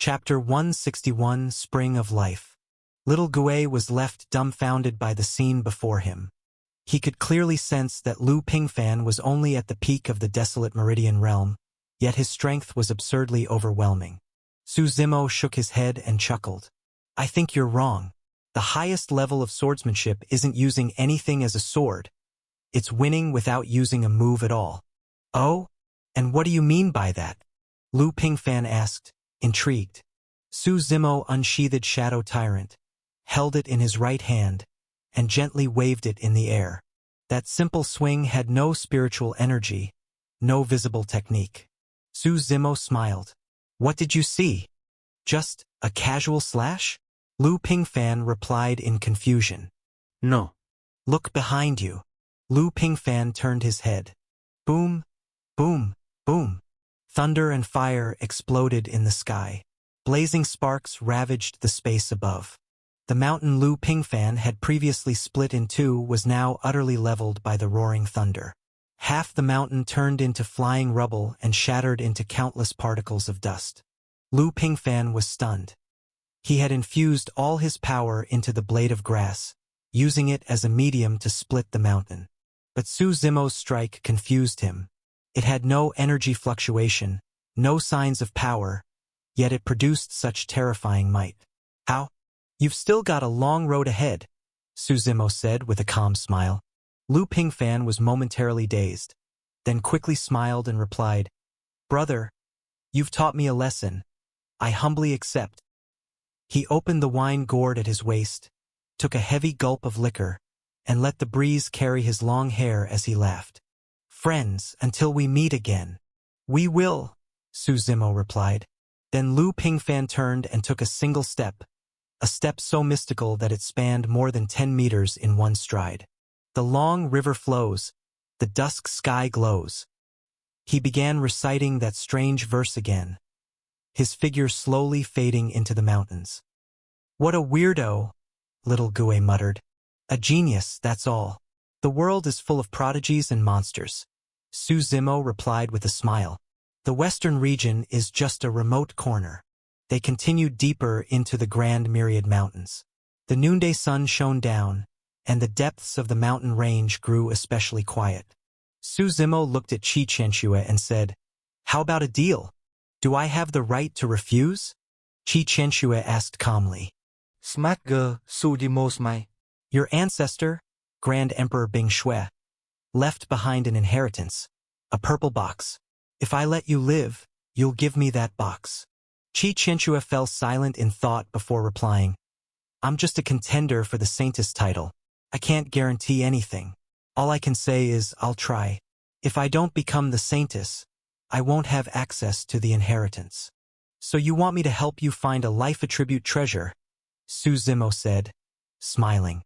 Chapter 161 Spring of Life. Little Gui was left dumbfounded by the scene before him. He could clearly sense that Lu Pingfan was only at the peak of the desolate Meridian realm, yet his strength was absurdly overwhelming. Su Zimo shook his head and chuckled. I think you're wrong. The highest level of swordsmanship isn't using anything as a sword. It's winning without using a move at all. Oh? And what do you mean by that? Lu Pingfan asked, intrigued. Su Zimo unsheathed Shadow Tyrant, held it in his right hand, and gently waved it in the air. That simple swing had no spiritual energy, no visible technique. Su Zimo smiled. What did you see? Just a casual slash? Lu Pingfan replied in confusion. No. Look behind you. Lu Pingfan turned his head. Boom, boom, boom. Thunder and fire exploded in the sky. Blazing sparks ravaged the space above. The mountain Lu Pingfan had previously split in two was now utterly leveled by the roaring thunder. Half the mountain turned into flying rubble and shattered into countless particles of dust. Lu Pingfan was stunned. He had infused all his power into the blade of grass, using it as a medium to split the mountain. But Su Zimo's strike confused him. It had no energy fluctuation, no signs of power, yet it produced such terrifying might. How? You've still got a long road ahead, Su Zimo said with a calm smile. Lu Pingfan was momentarily dazed, then quickly smiled and replied, Brother, you've taught me a lesson. I humbly accept. He opened the wine gourd at his waist, took a heavy gulp of liquor, and let the breeze carry his long hair as he laughed. Friends, until we meet again. We will, Su Zimo replied. Then Lu Pingfan turned and took a single step, a step so mystical that it spanned more than 10 meters in one stride. The long river flows, the dusk sky glows. He began reciting that strange verse again, his figure slowly fading into the mountains. What a weirdo, Little Gui muttered. A genius, that's all. The world is full of prodigies and monsters. Su Zimo replied with a smile. The western region is just a remote corner. They continued deeper into the Grand Myriad Mountains. The noonday sun shone down, and the depths of the mountain range grew especially quiet. Su Zimo looked at Qi Qianxue and said, How about a deal? Do I have the right to refuse? Qi Qianxue asked calmly. Smatger Su Zimo smai. Your ancestor, Grand Emperor Bing Shui, left behind an inheritance, a purple box. If I let you live, you'll give me that box. Qi Qianxue fell silent in thought before replying, I'm just a contender for the Saintess title. I can't guarantee anything. All I can say is I'll try. If I don't become the Saintess, I won't have access to the inheritance. So you want me to help you find a life attribute treasure? Su Zimo said, smiling.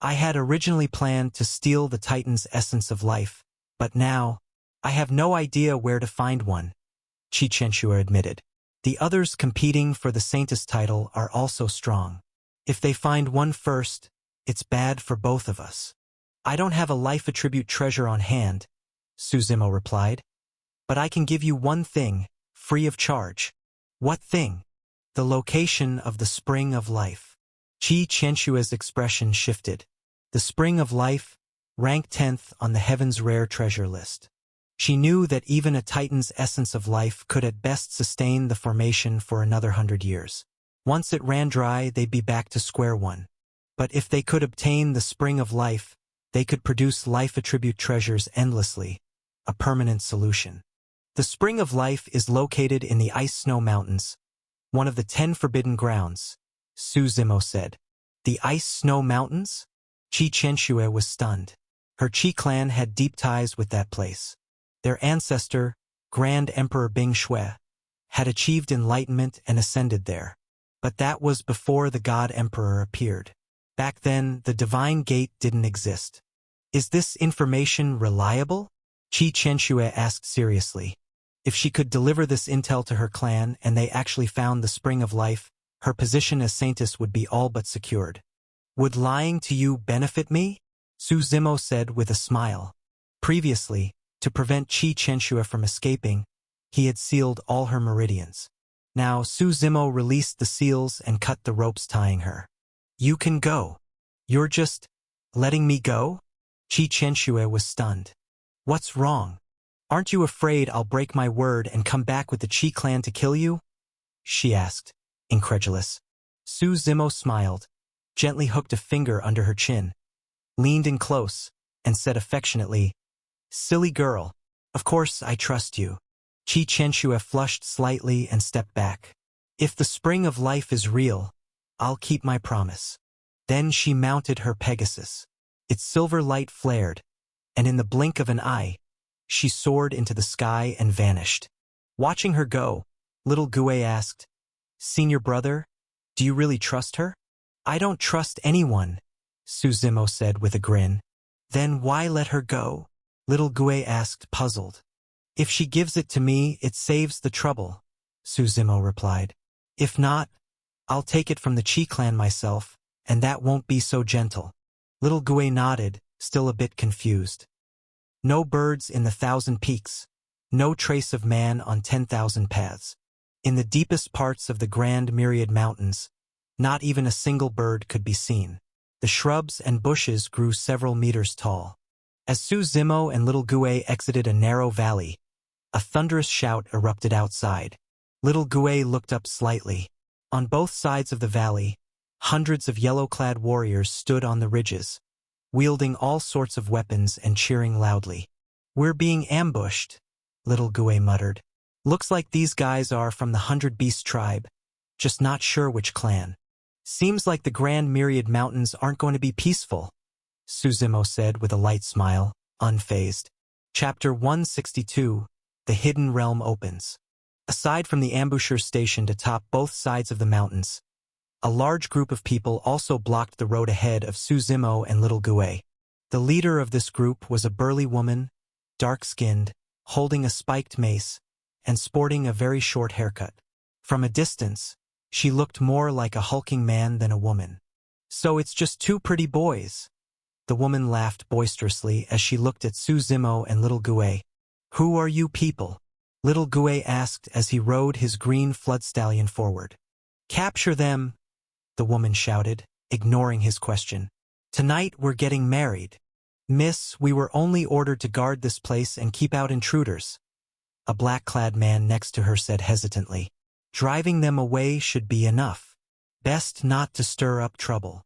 I had originally planned to steal the Titan's essence of life, but now, I have no idea where to find one, Qi Qianxue admitted. The others competing for the Saintess title are also strong. If they find one first, it's bad for both of us. I don't have a life attribute treasure on hand, Su Zimo replied. But I can give you one thing, free of charge. What thing? The location of the Spring of Life. Qi Qianxue's expression shifted. The Spring of Life, ranked 10th on the Heaven's Rare Treasure list. She knew that even a Titan's essence of life could at best sustain the formation for another 100 years. Once it ran dry, they'd be back to square one. But if they could obtain the Spring of Life, they could produce life attribute treasures endlessly, a permanent solution. The Spring of Life is located in the Ice Snow Mountains, one of the 10 forbidden grounds, Su Zimo said. The Ice Snow Mountains? Qi Qianxue was stunned. Her Qi clan had deep ties with that place. Their ancestor, Grand Emperor Bing Shui, had achieved enlightenment and ascended there. But that was before the God Emperor appeared. Back then, the Divine Gate didn't exist. Is this information reliable? Qi Qianxue asked seriously. If she could deliver this intel to her clan and they actually found the Spring of Life, her position as Saintess would be all but secured. Would lying to you benefit me? Su Zimo said with a smile. Previously, to prevent Qi Qianxue from escaping, he had sealed all her meridians. Now Suzimo released the seals and cut the ropes tying her. You can go. You're just letting me go? Qi Qianxue was stunned. What's wrong? Aren't you afraid I'll break my word and come back with the Qi clan to kill you? She asked, incredulous. Suzimo smiled, gently hooked a finger under her chin, leaned in close, and said affectionately, Silly girl, of course I trust you. Qi Qianxue flushed slightly and stepped back. If the spring of life is real, I'll keep my promise. Then she mounted her Pegasus. Its silver light flared, and in the blink of an eye, she soared into the sky and vanished. Watching her go, little Gue asked, Senior brother, do you really trust her? I don't trust anyone, Suzimo said with a grin. Then why let her go? Little Gue asked, puzzled. If she gives it to me, it saves the trouble, Suzimo replied. If not, I'll take it from the Qi clan myself, and that won't be so gentle. Little Gue nodded, still a bit confused. No birds in the 1,000 peaks, no trace of man on 10,000 paths. In the deepest parts of the Grand Myriad Mountains, not even a single bird could be seen. The shrubs and bushes grew several meters tall. As Suzimo and Little Gue exited a narrow valley, a thunderous shout erupted outside. Little Gue looked up slightly. On both sides of the valley, hundreds of yellow-clad warriors stood on the ridges, wielding all sorts of weapons and cheering loudly. We're being ambushed, Little Gue muttered. Looks like these guys are from the 100 Beast tribe, just not sure which clan. Seems like the Grand Myriad Mountains aren't going to be peaceful, Suzimo said with a light smile, unfazed. Chapter 162, The Hidden Realm Opens. Aside from the ambushers stationed atop both sides of the mountains, a large group of people also blocked the road ahead of Suzimo and Little Gue. The leader of this group was a burly woman, dark-skinned, holding a spiked mace, and sporting a very short haircut. From a distance, she looked more like a hulking man than a woman. So it's just two pretty boys. The woman laughed boisterously as she looked at Suzimo and Little Gue. Who are you people? Little Gue asked as he rode his green flood stallion forward. Capture them, the woman shouted, ignoring his question. Tonight we're getting married. Miss, we were only ordered to guard this place and keep out intruders. A black-clad man next to her said hesitantly. Driving them away should be enough. Best not to stir up trouble.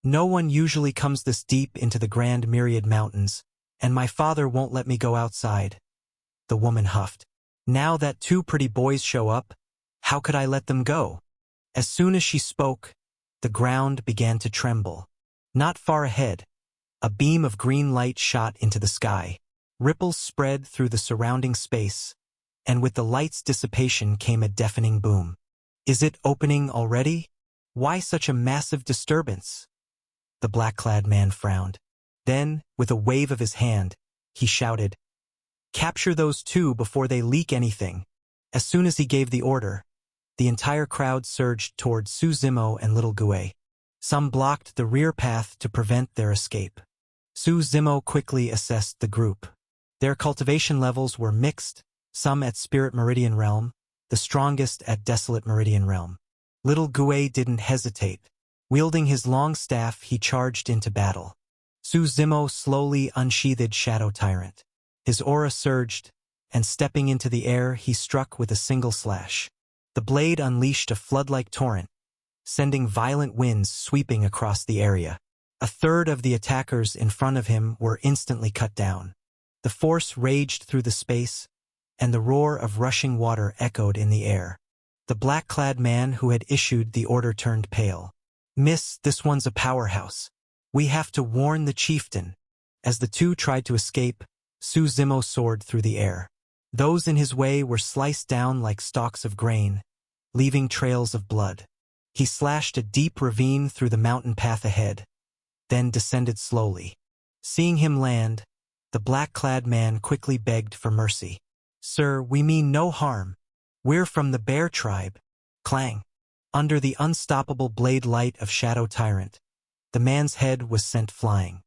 No one usually comes this deep into the Grand Myriad Mountains, and my father won't let me go outside. The woman huffed. Now that two pretty boys show up, how could I let them go? As soon as she spoke, the ground began to tremble. Not far ahead, a beam of green light shot into the sky. Ripples spread through the surrounding space, and with the light's dissipation came a deafening boom. Is it opening already? Why such a massive disturbance? The black-clad man frowned. Then, with a wave of his hand, he shouted, Capture those two before they leak anything. As soon as he gave the order, the entire crowd surged toward Suzimo and Little Gue. Some blocked the rear path to prevent their escape. Suzimo quickly assessed the group. Their cultivation levels were mixed, some at Spirit Meridian Realm, the strongest at Desolate Meridian Realm. Little Gue didn't hesitate. Wielding his long staff, he charged into battle. Suzimo slowly unsheathed Shadow Tyrant. His aura surged, and stepping into the air, he struck with a single slash. The blade unleashed a flood-like torrent, sending violent winds sweeping across the area. A third of the attackers in front of him were instantly cut down. The force raged through the space, and the roar of rushing water echoed in the air. The black-clad man who had issued the order turned pale. Miss, this one's a powerhouse. We have to warn the chieftain. As the two tried to escape, Suzimo soared through the air. Those in his way were sliced down like stalks of grain, leaving trails of blood. He slashed a deep ravine through the mountain path ahead, then descended slowly. Seeing him land, the black-clad man quickly begged for mercy. Sir, we mean no harm. We're from the Bear Tribe. Clang. Under the unstoppable blade light of Shadow Tyrant, the man's head was sent flying.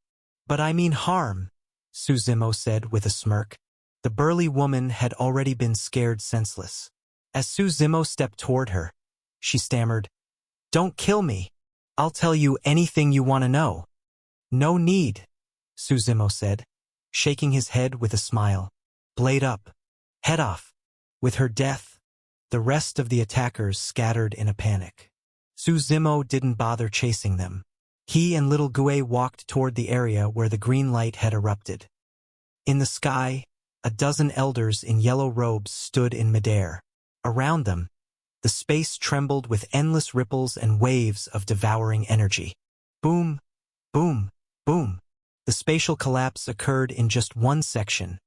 But I mean harm, Suzimo said with a smirk. The burly woman had already been scared senseless. As Su Zimo stepped toward her, she stammered, "Don't kill me. I'll tell you anything you want to know." "No need," Su Zimo said, shaking his head with a smile. "Blade up. Head off." With her death, the rest of the attackers scattered in a panic. Su Zimo didn't bother chasing them. He and Little Gue walked toward the area where the green light had erupted. In the sky, a dozen elders in yellow robes stood in midair. Around them, the space trembled with endless ripples and waves of devouring energy. Boom, boom, boom. The spatial collapse occurred in just one section.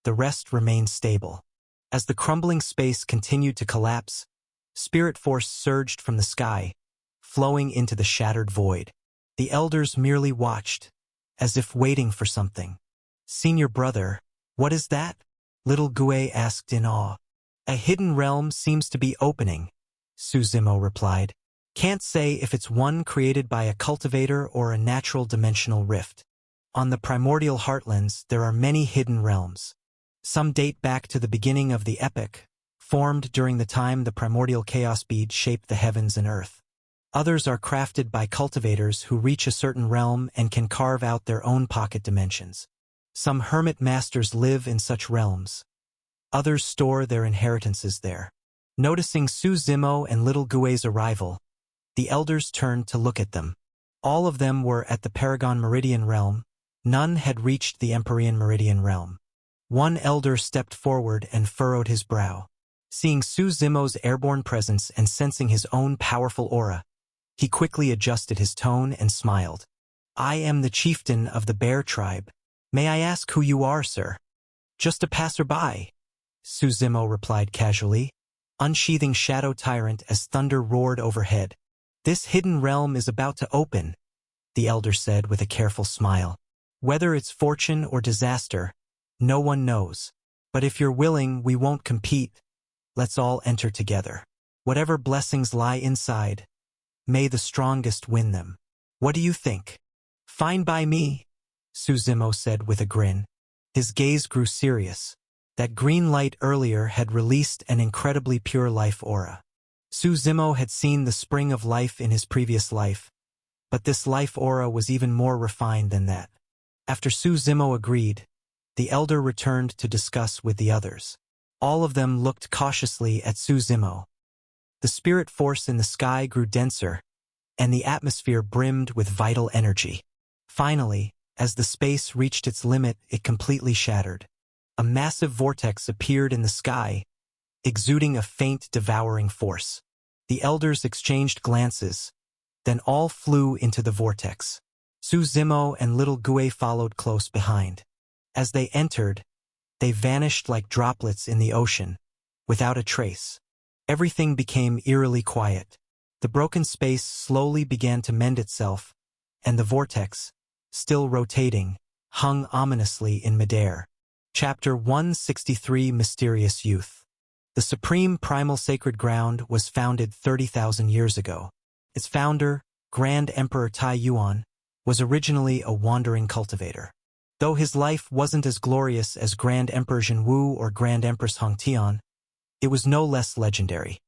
The rest remained stable. As the crumbling space continued to collapse, spirit force surged from the sky, flowing into the shattered void. The elders merely watched, as if waiting for something. "Senior brother, what is that?" Little Gue asked in awe. "A hidden realm seems to be opening," Su Zimo replied. "Can't say if it's one created by a cultivator or a natural dimensional rift. On the primordial heartlands, there are many hidden realms. Some date back to the beginning of the epic, formed during the time the primordial chaos bead shaped the heavens and earth. Others are crafted by cultivators who reach a certain realm and can carve out their own pocket dimensions. Some hermit masters live in such realms. Others store their inheritances there." Noticing Su Zimo and Little Gue's arrival, the elders turned to look at them. All of them were at the Paragon Meridian realm. None had reached the Empyrean Meridian realm. One elder stepped forward and furrowed his brow. Seeing Su Zimo's airborne presence and sensing his own powerful aura, he quickly adjusted his tone and smiled. "I am the chieftain of the Bear Tribe. May I ask who you are, sir?" "Just a passerby," Su Zimo replied casually, unsheathing Shadow Tyrant as thunder roared overhead. "This hidden realm is about to open," the elder said with a careful smile. "Whether it's fortune or disaster, no one knows. But if you're willing, we won't compete. Let's all enter together. Whatever blessings lie inside, may the strongest win them. What do you think?" "Fine by me," Su Zimo said with a grin. His gaze grew serious. That green light earlier had released an incredibly pure life aura. Su Zimo had seen the spring of life in his previous life, but this life aura was even more refined than that. After Su Zimo agreed, the elder returned to discuss with the others. All of them looked cautiously at Su Zimo. The spirit force in the sky grew denser, and the atmosphere brimmed with vital energy. Finally, as the space reached its limit, it completely shattered. A massive vortex appeared in the sky, exuding a faint, devouring force. The elders exchanged glances, then all flew into the vortex. Su Zimo and Little Gue followed close behind. As they entered, they vanished like droplets in the ocean, without a trace. Everything became eerily quiet. The broken space slowly began to mend itself, and the vortex, still rotating, hung ominously in midair. Chapter 163 Mysterious Youth. The Supreme Primal Sacred Ground was founded 30,000 years ago. Its founder, Grand Emperor Tai Yuan, was originally a wandering cultivator. Though his life wasn't as glorious as Grand Emperor Zhenwu or Grand Empress Hongtian, it was no less legendary.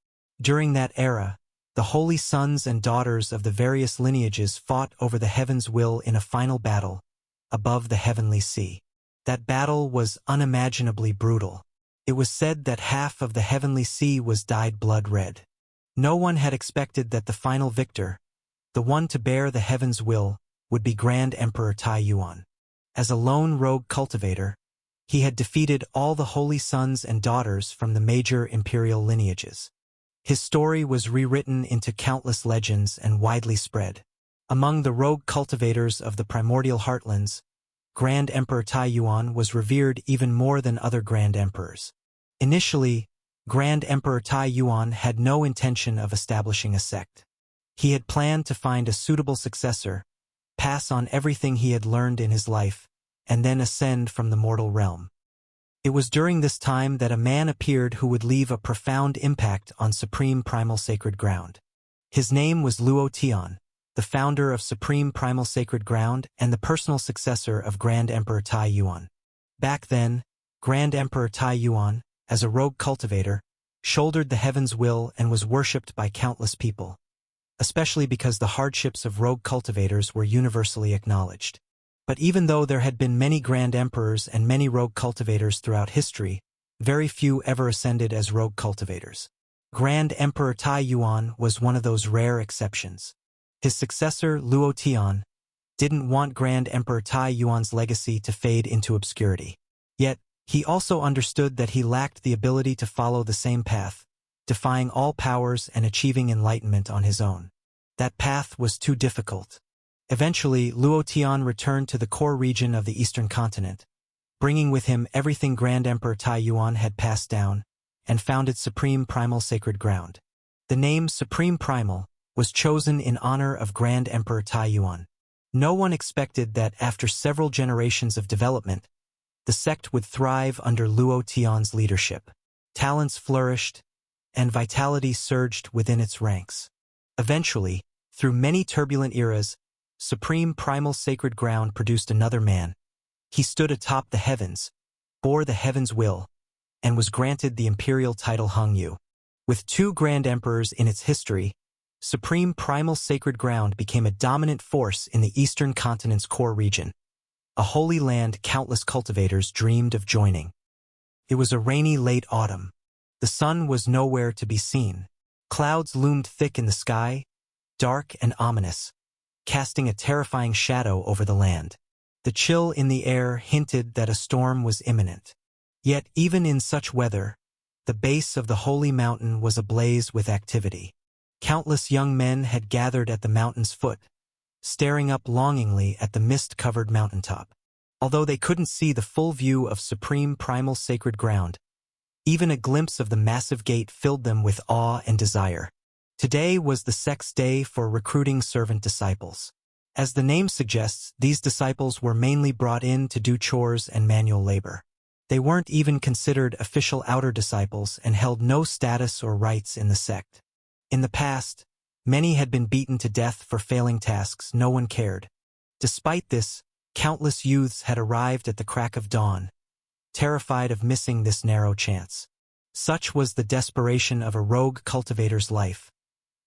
During that era, the holy sons and daughters of the various lineages fought over the heaven's will in a final battle, above the heavenly sea. That battle was unimaginably brutal. It was said that half of the heavenly sea was dyed blood red. No one had expected that the final victor, the one to bear the heaven's will, would be Grand Emperor Tai Yuan. As a lone rogue cultivator, he had defeated all the holy sons and daughters from the major imperial lineages. His story was rewritten into countless legends and widely spread. Among the rogue cultivators of the primordial heartlands, Grand Emperor Tai Yuan was revered even more than other Grand Emperors. Initially, Grand Emperor Tai Yuan had no intention of establishing a sect. He had planned to find a suitable successor, pass on everything he had learned in his life, and then ascend from the mortal realm. It was during this time that a man appeared who would leave a profound impact on Supreme Primal Sacred Ground. His name was Luo Tian, the founder of Supreme Primal Sacred Ground and the personal successor of Grand Emperor Tai Yuan. Back then, Grand Emperor Tai Yuan, as a rogue cultivator, shouldered the heaven's will, and was worshipped by countless people, especially because the hardships of rogue cultivators were universally acknowledged. But even though there had been many grand emperors and many rogue cultivators throughout history, very few ever ascended as rogue cultivators. Grand Emperor Tai Yuan was one of those rare exceptions. His successor, Luo Tian, didn't want Grand Emperor Tai Yuan's legacy to fade into obscurity. Yet, he also understood that he lacked the ability to follow the same path, defying all powers and achieving enlightenment on his own. That path was too difficult. Eventually, Luo Tian returned to the core region of the Eastern continent, bringing with him everything Grand Emperor Tai Yuan had passed down, and founded Supreme Primal Sacred Ground. The name Supreme Primal was chosen in honor of Grand Emperor Tai Yuan. No one expected that after several generations of development, the sect would thrive under Luo Tian's leadership. Talents flourished, and vitality surged within its ranks. Eventually, through many turbulent eras, Supreme Primal Sacred Ground produced another man. He stood atop the heavens, bore the heaven's will, and was granted the imperial title Hongyu. With 2 grand emperors in its history, Supreme Primal Sacred Ground became a dominant force in the Eastern continent's core region, a holy land countless cultivators dreamed of joining. It was a rainy late autumn. The sun was nowhere to be seen. Clouds loomed thick in the sky, dark and ominous, casting a terrifying shadow over the land. The chill in the air hinted that a storm was imminent. Yet even in such weather, the base of the holy mountain was ablaze with activity. Countless young men had gathered at the mountain's foot, staring up longingly at the mist-covered mountaintop. Although they couldn't see the full view of Supreme Primal Sacred Ground, even a glimpse of the massive gate filled them with awe and desire. Today was the sect's day for recruiting servant disciples. As the name suggests, these disciples were mainly brought in to do chores and manual labor. They weren't even considered official outer disciples and held no status or rights in the sect. In the past, many had been beaten to death for failing tasks no one cared. Despite this, countless youths had arrived at the crack of dawn, terrified of missing this narrow chance. Such was the desperation of a rogue cultivator's life.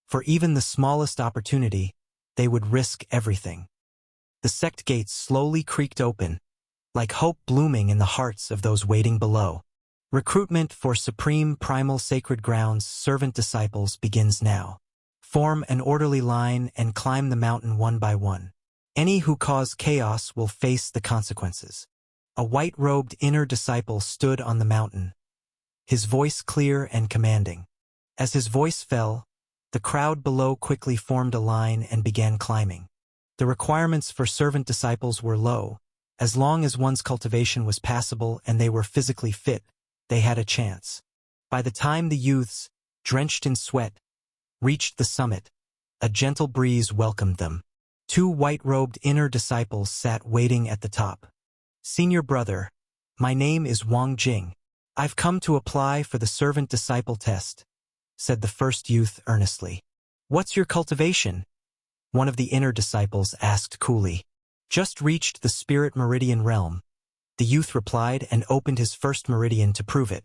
For even the smallest opportunity, they would risk everything. The sect gates slowly creaked open, like hope blooming in the hearts of those waiting below. Recruitment for Supreme Primal Sacred Ground's servant disciples begins now. Form an orderly line and climb the mountain one by one. Any who cause chaos will face the consequences. A white-robed inner disciple stood on the mountain, his voice clear and commanding. As his voice fell, the crowd below quickly formed a line and began climbing. The requirements for servant disciples were low. As long as one's cultivation was passable and they were physically fit, they had a chance. By the time the youths, drenched in sweat, reached the summit, a gentle breeze welcomed them. 2 white-robed inner disciples sat waiting at the top. "Senior brother, my name is Wang Jing. I've come to apply for the servant disciple test," said the first youth earnestly. "What's your cultivation?" one of the inner disciples asked coolly. "Just reached the Spirit Meridian realm," the youth replied and opened his first meridian to prove it.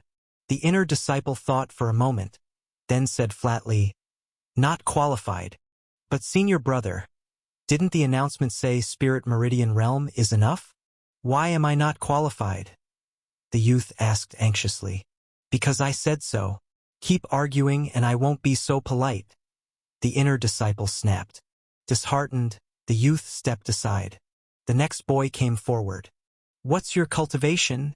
The inner disciple thought for a moment, then said flatly, "Not qualified." "But senior brother, didn't the announcement say Spirit Meridian realm is enough? Why am I not qualified?" the youth asked anxiously. "Because I said so. Keep arguing and I won't be so polite," the inner disciple snapped. Disheartened, the youth stepped aside. The next boy came forward. "What's your cultivation?"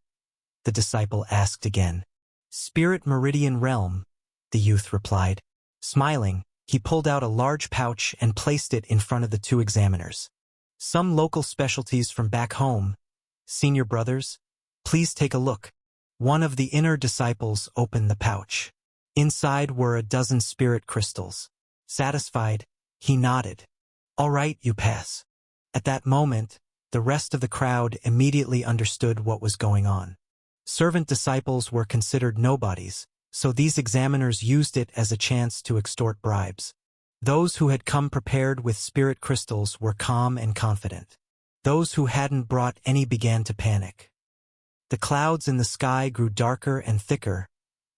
the disciple asked again. "Spirit Meridian realm," the youth replied. Smiling, he pulled out a large pouch and placed it in front of the 2 examiners. "Some local specialties from back home. Senior brothers, please take a look." One of the inner disciples opened the pouch. Inside were a dozen spirit crystals. Satisfied, he nodded. "All right, you pass." At that moment, the rest of the crowd immediately understood what was going on. Servant disciples were considered nobodies, so these examiners used it as a chance to extort bribes. Those who had come prepared with spirit crystals were calm and confident. Those who hadn't brought any began to panic. The clouds in the sky grew darker and thicker,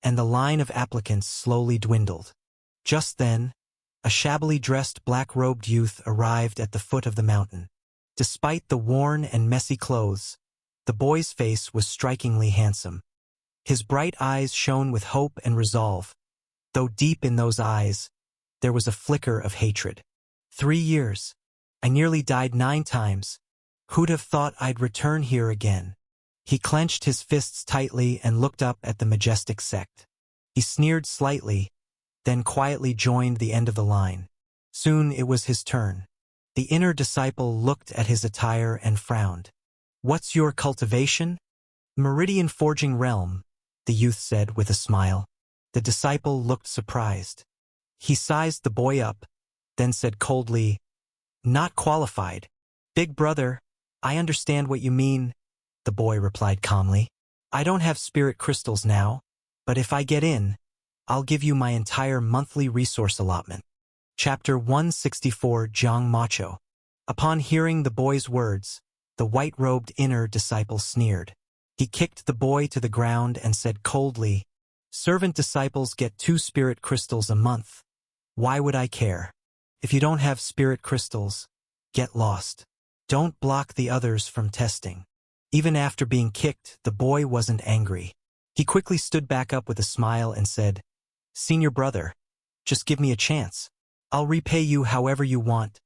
and the line of applicants slowly dwindled. Just then, a shabbily dressed black-robed youth arrived at the foot of the mountain. Despite the worn and messy clothes, the boy's face was strikingly handsome. His bright eyes shone with hope and resolve, though deep in those eyes, there was a flicker of hatred. 3 years. I nearly died 9 times. Who'd have thought I'd return here again? He clenched his fists tightly and looked up at the majestic sect. He sneered slightly, then quietly joined the end of the line. Soon it was his turn. The inner disciple looked at his attire and frowned. "What's your cultivation?" "Meridian Forging Realm," the youth said with a smile. The disciple looked surprised. He sized the boy up, then said coldly, "Not qualified." "Big brother, I understand what you mean," the boy replied calmly. "I don't have spirit crystals now, but if I get in, I'll give you my entire monthly resource allotment." Chapter 164 Jiang Macho. Upon hearing the boy's words, the white-robed inner disciple sneered. He kicked the boy to the ground and said coldly, "Servant disciples get 2 spirit crystals a month. Why would I care? If you don't have spirit crystals, get lost. Don't block the others from testing." Even after being kicked, the boy wasn't angry. He quickly stood back up with a smile and said, "Senior brother, just give me a chance. I'll repay you however you want,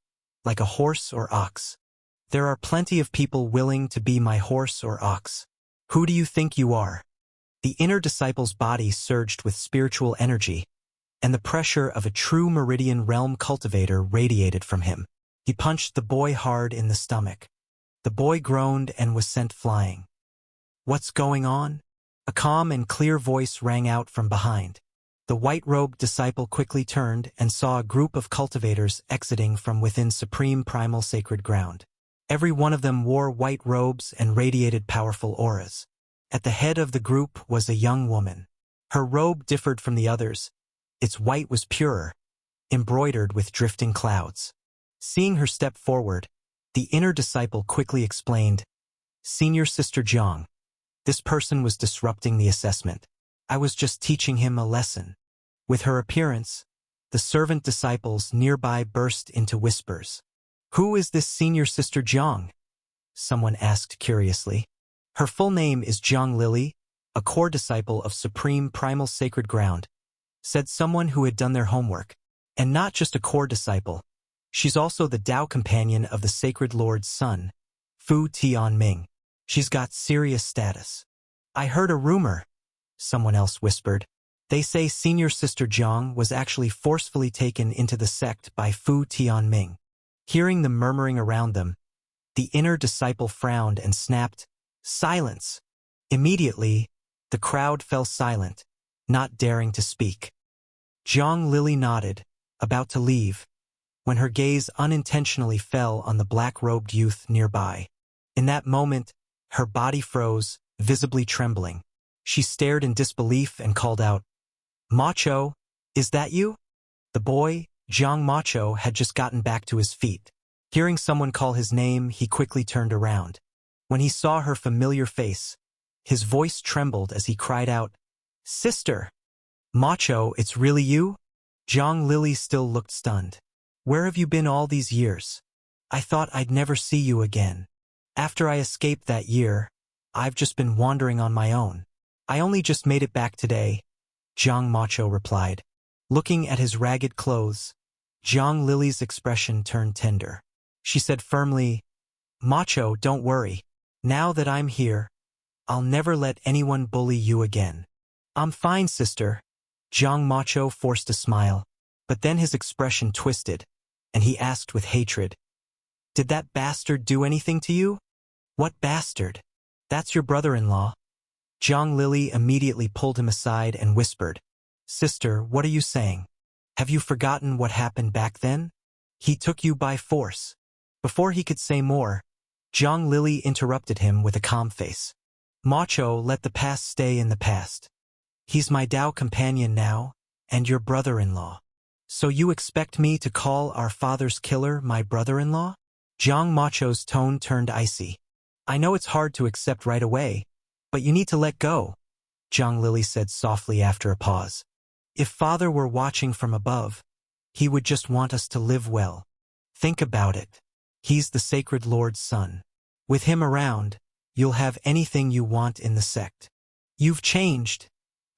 like a horse or ox. There are plenty of people willing to be my horse or ox. Who do you think you are?" The inner disciple's body surged with spiritual energy, and the pressure of a true Meridian Realm cultivator radiated from him. He punched the boy hard in the stomach. The boy groaned and was sent flying. "What's going on?" A calm and clear voice rang out from behind. The white-robed disciple quickly turned and saw a group of cultivators exiting from within Supreme Primal Sacred Ground. Every one of them wore white robes and radiated powerful auras. At the head of the group was a young woman. Her robe differed from the others. Its white was purer, embroidered with drifting clouds. Seeing her step forward, the inner disciple quickly explained, "Senior Sister Jiang, this person was disrupting the assessment. I was just teaching him a lesson." With her appearance, the servant disciples nearby burst into whispers. "Who is this Senior Sister Jiang?" someone asked curiously. "Her full name is Jiang Lily, a core disciple of Supreme Primal Sacred Ground," said someone who had done their homework. "And not just a core disciple. She's also the Tao companion of the Sacred Lord's son, Fu Tianming. She's got serious status." "I heard a rumor," someone else whispered. "They say Senior Sister Jiang was actually forcefully taken into the sect by Fu Tianming." Hearing the murmuring around them, the inner disciple frowned and snapped, "Silence!" Immediately, the crowd fell silent, not daring to speak. Jiang Lily nodded, about to leave, when her gaze unintentionally fell on the black-robed youth nearby. In that moment, her body froze, visibly trembling. She stared in disbelief and called out, "Macho, is that you?" The boy, Jiang Macho, had just gotten back to his feet. Hearing someone call his name, he quickly turned around. When he saw her familiar face, his voice trembled as he cried out, "Sister! Macho, it's really you?" Jiang Lily still looked stunned. "Where have you been all these years? I thought I'd never see you again. After I escaped that year, I've just been wandering on my own. I only just made it back today," Jiang Macho replied. Looking at his ragged clothes, Jiang Lily's expression turned tender. She said firmly, "Macho, don't worry. Now that I'm here, I'll never let anyone bully you again." "I'm fine, sister." Jiang Macho forced a smile, but then his expression twisted, and he asked with hatred, "Did that bastard do anything to you?" "What bastard?" "That's your brother-in-law." Jiang Lily immediately pulled him aside and whispered, "Sister, what are you saying? Have you forgotten what happened back then? He took you by force." Before he could say more, Jiang Lily interrupted him with a calm face. "Macho, let the past stay in the past. He's my Tao companion now, and your brother-in-law. So you expect me to call our father's killer my brother-in-law?" Jiang Macho's tone turned icy. "I know it's hard to accept right away, but you need to let go. Jiang Lili said softly after a pause. If Father were watching from above, he would just want us to live well. Think about it. He's the sacred Lord's son. With him around, you'll have anything you want in the sect. You've changed,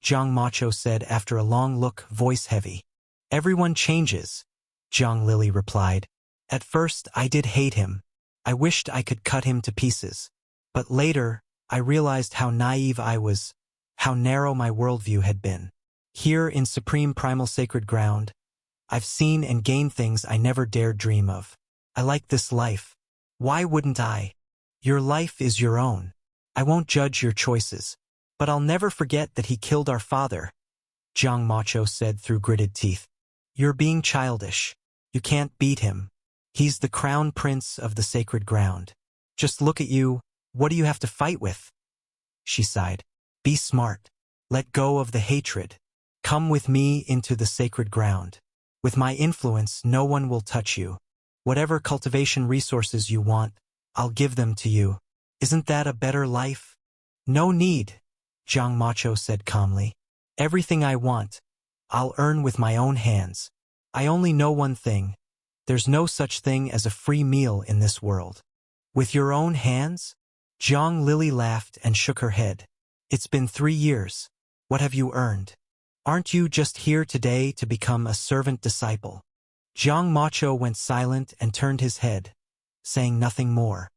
Jiang Macho said after a long look, voice heavy. Everyone changes, Jiang Lili replied. At first, I did hate him. I wished I could cut him to pieces. But later, I realized how naive I was, how narrow my worldview had been. Here in Supreme Primal Sacred Ground, I've seen and gained things I never dared dream of. I like this life. Why wouldn't I? Your life is your own. I won't judge your choices. But I'll never forget that he killed our father, Jiang Macho said through gritted teeth. You're being childish. You can't beat him. He's the crown prince of the sacred ground. Just look at you. What do you have to fight with? She sighed. Be smart. Let go of the hatred. Come with me into the sacred ground. With my influence, no one will touch you. Whatever cultivation resources you want, I'll give them to you. Isn't that a better life? No need, Jiang Macho said calmly. Everything I want, I'll earn with my own hands. I only know one thing. There's no such thing as a free meal in this world. With your own hands? Jiang Lili laughed and shook her head. It's been 3 years. What have you earned? Aren't you just here today to become a servant disciple? Jiang Macho went silent and turned his head, saying nothing more.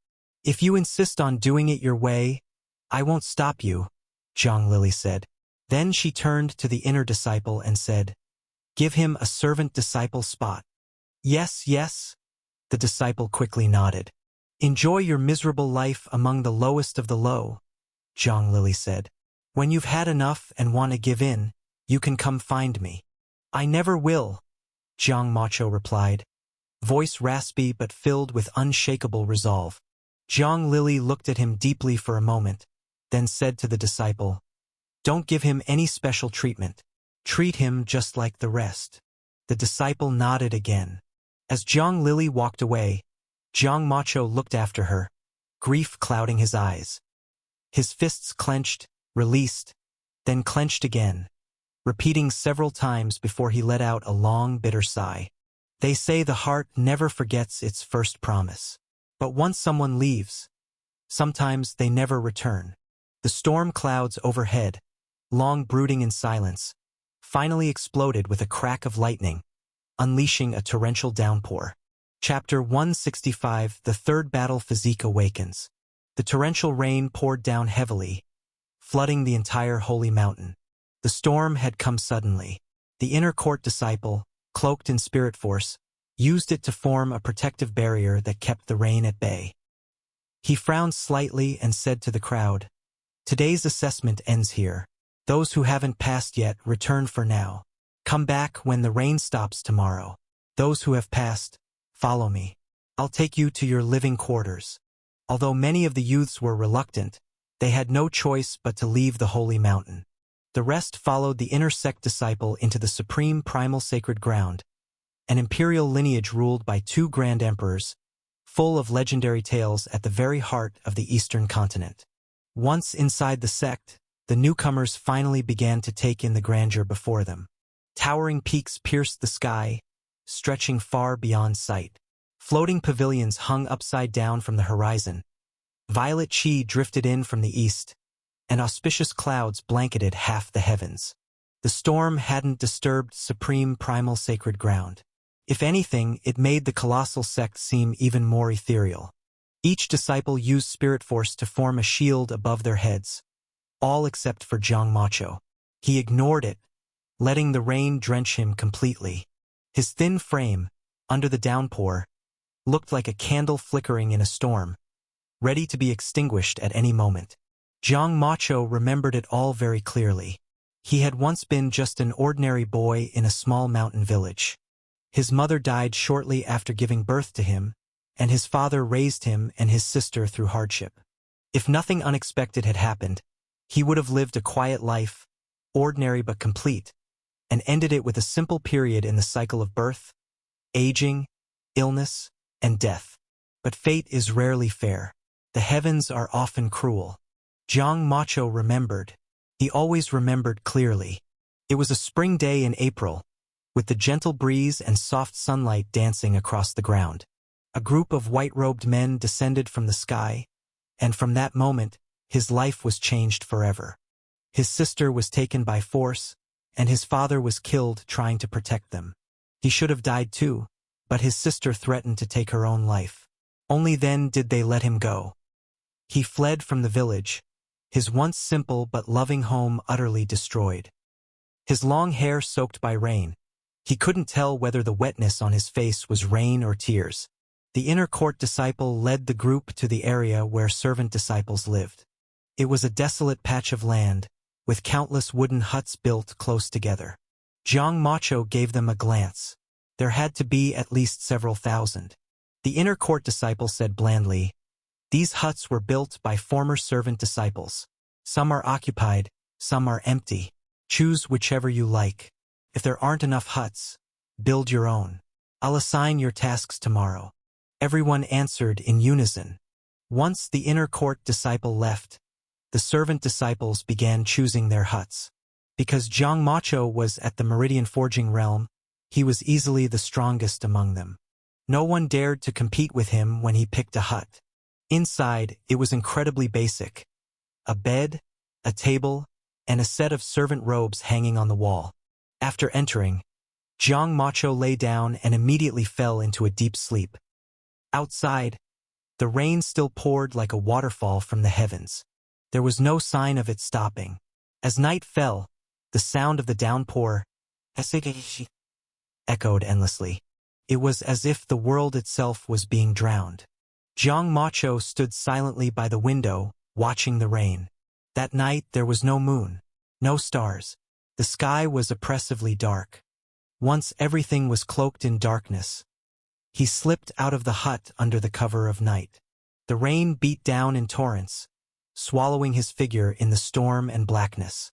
If you insist on doing it your way, I won't stop you, Jiang Lili said. Then she turned to the inner disciple and said, Give him a servant disciple spot. Yes, yes, the disciple quickly nodded. Enjoy your miserable life among the lowest of the low, Jiang Lili said. When you've had enough and want to give in, you can come find me. I never will, Jiang Macho replied, voice raspy but filled with unshakable resolve. Jiang Lili looked at him deeply for a moment, then said to the disciple, Don't give him any special treatment. Treat him just like the rest. The disciple nodded again. As Jiang Lili walked away, Jiang Macho looked after her, grief clouding his eyes. His fists clenched, released, then clenched again, repeating several times before he let out a long, bitter sigh. They say the heart never forgets its first promise. But once someone leaves, sometimes they never return. The storm clouds overhead, long brooding in silence, finally exploded with a crack of lightning, unleashing a torrential downpour. Chapter 165. The Third Battle. Physique awakens. The torrential rain poured down heavily, flooding the entire holy mountain. The storm had come suddenly. The inner court disciple, cloaked in spirit force, used it to form a protective barrier that kept the rain at bay. He frowned slightly and said to the crowd, Today's assessment ends here. Those who haven't passed yet, return for now. Come back when the rain stops tomorrow. Those who have passed, follow me. I'll take you to your living quarters. Although many of the youths were reluctant, they had no choice but to leave the holy mountain. The rest followed the inner sect disciple into the supreme primal sacred ground, an imperial lineage ruled by 2 grand emperors, full of legendary tales at the very heart of the eastern continent. Once inside the sect, the newcomers finally began to take in the grandeur before them. Towering peaks pierced the sky, stretching far beyond sight. Floating pavilions hung upside down from the horizon. Violet chi drifted in from the east, and auspicious clouds blanketed half the heavens. The storm hadn't disturbed supreme primal sacred ground. If anything, it made the colossal sect seem even more ethereal. Each disciple used spirit force to form a shield above their heads, all except for Jiang Macho. He ignored it, letting the rain drench him completely. His thin frame, under the downpour, looked like a candle flickering in a storm, ready to be extinguished at any moment. Jiang Macho remembered it all very clearly. He had once been just an ordinary boy in a small mountain village. His mother died shortly after giving birth to him, and his father raised him and his sister through hardship. If nothing unexpected had happened, he would have lived a quiet life, ordinary but complete, and ended it with a simple period in the cycle of birth, aging, illness, and death. But fate is rarely fair. The heavens are often cruel. Jiang Macho remembered, He always remembered clearly. It was a spring day in April, with the gentle breeze and soft sunlight dancing across the ground. A group of white-robed men descended from the sky, and from that moment, his life was changed forever. His sister was taken by force, and his father was killed trying to protect them. He should have died too, but his sister threatened to take her own life. Only then did they let him go. He fled from the village, his once simple but loving home utterly destroyed. His long hair soaked by rain. He couldn't tell whether the wetness on his face was rain or tears. The inner court disciple led the group to the area where servant disciples lived. It was a desolate patch of land, with countless wooden huts built close together. Jiang Macho gave them a glance. There had to be at least several thousand. The inner court disciple said blandly, "These huts were built by former servant disciples. Some are occupied, some are empty. Choose whichever you like. If there aren't enough huts, build your own. I'll assign your tasks tomorrow." Everyone answered in unison. Once the inner court disciple left, the servant disciples began choosing their huts. Because Jiang Macho was at the Meridian Forging realm, he was easily the strongest among them. No one dared to compete with him when he picked a hut. Inside, it was incredibly basic. A bed, a table, and a set of servant robes hanging on the wall. After entering, Jiang Macho lay down and immediately fell into a deep sleep. Outside, the rain still poured like a waterfall from the heavens. There was no sign of it stopping. As night fell, the sound of the downpour echoed endlessly. It was as if the world itself was being drowned. Jiang Macho stood silently by the window, watching the rain. That night there was no moon, no stars. The sky was oppressively dark. Once everything was cloaked in darkness. He slipped out of the hut under the cover of night. The rain beat down in torrents, swallowing his figure in the storm and blackness.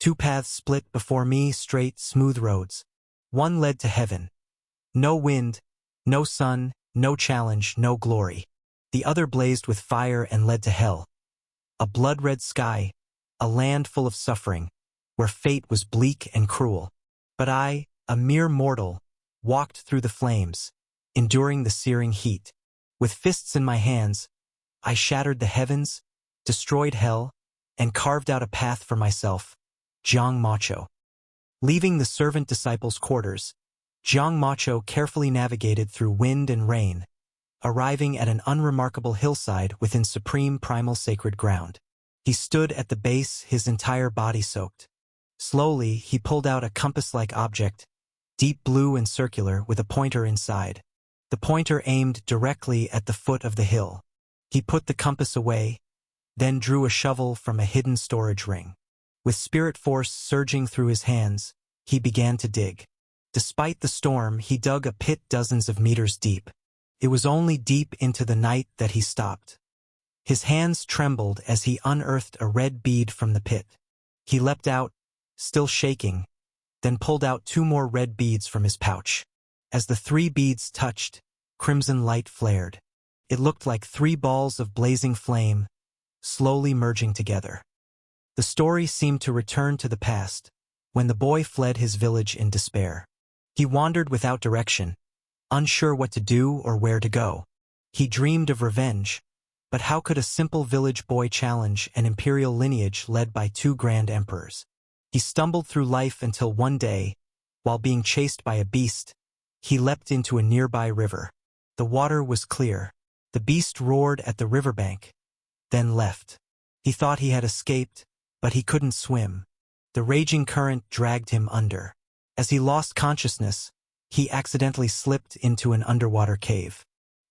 Two paths split before me, straight, smooth roads. One led to heaven. No wind, no sun, no challenge, no glory. The other blazed with fire and led to hell. A blood-red sky, a land full of suffering, where fate was bleak and cruel. But I, a mere mortal, walked through the flames, enduring the searing heat. With fists in my hands, I shattered the heavens, destroyed hell, and carved out a path for myself, Jiang Macho. Leaving the servant disciples' quarters, Jiang Macho carefully navigated through wind and rain, arriving at an unremarkable hillside within supreme primal sacred ground. He stood at the base, his entire body soaked. Slowly, he pulled out a compass-like object, deep blue and circular with a pointer inside. The pointer aimed directly at the foot of the hill. He put the compass away, then drew a shovel from a hidden storage ring. With spirit force surging through his hands, he began to dig. Despite the storm, he dug a pit dozens of meters deep. It was only deep into the night that he stopped. His hands trembled as he unearthed a red bead from the pit. He leapt out, still shaking, then pulled out 2 more red beads from his pouch. As the 3 beads touched, crimson light flared. It looked like 3 balls of blazing flame, slowly merging together. The story seemed to return to the past, when the boy fled his village in despair. He wandered without direction, unsure what to do or where to go. He dreamed of revenge, but how could a simple village boy challenge an imperial lineage led by 2 grand emperors? He stumbled through life until one day, while being chased by a beast, he leapt into a nearby river. The water was clear. The beast roared at the riverbank, then left. He thought he had escaped, but he couldn't swim. The raging current dragged him under. As he lost consciousness, he accidentally slipped into an underwater cave.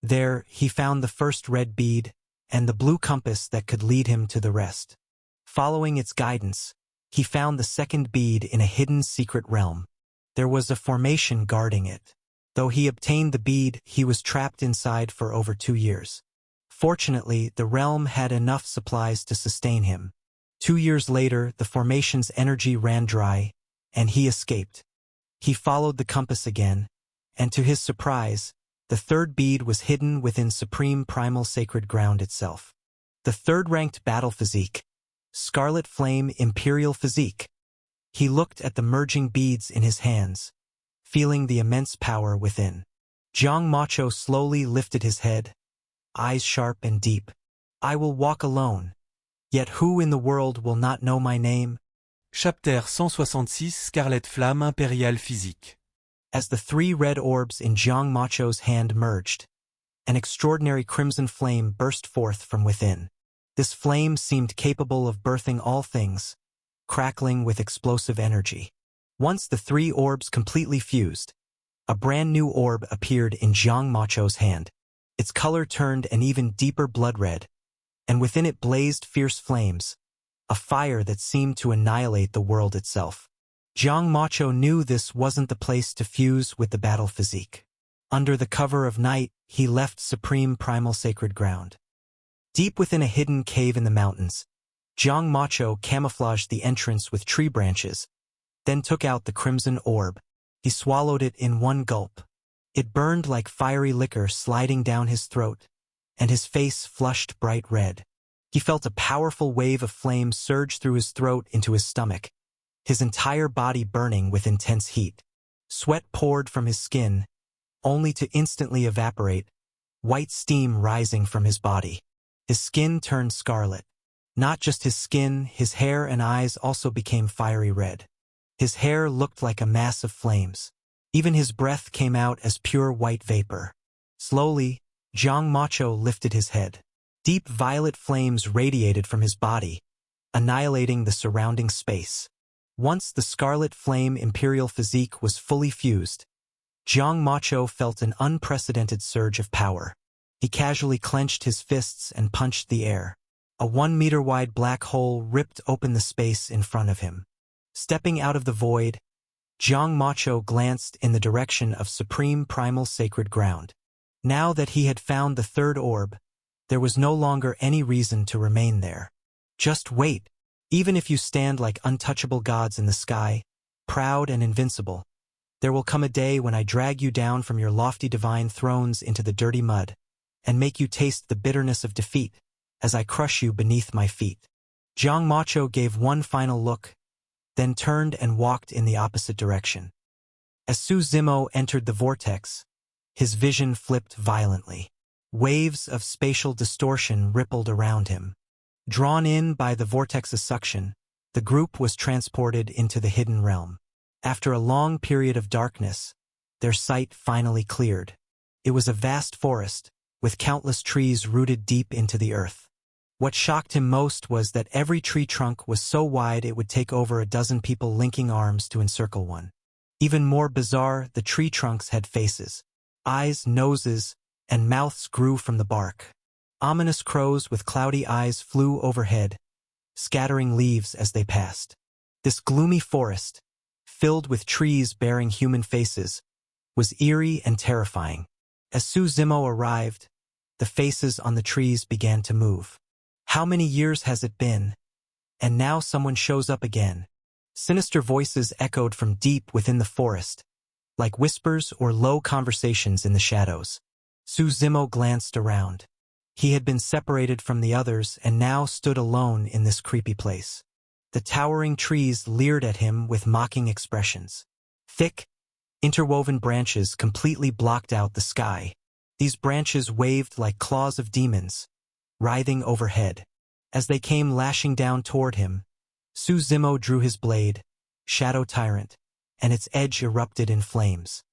There, he found the first red bead and the blue compass that could lead him to the rest. Following its guidance, he found the second bead in a hidden secret realm. There was a formation guarding it. Though he obtained the bead, he was trapped inside for over 2 years. Fortunately, the realm had enough supplies to sustain him. 2 years later, the formation's energy ran dry, and he escaped. He followed the compass again, and to his surprise, the third bead was hidden within supreme primal sacred ground itself. The third-ranked battle physique, Scarlet Flame Imperial Physique. He looked at the merging beads in his hands, feeling the immense power within. Jiang Macho slowly lifted his head, eyes sharp and deep. I will walk alone. Yet who in the world will not know my name? Chapter 166 Scarlet Flamme Impériale Physique. As the 3 red orbs in Jiang Macho's hand merged, an extraordinary crimson flame burst forth from within. This flame seemed capable of birthing all things, crackling with explosive energy. Once the 3 orbs completely fused, a brand new orb appeared in Jiang Macho's hand. Its color turned an even deeper blood red, and within it blazed fierce flames, a fire that seemed to annihilate the world itself. Jiang Macho knew this wasn't the place to fuse with the battle physique. Under the cover of night, he left Supreme Primal Sacred Ground. Deep within a hidden cave in the mountains, Jiang Macho camouflaged the entrance with tree branches, then took out the crimson orb. He swallowed it in one gulp. It burned like fiery liquor sliding down his throat, and his face flushed bright red. He felt a powerful wave of flame surge through his throat into his stomach, his entire body burning with intense heat. Sweat poured from his skin, only to instantly evaporate, white steam rising from his body. His skin turned scarlet. Not just his skin, his hair and eyes also became fiery red. His hair looked like a mass of flames. Even his breath came out as pure white vapor. Slowly, Jiang Macho lifted his head. Deep violet flames radiated from his body, annihilating the surrounding space. Once the Scarlet Flame Imperial Physique was fully fused, Jiang Macho felt an unprecedented surge of power. He casually clenched his fists and punched the air. A 1-meter-wide black hole ripped open the space in front of him. Stepping out of the void, Jiang Macho glanced in the direction of Supreme Primal Sacred Ground. Now that he had found the 3rd orb, there was no longer any reason to remain there. Just wait. Even if you stand like untouchable gods in the sky, proud and invincible, there will come a day when I drag you down from your lofty divine thrones into the dirty mud, and make you taste the bitterness of defeat, as I crush you beneath my feet. Jiang Macho gave one final look, then turned and walked in the opposite direction. As Su Zimo entered the vortex, his vision flipped violently. Waves of spatial distortion rippled around him. Drawn in by the vortex's suction, the group was transported into the hidden realm. After a long period of darkness, their sight finally cleared. It was a vast forest, with countless trees rooted deep into the earth. What shocked him most was that every tree trunk was so wide it would take over a dozen people linking arms to encircle one. Even more bizarre, the tree trunks had faces. Eyes, noses, and mouths grew from the bark. Ominous crows with cloudy eyes flew overhead, scattering leaves as they passed. This gloomy forest, filled with trees bearing human faces, was eerie and terrifying. As Su Zimo arrived, the faces on the trees began to move. How many years has it been? And now someone shows up again. Sinister voices echoed from deep within the forest, like whispers or low conversations in the shadows. Su Zimo glanced around. He had been separated from the others and now stood alone in this creepy place. The towering trees leered at him with mocking expressions. Thick, interwoven branches completely blocked out the sky. These branches waved like claws of demons, writhing overhead. As they came lashing down toward him, Su Zimo drew his blade, Shadow Tyrant, and its edge erupted in flames.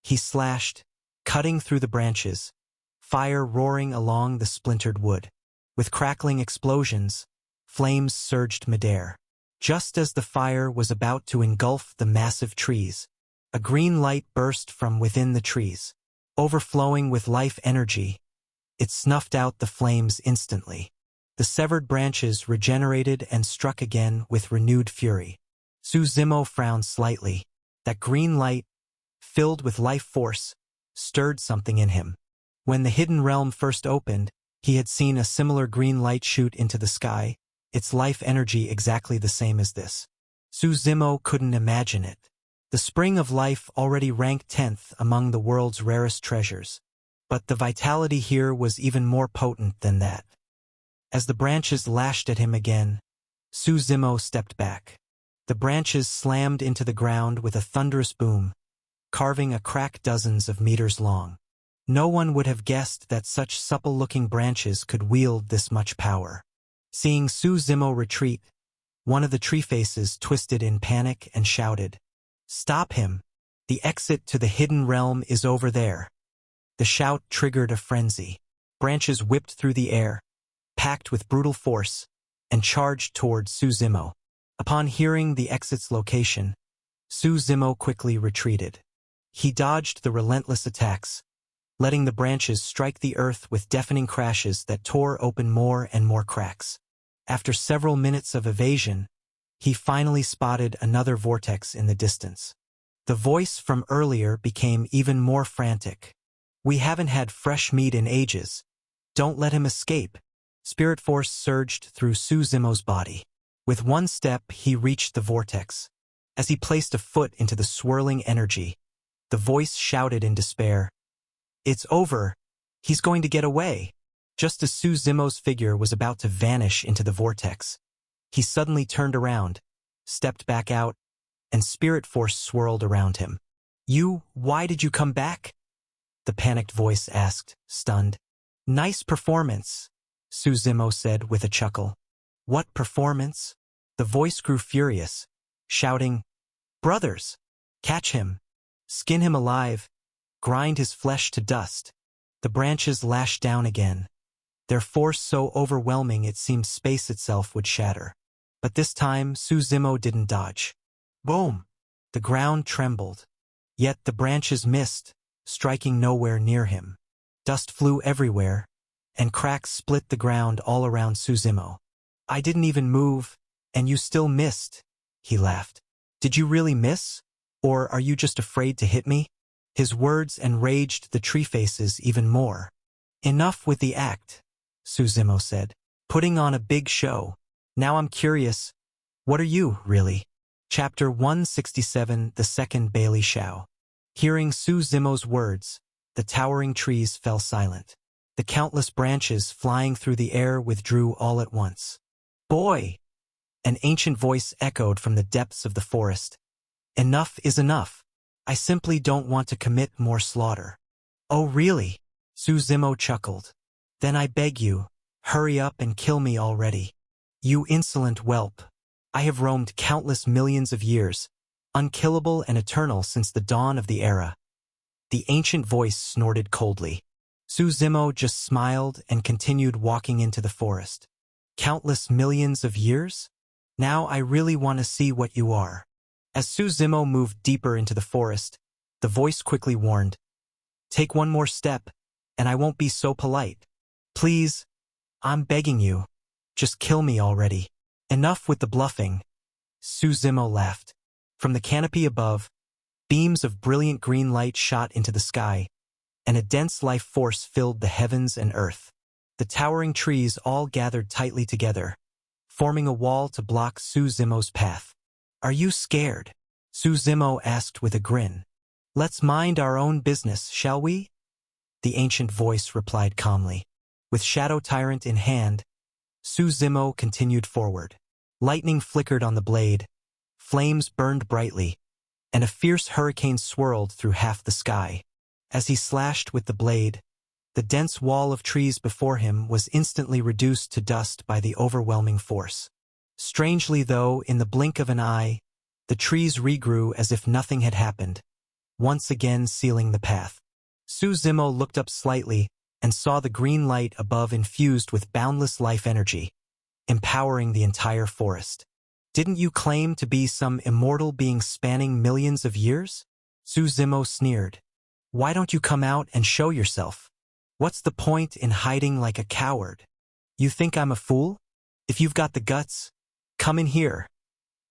He slashed, cutting through the branches, fire roaring along the splintered wood. With crackling explosions, flames surged midair. Just as the fire was about to engulf the massive trees, a green light burst from within the trees. Overflowing with life energy, it snuffed out the flames instantly. The severed branches regenerated and struck again with renewed fury. Su Zimo frowned slightly. That green light, filled with life force, stirred something in him. When the hidden realm first opened, he had seen a similar green light shoot into the sky, its life energy exactly the same as this. Su Zimo couldn't imagine it. The spring of life already ranked 10th among the world's rarest treasures. But the vitality here was even more potent than that. As the branches lashed at him again, Suzimo stepped back. The branches slammed into the ground with a thunderous boom, carving a crack dozens of meters long. No one would have guessed that such supple-looking branches could wield this much power. Seeing Suzimo retreat, one of the tree faces twisted in panic and shouted, "Stop him! The exit to the hidden realm is over there." The shout triggered a frenzy. Branches whipped through the air, packed with brutal force, and charged toward Suzimo. Upon hearing the exit's location, Suzimo quickly retreated. He dodged the relentless attacks, letting the branches strike the earth with deafening crashes that tore open more and more cracks. After several minutes of evasion, he finally spotted another vortex in the distance. The voice from earlier became even more frantic. "We haven't had fresh meat in ages. Don't let him escape." Spirit force surged through Suzimo's body. With one step, he reached the vortex. As he placed a foot into the swirling energy, the voice shouted in despair, "It's over. He's going to get away." Just as Suzimo's figure was about to vanish into the vortex, he suddenly turned around, stepped back out, and spirit force swirled around him. Why did you come back?" the panicked voice asked, stunned. "Nice performance," Suzimo said with a chuckle. "What performance?" The voice grew furious, shouting, "Brothers, catch him, skin him alive, grind his flesh to dust." The branches lashed down again, their force so overwhelming it seemed space itself would shatter. But this time, Suzimo didn't dodge. Boom! The ground trembled. Yet the branches missed, striking nowhere near him. Dust flew everywhere, and cracks split the ground all around Suzimo. "I didn't even move, and you still missed," he laughed. "Did you really miss? Or are you just afraid to hit me?" His words enraged the tree faces even more. "Enough with the act," Suzimo said, "putting on a big show. Now I'm curious, what are you, really?" Chapter 167, The Second Bailey Shao. Hearing Suzimo's words, the towering trees fell silent. The countless branches flying through the air withdrew all at once. "Boy!" An ancient voice echoed from the depths of the forest. "Enough is enough. I simply don't want to commit more slaughter." "Oh really?" Suzimo chuckled. "Then I beg you, hurry up and kill me already. You insolent whelp. I have roamed countless millions of years, unkillable and eternal since the dawn of the era." The ancient voice snorted coldly. Suzimo just smiled and continued walking into the forest. "Countless millions of years? Now I really want to see what you are." As Suzimo moved deeper into the forest, the voice quickly warned, "Take one more step, and I won't be so polite. Please, I'm begging you, just kill me already." "Enough with the bluffing," Suzimo laughed. From the canopy above, beams of brilliant green light shot into the sky, and a dense life force filled the heavens and earth. The towering trees all gathered tightly together, forming a wall to block Suzimo's path. "Are you scared?" Suzimo asked with a grin. "Let's mind our own business, shall we?" The ancient voice replied calmly. With Shadow Tyrant in hand, Suzimo continued forward. Lightning flickered on the blade, flames burned brightly, and a fierce hurricane swirled through half the sky. As he slashed with the blade, the dense wall of trees before him was instantly reduced to dust by the overwhelming force. Strangely though, in the blink of an eye, the trees regrew as if nothing had happened, once again sealing the path. Suzimo looked up slightly and saw the green light above infused with boundless life energy, empowering the entire forest. "Didn't you claim to be some immortal being spanning millions of years?" Suzimo sneered. "Why don't you come out and show yourself? What's the point in hiding like a coward? You think I'm a fool? If you've got the guts, come in here,"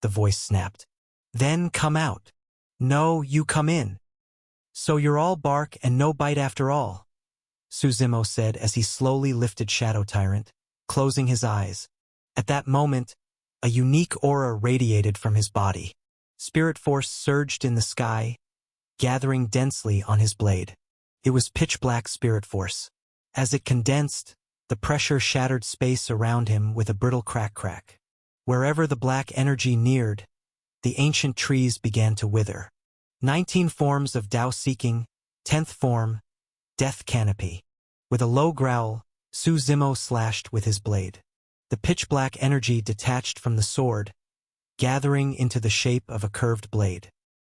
the voice snapped. "Then come out." "No, you come in." "So you're all bark and no bite after all," Suzimo said as he slowly lifted Shadow Tyrant, closing his eyes. At that moment, a unique aura radiated from his body. Spirit force surged in the sky, gathering densely on his blade. It was pitch-black spirit force. As it condensed, the pressure shattered space around him with a brittle crack. Wherever the black energy neared, the ancient trees began to wither. 19 forms of Tao seeking, 10th form, Death Canopy. With a low growl, Su Zimo slashed with his blade. The pitch-black energy detached from the sword, gathering into the shape of a curved blade.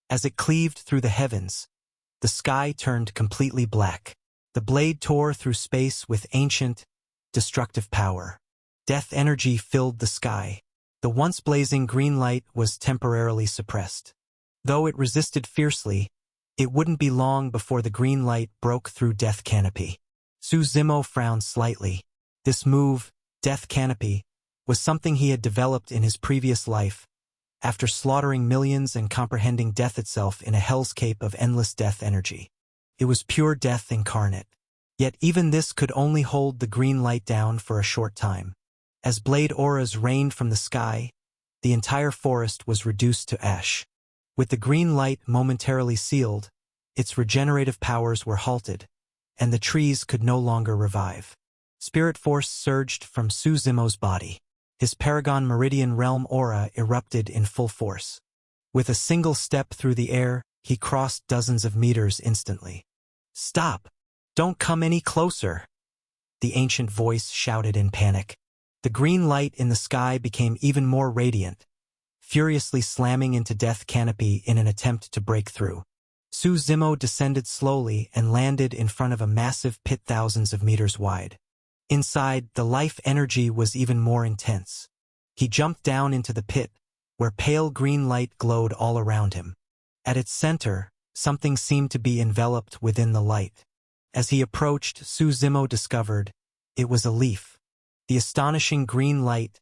As it cleaved through the heavens, the sky turned completely black. The blade tore through space with ancient, destructive power. Death energy filled the sky. The once blazing green light was temporarily suppressed. Though it resisted fiercely, it wouldn't be long before the green light broke through Death Canopy. Su Zimo frowned slightly. This move, Death Canopy, was something he had developed in his previous life, after slaughtering millions and comprehending death itself in a hellscape of endless death energy. It was pure death incarnate. Yet even this could only hold the green light down for a short time. As blade auras rained from the sky, the entire forest was reduced to ash. With the green light momentarily sealed, its regenerative powers were halted, and the trees could no longer revive. Spirit force surged from Su Zimo's body. His Paragon Meridian Realm aura erupted in full force. With a single step through the air, he crossed dozens of meters instantly. "Stop! Don't come any closer!" The ancient voice shouted in panic. The green light in the sky became even more radiant, furiously slamming into Death Canopy in an attempt to break through. Su Zimo descended slowly and landed in front of a massive pit thousands of meters wide. Inside, the life energy was even more intense. He jumped down into the pit, where pale green light glowed all around him. At its center, something seemed to be enveloped within the light. As he approached, Su Zimo discovered it was a leaf. The astonishing green light,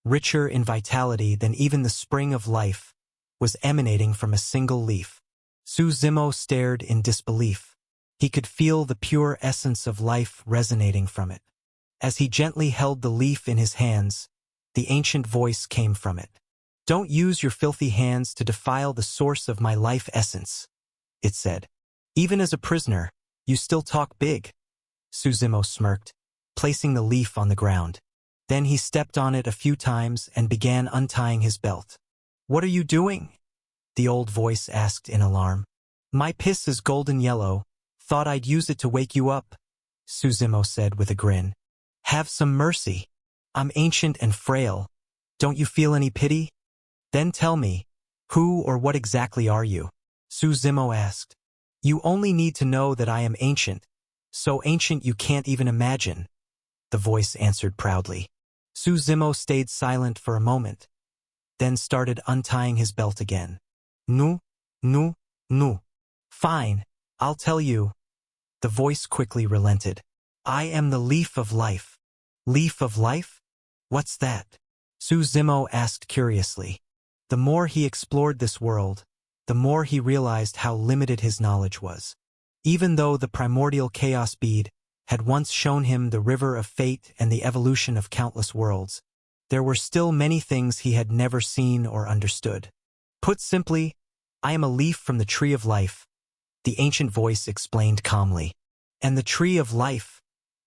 richer in vitality than even the spring of life, was emanating from a single leaf. Su Zimo stared in disbelief. He could feel the pure essence of life resonating from it. As he gently held the leaf in his hands, the ancient voice came from it. "Don't use your filthy hands to defile the source of my life essence," it said. "Even as a prisoner, you still talk big." Su Zimo smirked, placing the leaf on the ground. Then he stepped on it a few times and began untying his belt. "What are you doing?" the old voice asked in alarm. "My piss is golden yellow. Thought I'd use it to wake you up," Su Zimo said with a grin. "Have some mercy. I'm ancient and frail. Don't you feel any pity? Then tell me, who or what exactly are you?" Su Zimo asked. "You only need to know that I am ancient, so ancient you can't even imagine," the voice answered proudly. Su Zimo stayed silent for a moment, then started untying his belt again. "Nu, nu, nu. Fine, I'll tell you." The voice quickly relented. "I am the Leaf of Life." "Leaf of Life? What's that?" Su Zimo asked curiously. The more he explored this world, the more he realized how limited his knowledge was. Even though the primordial chaos bead had once shown him the river of fate and the evolution of countless worlds, there were still many things he had never seen or understood. "Put simply, I am a leaf from the Tree of Life," the ancient voice explained calmly. "And the Tree of Life,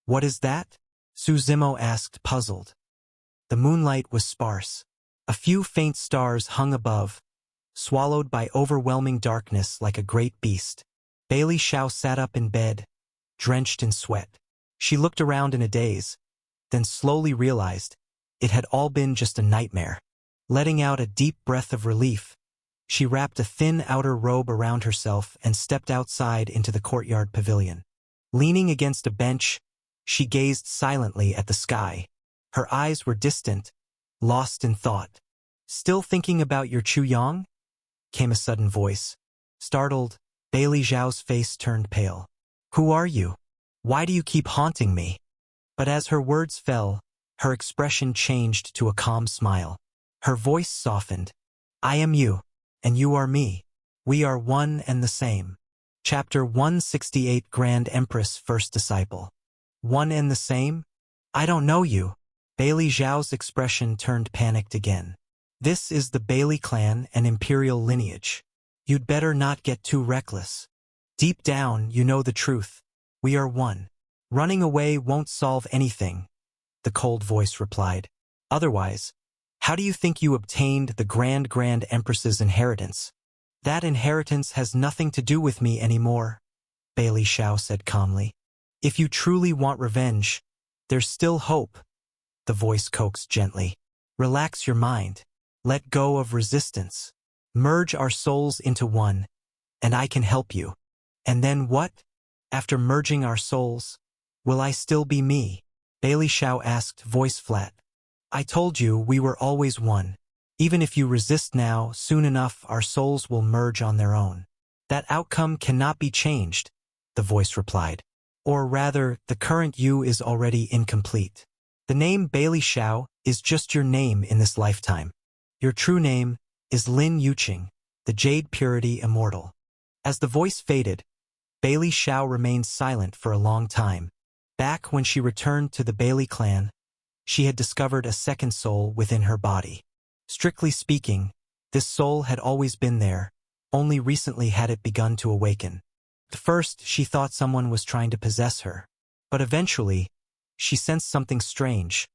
what is that?" Su Zimo asked, puzzled. The moonlight was sparse. A few faint stars hung above, swallowed by overwhelming darkness like a great beast. Bailey Xiao sat up in bed, drenched in sweat. She looked around in a daze, then slowly realized it had all been just a nightmare. Letting out a deep breath of relief, she wrapped a thin outer robe around herself and stepped outside into the courtyard pavilion. Leaning against a bench, she gazed silently at the sky. Her eyes were distant, lost in thought. "Still thinking about your Chu Yang?" came a sudden voice. Startled, Bailey Zhao's face turned pale. "Who are you? Why do you keep haunting me?" But as her words fell, her expression changed to a calm smile. Her voice softened. "I am you, and you are me. We are one and the same." Chapter 168 Grand Empress First Disciple. "One and the same? I don't know you." Bailey Zhao's expression turned panicked again. "This is the Bailey clan and imperial lineage. You'd better not get too reckless. Deep down, you know the truth. We are one. Running away won't solve anything," the cold voice replied. "Otherwise, How do you think you obtained the Grand Empress's inheritance? That inheritance has nothing to do with me anymore, Bailey Xiao said calmly. If you truly want revenge, there's still hope, the voice coaxed gently. Relax your mind. Let go of resistance. Merge our souls into one, and I can help you. And then what? After merging our souls, will I still be me? Bailey Xiao asked, voice flat. I told you we were always one. Even if you resist now, soon enough our souls will merge on their own. That outcome cannot be changed, the voice replied. Or rather, the current you is already incomplete. The name Bailey Xiao is just your name in this lifetime. Your true name is Lin Yuqing, the Jade Purity Immortal. As the voice faded, Bailey Xiao remained silent for a long time. Back when she returned to the Bailey clan, she had discovered a second soul within her body. Strictly speaking, this soul had always been there, only recently had it begun to awaken. At first, she thought someone was trying to possess her. But eventually, she sensed something strange.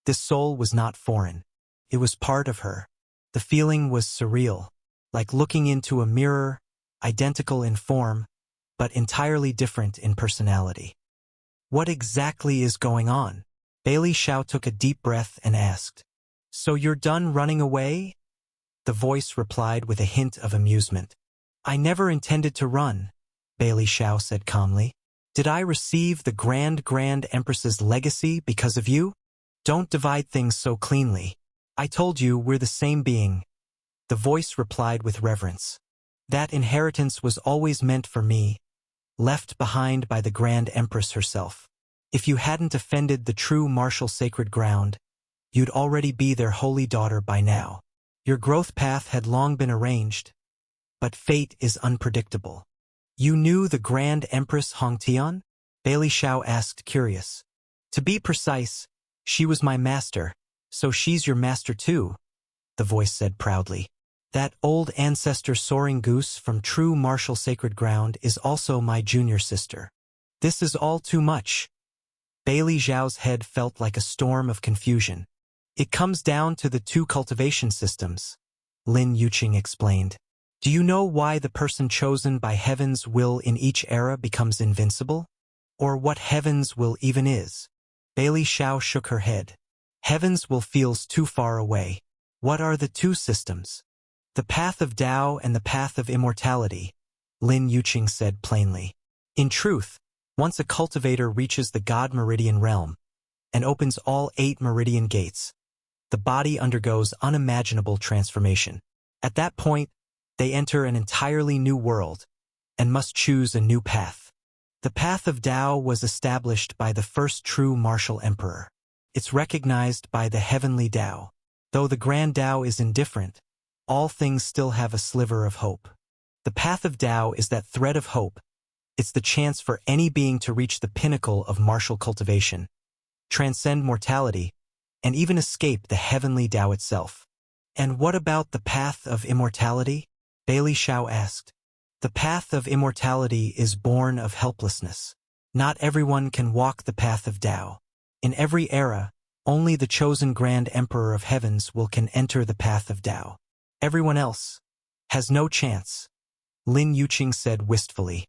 This soul was not foreign. It was part of her. The feeling was surreal, like looking into a mirror, identical in form, but entirely different in personality. What exactly is going on? Bailey Xiao took a deep breath and asked. So you're done running away? The voice replied with a hint of amusement. I never intended to run, Bailey Xiao said calmly. Did I receive the Grand Empress's legacy because of you? Don't divide things so cleanly. I told you we're the same being. The voice replied with reverence. That inheritance was always meant for me, left behind by the Grand Empress herself. If you hadn't offended the true martial sacred ground, you'd already be their holy daughter by now. Your growth path had long been arranged, but fate is unpredictable. You knew the Grand Empress Hongtian? Bailey Xiao asked, curious. To be precise, she was my master, so she's your master too, the voice said proudly. That old ancestor Soaring Goose from true martial sacred ground is also my junior sister. This is all too much. Bailey Xiao's head felt like a storm of confusion. It comes down to the two cultivation systems, Lin Yuqing explained. Do you know why the person chosen by Heaven's will in each era becomes invincible? Or what Heaven's will even is? Bailey Xiao shook her head. Heaven's will feels too far away. What are the two systems? The path of Tao and the path of immortality, Lin Yuqing said plainly. In truth, once a cultivator reaches the God Meridian realm and opens all 8 meridian gates, the body undergoes unimaginable transformation. At that point, they enter an entirely new world and must choose a new path. The path of Tao was established by the first true martial emperor. It's recognized by the heavenly Tao. Though the grand Tao is indifferent, all things still have a sliver of hope. The path of Tao is that thread of hope. It's the chance for any being to reach the pinnacle of martial cultivation, transcend mortality, and even escape the heavenly Tao itself. And what about the path of immortality? Bailey Xiao asked. The path of immortality is born of helplessness. Not everyone can walk the path of Tao. In every era, only the chosen Grand Emperor of Heavens can enter the path of Tao. Everyone else has no chance, Lin Yuqing said wistfully.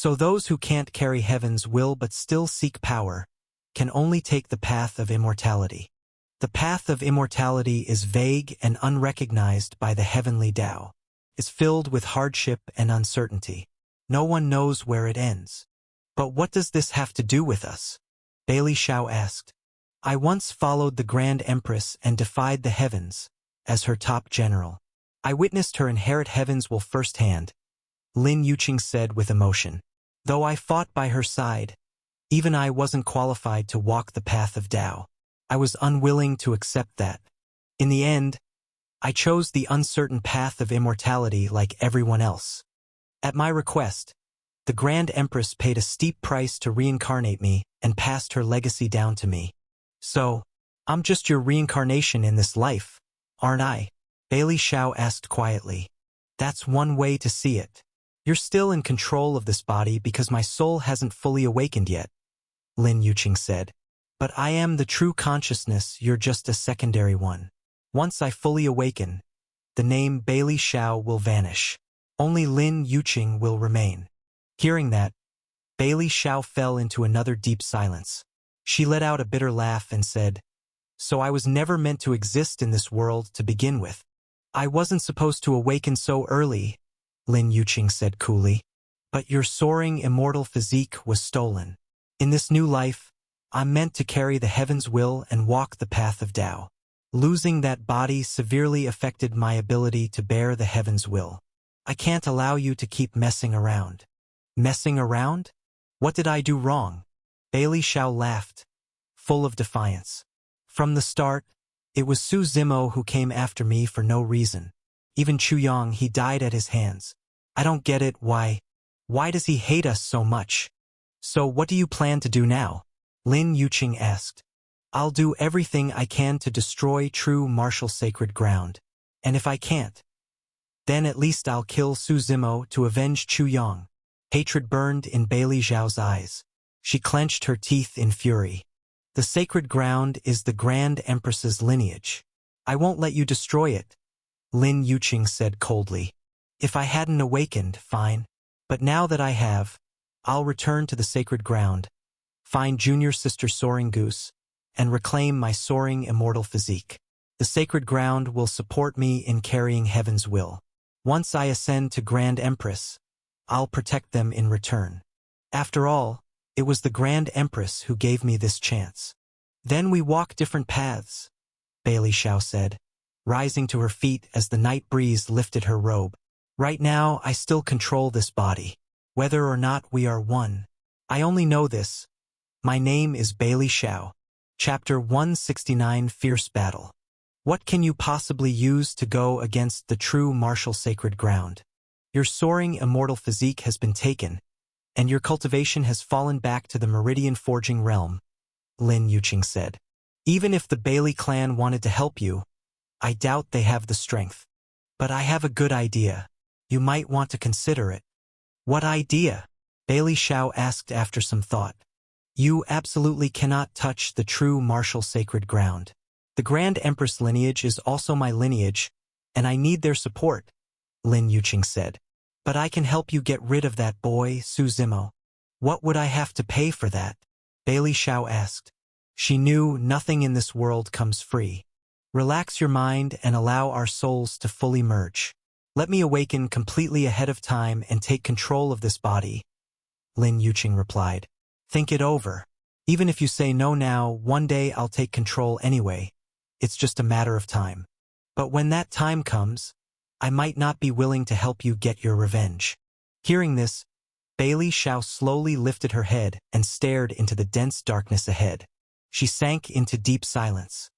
So those who can't carry Heaven's will but still seek power can only take the path of immortality. The path of immortality is vague and unrecognized by the heavenly Tao. It's filled with hardship and uncertainty. No one knows where it ends. But what does this have to do with us? Bailey Xiao asked. I once followed the Grand Empress and defied the heavens as her top general. I witnessed her inherit Heaven's will firsthand, Lin Yuqing said with emotion. Though I fought by her side, even I wasn't qualified to walk the path of Tao. I was unwilling to accept that. In the end, I chose the uncertain path of immortality like everyone else. At my request, the Grand Empress paid a steep price to reincarnate me and passed her legacy down to me. So, I'm just your reincarnation in this life, aren't I? Bailey Xiao asked quietly. That's one way to see it. You're still in control of this body because my soul hasn't fully awakened yet, Lin Yuqing said. But I am the true consciousness, you're just a secondary one. Once I fully awaken, the name Bailey Xiao will vanish. Only Lin Yuqing will remain. Hearing that, Bailey Xiao fell into another deep silence. She let out a bitter laugh and said, "So I was never meant to exist in this world to begin with. I wasn't supposed to awaken so early," Lin Yuqing said coolly. "But your soaring immortal physique was stolen. In this new life, I'm meant to carry the heaven's will and walk the path of Tao. Losing that body severely affected my ability to bear the heaven's will. I can't allow you to keep messing around." "Messing around? What did I do wrong?" Bailey Xiao laughed, full of defiance. "From the start, it was Su Zimo who came after me for no reason. Even Chu Yang, he died at his hands. I don't get it, why does he hate us so much?" "So what do you plan to do now?" Lin Yuqing asked. "I'll do everything I can to destroy true martial sacred ground. And if I can't, then at least I'll kill Su Zimo to avenge Chu Yang." Hatred burned in Bailey Xiao's eyes. She clenched her teeth in fury. "The sacred ground is the Grand Empress's lineage. I won't let you destroy it," Lin Yuqing said coldly. "If I hadn't awakened, fine. But now that I have, I'll return to the sacred ground, find junior sister Soaring Goose, and reclaim my soaring immortal physique. The sacred ground will support me in carrying heaven's will. Once I ascend to Grand Empress, I'll protect them in return. After all, it was the Grand Empress who gave me this chance." "Then we walk different paths," Bailey Xiao said, rising to her feet as the night breeze lifted her robe. "Right now, I still control this body. Whether or not we are one, I only know this. My name is Bailey Xiao." Chapter 169, Fierce Battle. What can you possibly use to go against the true martial sacred ground? Your soaring immortal physique has been taken, and your cultivation has fallen back to the Meridian Forging realm, Lin Yuqing said. "Even if the Bailey clan wanted to help you, I doubt they have the strength. But I have a good idea. You might want to consider it." "What idea?" Bailey Xiao asked after some thought. "You absolutely cannot touch the true martial sacred ground. The Grand Empress lineage is also my lineage, and I need their support," Lin Yuqing said. "But I can help you get rid of that boy, Su Zimo." "What would I have to pay for that?" Bailey Xiao asked. She knew nothing in this world comes free. "Relax your mind and allow our souls to fully merge. Let me awaken completely ahead of time and take control of this body," Lin Yuqing replied. "Think it over. Even if you say no now, one day I'll take control anyway. It's just a matter of time. But when that time comes, I might not be willing to help you get your revenge." Hearing this, Bailey Xiao slowly lifted her head and stared into the dense darkness ahead. She sank into deep silence.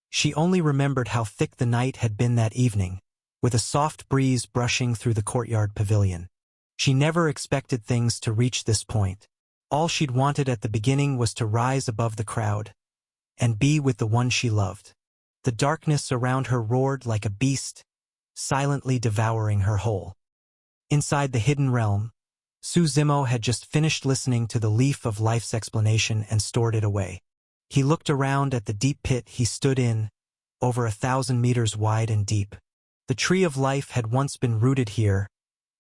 She only remembered how thick the night had been that evening, with a soft breeze brushing through the courtyard pavilion. She never expected things to reach this point. All she'd wanted at the beginning was to rise above the crowd and be with the one she loved. The darkness around her roared like a beast, silently devouring her whole. Inside the hidden realm, Su Zimo had just finished listening to the leaf of life's explanation and stored it away. He looked around at the deep pit he stood in, over 1,000 meters wide and deep. The tree of life had once been rooted here,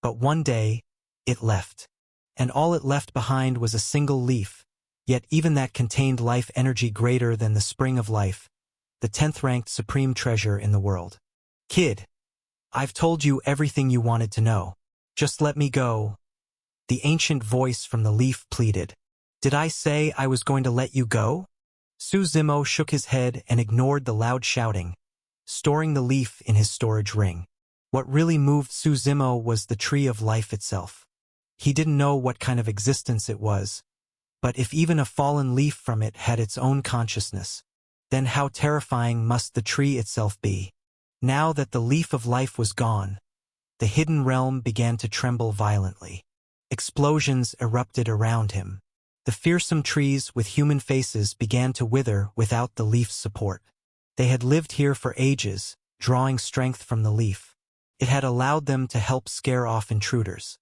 but one day, it left. And all it left behind was a single leaf, yet even that contained life energy greater than the spring of life, the 10th-ranked supreme treasure in the world. "Kid, I've told you everything you wanted to know. Just let me go," the ancient voice from the leaf pleaded. "Did I say I was going to let you go?" Su Zimo shook his head and ignored the loud shouting, storing the leaf in his storage ring. What really moved Su Zimo was the tree of life itself. He didn't know what kind of existence it was, but if even a fallen leaf from it had its own consciousness, then how terrifying must the tree itself be? Now that the leaf of life was gone, the hidden realm began to tremble violently. Explosions erupted around him. The fearsome trees with human faces began to wither without the leaf's support. They had lived here for ages, drawing strength from the leaf. It had allowed them to help scare off intruders.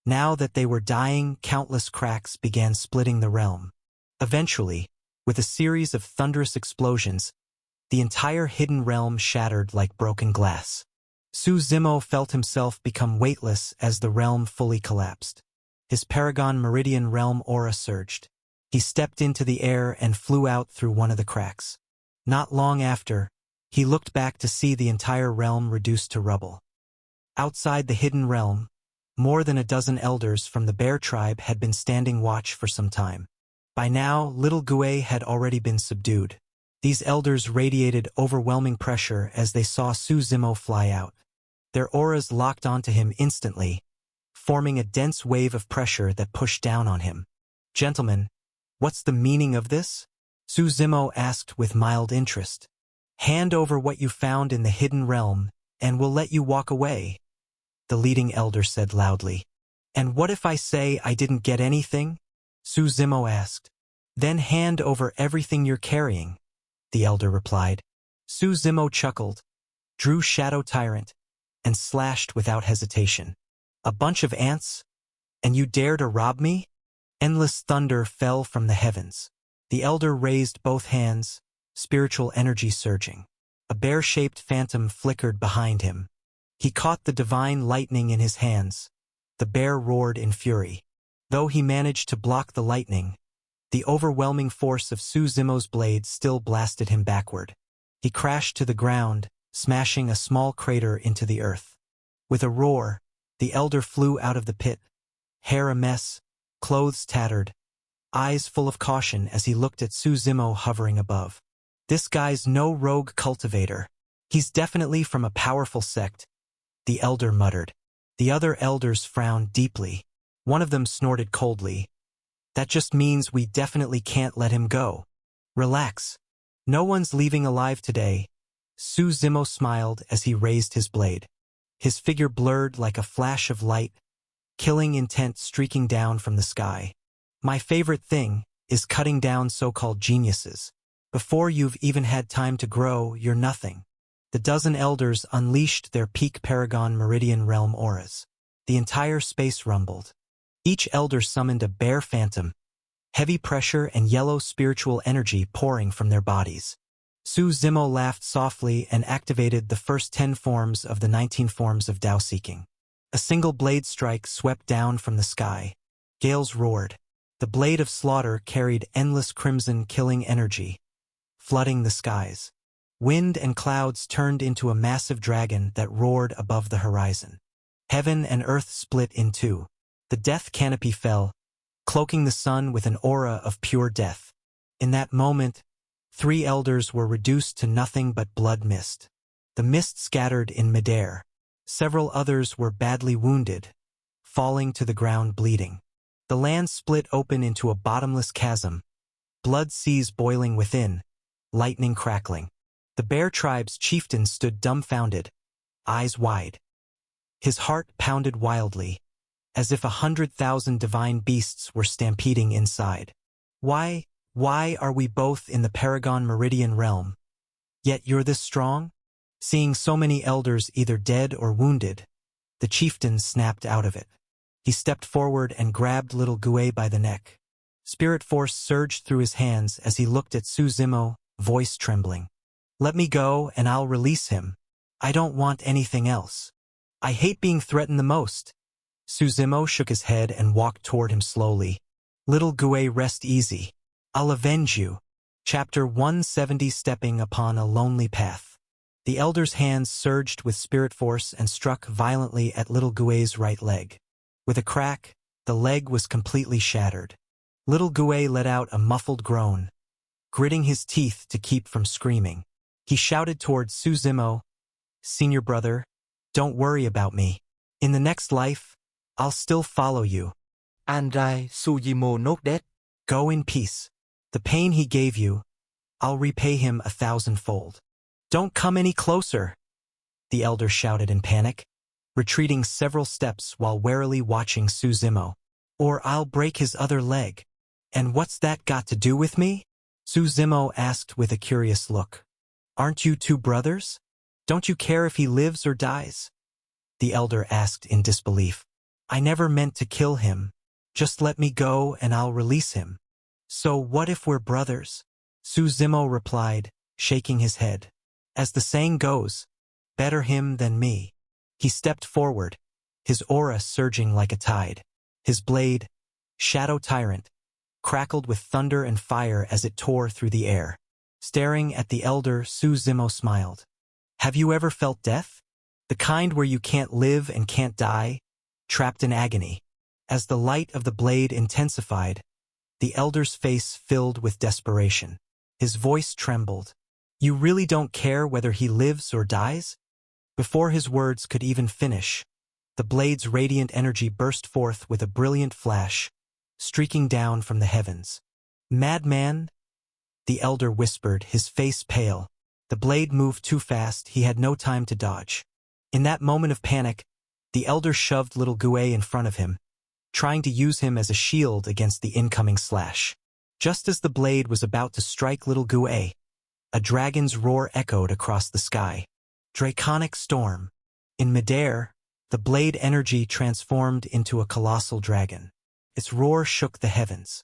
Now that they were dying, countless cracks began splitting the realm. Eventually, with a series of thunderous explosions, The entire hidden realm shattered like broken glass. Su Zimo felt himself become weightless as the realm fully collapsed. His Paragon Meridian realm aura surged. He stepped into the air and flew out through one of the cracks. Not long after, he looked back to see the entire realm reduced to rubble. Outside the hidden realm, more than a dozen elders from the bear tribe had been standing watch for some time. By now, little Gue had already been subdued. These elders radiated overwhelming pressure as they saw Su Zimo fly out. Their auras locked onto him instantly, forming a dense wave of pressure that pushed down on him. "Gentlemen, what's the meaning of this?" Su Zimo asked with mild interest. "Hand over what you found in the hidden realm, and we'll let you walk away," the leading elder said loudly. "And what if I say I didn't get anything?" Su Zimo asked. "Then hand over everything you're carrying," the elder replied. Su Zimo chuckled, drew Shadow Tyrant, and slashed without hesitation. "A bunch of ants? And you dare to rob me?" Endless thunder fell from the heavens. The elder raised both hands, spiritual energy surging. A bear-shaped phantom flickered behind him. He caught the divine lightning in his hands. The bear roared in fury. Though he managed to block the lightning, the overwhelming force of Su Zimo's blade still blasted him backward. He crashed to the ground, smashing a small crater into the earth. With a roar, the elder flew out of the pit, hair a mess, clothes tattered, eyes full of caution as he looked at Su Zimo hovering above. "This guy's no rogue cultivator. He's definitely from a powerful sect," the elder muttered. The other elders frowned deeply. One of them snorted coldly. "That just means we definitely can't let him go. Relax. No one's leaving alive today." Su Zimo smiled as he raised his blade. His figure blurred like a flash of light, killing intent streaking down from the sky. "My favorite thing is cutting down so-called geniuses. Before you've even had time to grow, you're nothing." The dozen elders unleashed their peak Paragon Meridian realm auras. The entire space rumbled. Each elder summoned a bear phantom, heavy pressure and yellow spiritual energy pouring from their bodies. Su Zimo laughed softly and activated the first 10 forms of the 19 forms of Dao Seeking. A single blade strike swept down from the sky. Gales roared. The blade of slaughter carried endless crimson killing energy, flooding the skies. Wind and clouds turned into a massive dragon that roared above the horizon. Heaven and earth split in two. The death canopy fell, cloaking the sun with an aura of pure death. In that moment, 3 elders were reduced to nothing but blood mist. The mist scattered in midair. Several others were badly wounded, falling to the ground bleeding. The land split open into a bottomless chasm, blood seas boiling within, lightning crackling. The bear tribe's chieftain stood dumbfounded, eyes wide. His heart pounded wildly, as if 100,000 divine beasts were stampeding inside. Why are we both in the Paragon Meridian realm? Yet you're this strong?" Seeing so many elders either dead or wounded, the chieftain snapped out of it. He stepped forward and grabbed little Gue by the neck. Spirit force surged through his hands as he looked at Su Zimo, voice trembling. "Let me go and I'll release him. I don't want anything else. I hate being threatened the most." Su Zimo shook his head and walked toward him slowly. "Little Gue, rest easy. I'll avenge you." Chapter 170, Stepping Upon a Lonely Path. The elder's hands surged with spirit force and struck violently at little Gue's right leg. With a crack, the leg was completely shattered. Little Gue let out a muffled groan, gritting his teeth to keep from screaming. He shouted towards Su Zimo, "Senior brother, don't worry about me. In the next life, I'll still follow you. Andai Su Zimo not dead. Go in peace. The pain he gave you, I'll repay him 1,000-fold. Don't come any closer," the elder shouted in panic, retreating several steps while warily watching Su Zimo. "Or I'll break his other leg." "And what's that got to do with me?" Su Zimo asked with a curious look. "Aren't you 2 brothers? Don't you care if he lives or dies?" the elder asked in disbelief. "I never meant to kill him. Just let me go and I'll release him." "So what if we're brothers?" Su Zimo replied, shaking his head. As the saying goes, better him than me. He stepped forward, his aura surging like a tide. His blade, Shadow Tyrant, crackled with thunder and fire as it tore through the air. Staring at the elder, Su Zimo smiled. Have you ever felt death? The kind where you can't live and can't die, trapped in agony. As the light of the blade intensified, the elder's face filled with desperation. His voice trembled. You really don't care whether he lives or dies? Before his words could even finish, the blade's radiant energy burst forth with a brilliant flash, streaking down from the heavens. Madman? The elder whispered, his face pale. The blade moved too fast, he had no time to dodge. In that moment of panic, the elder shoved little Gue in front of him, trying to use him as a shield against the incoming slash. Just as the blade was about to strike little Gue, a dragon's roar echoed across the sky. Draconic storm. In midair, the blade energy transformed into a colossal dragon. Its roar shook the heavens.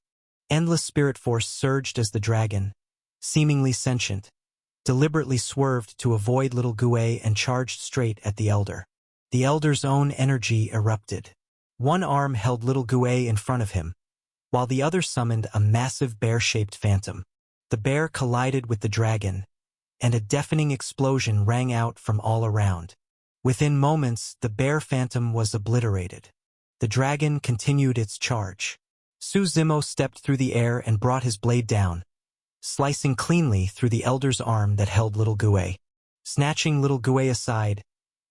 Endless spirit force surged as the dragon, seemingly sentient, deliberately swerved to avoid little Gue and charged straight at the elder. The elder's own energy erupted. One arm held little Gue in front of him, while the other summoned a massive bear-shaped phantom. The bear collided with the dragon, and a deafening explosion rang out from all around. Within moments, the bear phantom was obliterated. The dragon continued its charge. Su Zimo stepped through the air and brought his blade down, slicing cleanly through the elder's arm that held little Gue. Snatching little Gue aside,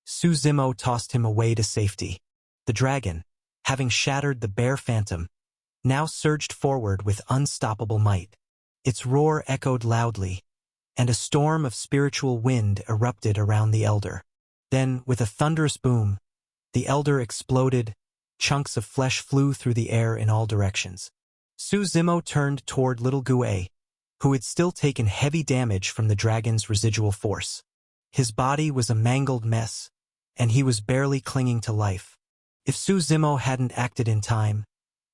Su Zimo tossed him away to safety. The dragon, having shattered the bear phantom, now surged forward with unstoppable might. Its roar echoed loudly, and a storm of spiritual wind erupted around the elder. Then, with a thunderous boom, the elder exploded, chunks of flesh flew through the air in all directions. Su Zimo turned toward little Gue, who had still taken heavy damage from the dragon's residual force. His body was a mangled mess, and he was barely clinging to life. If Su Zimo hadn't acted in time,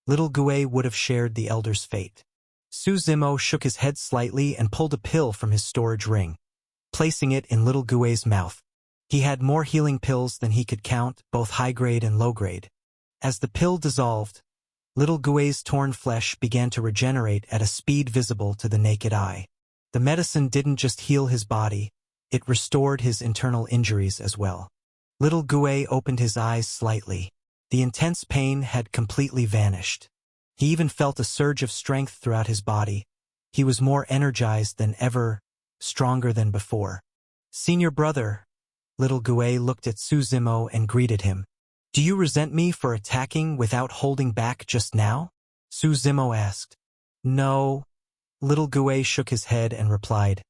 little Gue would have shared the elder's fate. Su Zimo shook his head slightly and pulled a pill from his storage ring, placing it in little Gue's mouth. He had more healing pills than he could count, both high-grade and low-grade. As the pill dissolved, little Gue's torn flesh began to regenerate at a speed visible to the naked eye. The medicine didn't just heal his body, it restored his internal injuries as well. Little Gue opened his eyes slightly. The intense pain had completely vanished. He even felt a surge of strength throughout his body. He was more energized than ever, stronger than before. Senior brother, little Gue looked at Su Zimo and greeted him. Do you resent me for attacking without holding back just now? Su Zimo asked. No. Little Gue shook his head and replied.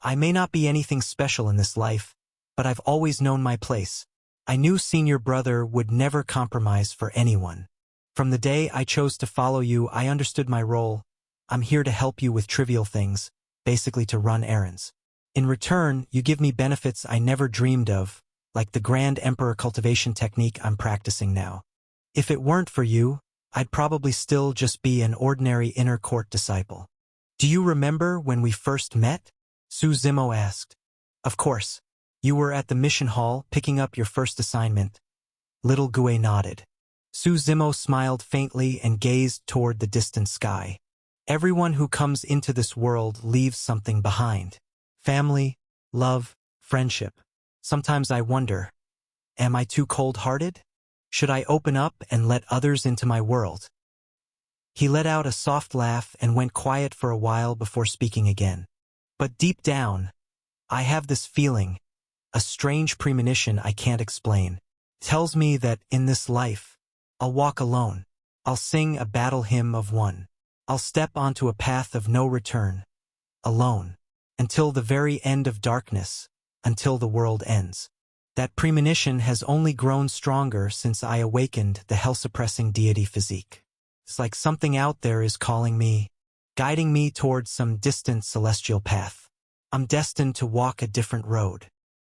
I may not be anything special in this life, but I've always known my place. I knew senior brother would never compromise for anyone. From the day I chose to follow you, I understood my role. I'm here to help you with trivial things, basically to run errands. In return, you give me benefits I never dreamed of, like the Grand Emperor cultivation technique I'm practicing now. If it weren't for you, I'd probably still just be an ordinary inner court disciple. Do you remember when we first met? Su Zimo asked. Of course. You were at the mission hall picking up your first assignment. Little Gue nodded. Su Zimo smiled faintly and gazed toward the distant sky. Everyone who comes into this world leaves something behind. Family, love, friendship. Sometimes I wonder, am I too cold-hearted? Should I open up and let others into my world? He let out a soft laugh and went quiet for a while before speaking again. But deep down, I have this feeling, a strange premonition I can't explain. Tells me that in this life, I'll walk alone. I'll sing a battle hymn of one. I'll step onto a path of no return, alone, until the very end of darkness, until the world ends. That premonition has only grown stronger since I awakened the hell-suppressing deity physique. It's like something out there is calling me, guiding me towards some distant celestial path. I'm destined to walk a different road.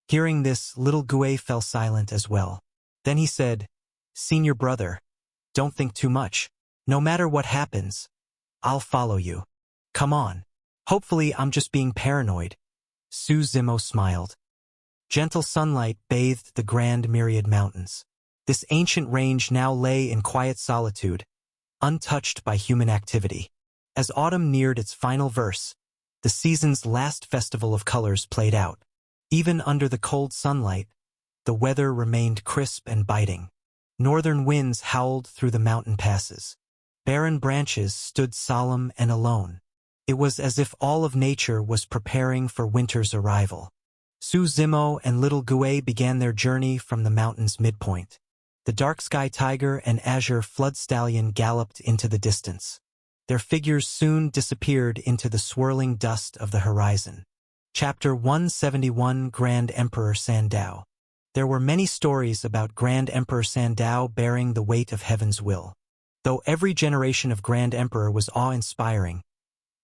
Hearing this, little Gue fell silent as well. Then he said, Senior brother, don't think too much. No matter what happens, I'll follow you. Come on. Hopefully I'm just being paranoid, Su Zimo smiled. Gentle sunlight bathed the grand myriad mountains. This ancient range now lay in quiet solitude, untouched by human activity. As autumn neared its final verse, the season's last festival of colors played out. Even under the cold sunlight, the weather remained crisp and biting. Northern winds howled through the mountain passes. Barren branches stood solemn and alone. It was as if all of nature was preparing for winter's arrival. Su Zimo and Little Gue began their journey from the mountain's midpoint. The dark sky tiger and azure flood stallion galloped into the distance. Their figures soon disappeared into the swirling dust of the horizon. Chapter 171 Grand Emperor Sandao. There were many stories about Grand Emperor Sandao bearing the weight of heaven's will. Though every generation of Grand Emperor was awe-inspiring,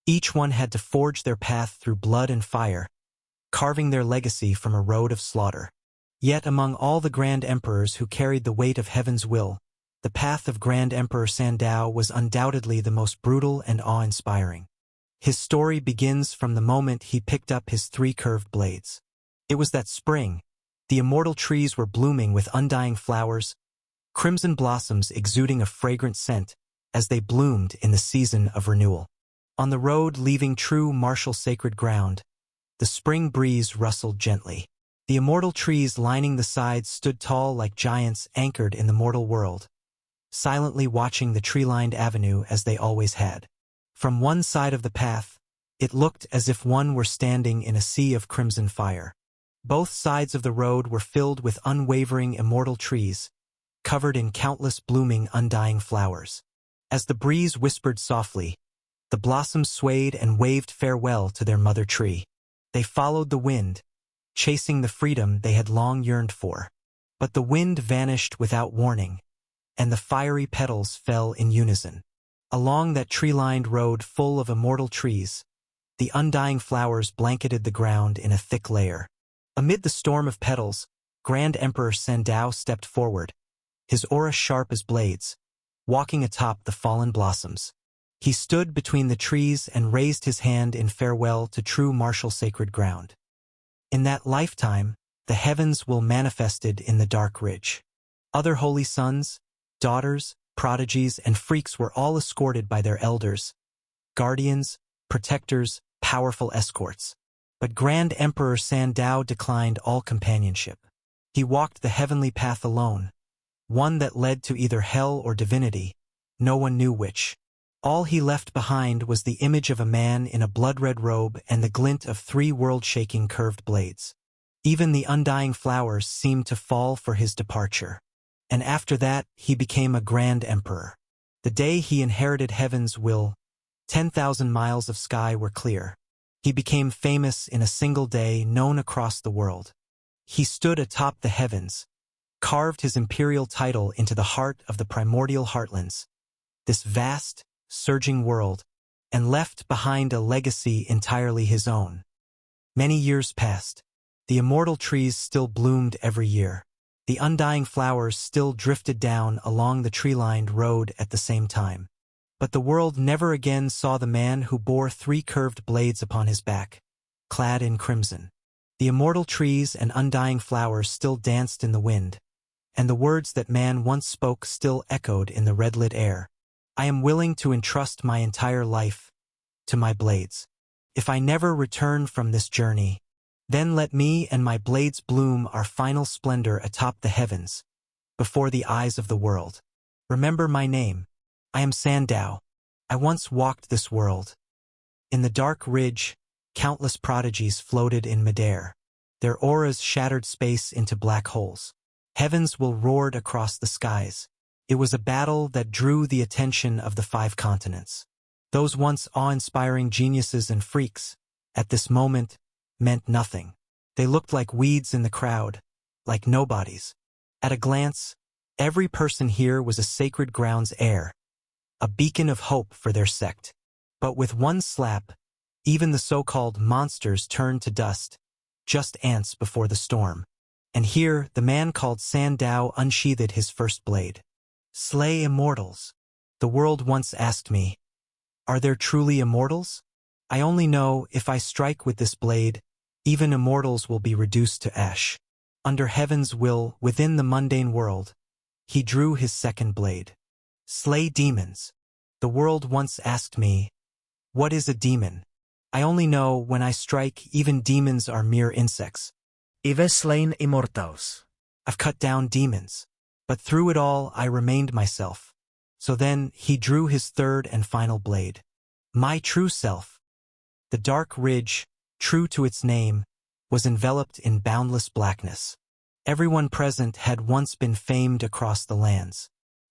each one had to forge their path through blood and fire, carving their legacy from a road of slaughter. Yet among all the Grand Emperors who carried the weight of heaven's will, the path of Grand Emperor Sandao was undoubtedly the most brutal and awe-inspiring. His story begins from the moment he picked up his 3 curved blades. It was that spring. The immortal trees were blooming with undying flowers, crimson blossoms exuding a fragrant scent as they bloomed in the season of renewal. On the road leaving true martial sacred ground, the spring breeze rustled gently. The immortal trees lining the sides stood tall like giants anchored in the mortal world, silently watching the tree-lined avenue as they always had. From one side of the path, it looked as if one were standing in a sea of crimson fire. Both sides of the road were filled with unwavering immortal trees, covered in countless blooming undying flowers. As the breeze whispered softly, the blossoms swayed and waved farewell to their mother tree. They followed the wind, chasing the freedom they had long yearned for. But the wind vanished without warning, and the fiery petals fell in unison. Along that tree-lined road full of immortal trees, the undying flowers blanketed the ground in a thick layer. Amid the storm of petals, Grand Emperor Sandao stepped forward, his aura sharp as blades, walking atop the fallen blossoms. He stood between the trees and raised his hand in farewell to true martial sacred ground. In that lifetime, the heavens will manifested in the dark ridge. Other holy sons, daughters, prodigies, and freaks were all escorted by their elders, guardians, protectors, powerful escorts. But Grand Emperor Sandao declined all companionship. He walked the heavenly path alone, one that led to either hell or divinity, no one knew which. All he left behind was the image of a man in a blood-red robe and the glint of 3 world-shaking curved blades. Even the undying flowers seemed to fall for his departure. And after that, he became a Grand Emperor. The day he inherited heaven's will, 10,000 miles of sky were clear. He became famous in a single day, known across the world. He stood atop the heavens, carved his imperial title into the heart of the primordial heartlands, this vast, surging world, and left behind a legacy entirely his own. Many years passed. The immortal trees still bloomed every year. The undying flowers still drifted down along the tree-lined road at the same time. But the world never again saw the man who bore 3 curved blades upon his back, clad in crimson. The immortal trees and undying flowers still danced in the wind, and the words that man once spoke still echoed in the red-lit air. I am willing to entrust my entire life to my blades. If I never return from this journey, then let me and my blades bloom our final splendor atop the heavens, before the eyes of the world. Remember my name. I am Sandao. I once walked this world. In the dark ridge, countless prodigies floated in midair. Their auras shattered space into black holes. Heavens will roared across the skies. It was a battle that drew the attention of the 5 continents. Those once awe-inspiring geniuses and freaks, at this moment, meant nothing. They looked like weeds in the crowd, like nobodies. At a glance, every person here was a sacred ground's heir, a beacon of hope for their sect. But with one slap, even the so-called monsters turned to dust, just ants before the storm. And here, the man called Sandao unsheathed his first blade. Slay immortals. The world once asked me, are there truly immortals? I only know if I strike with this blade, Even immortals will be reduced to ash. Under heaven's will, within the mundane world, he drew his second blade. Slay demons. The world once asked me, what is a demon? I only know when I strike, even demons are mere insects. I've slain immortals. I've cut down demons. But through it all I remained myself. So then he drew his third and final blade. My true self. The dark ridge, true to its name, was enveloped in boundless blackness. Everyone present had once been famed across the lands,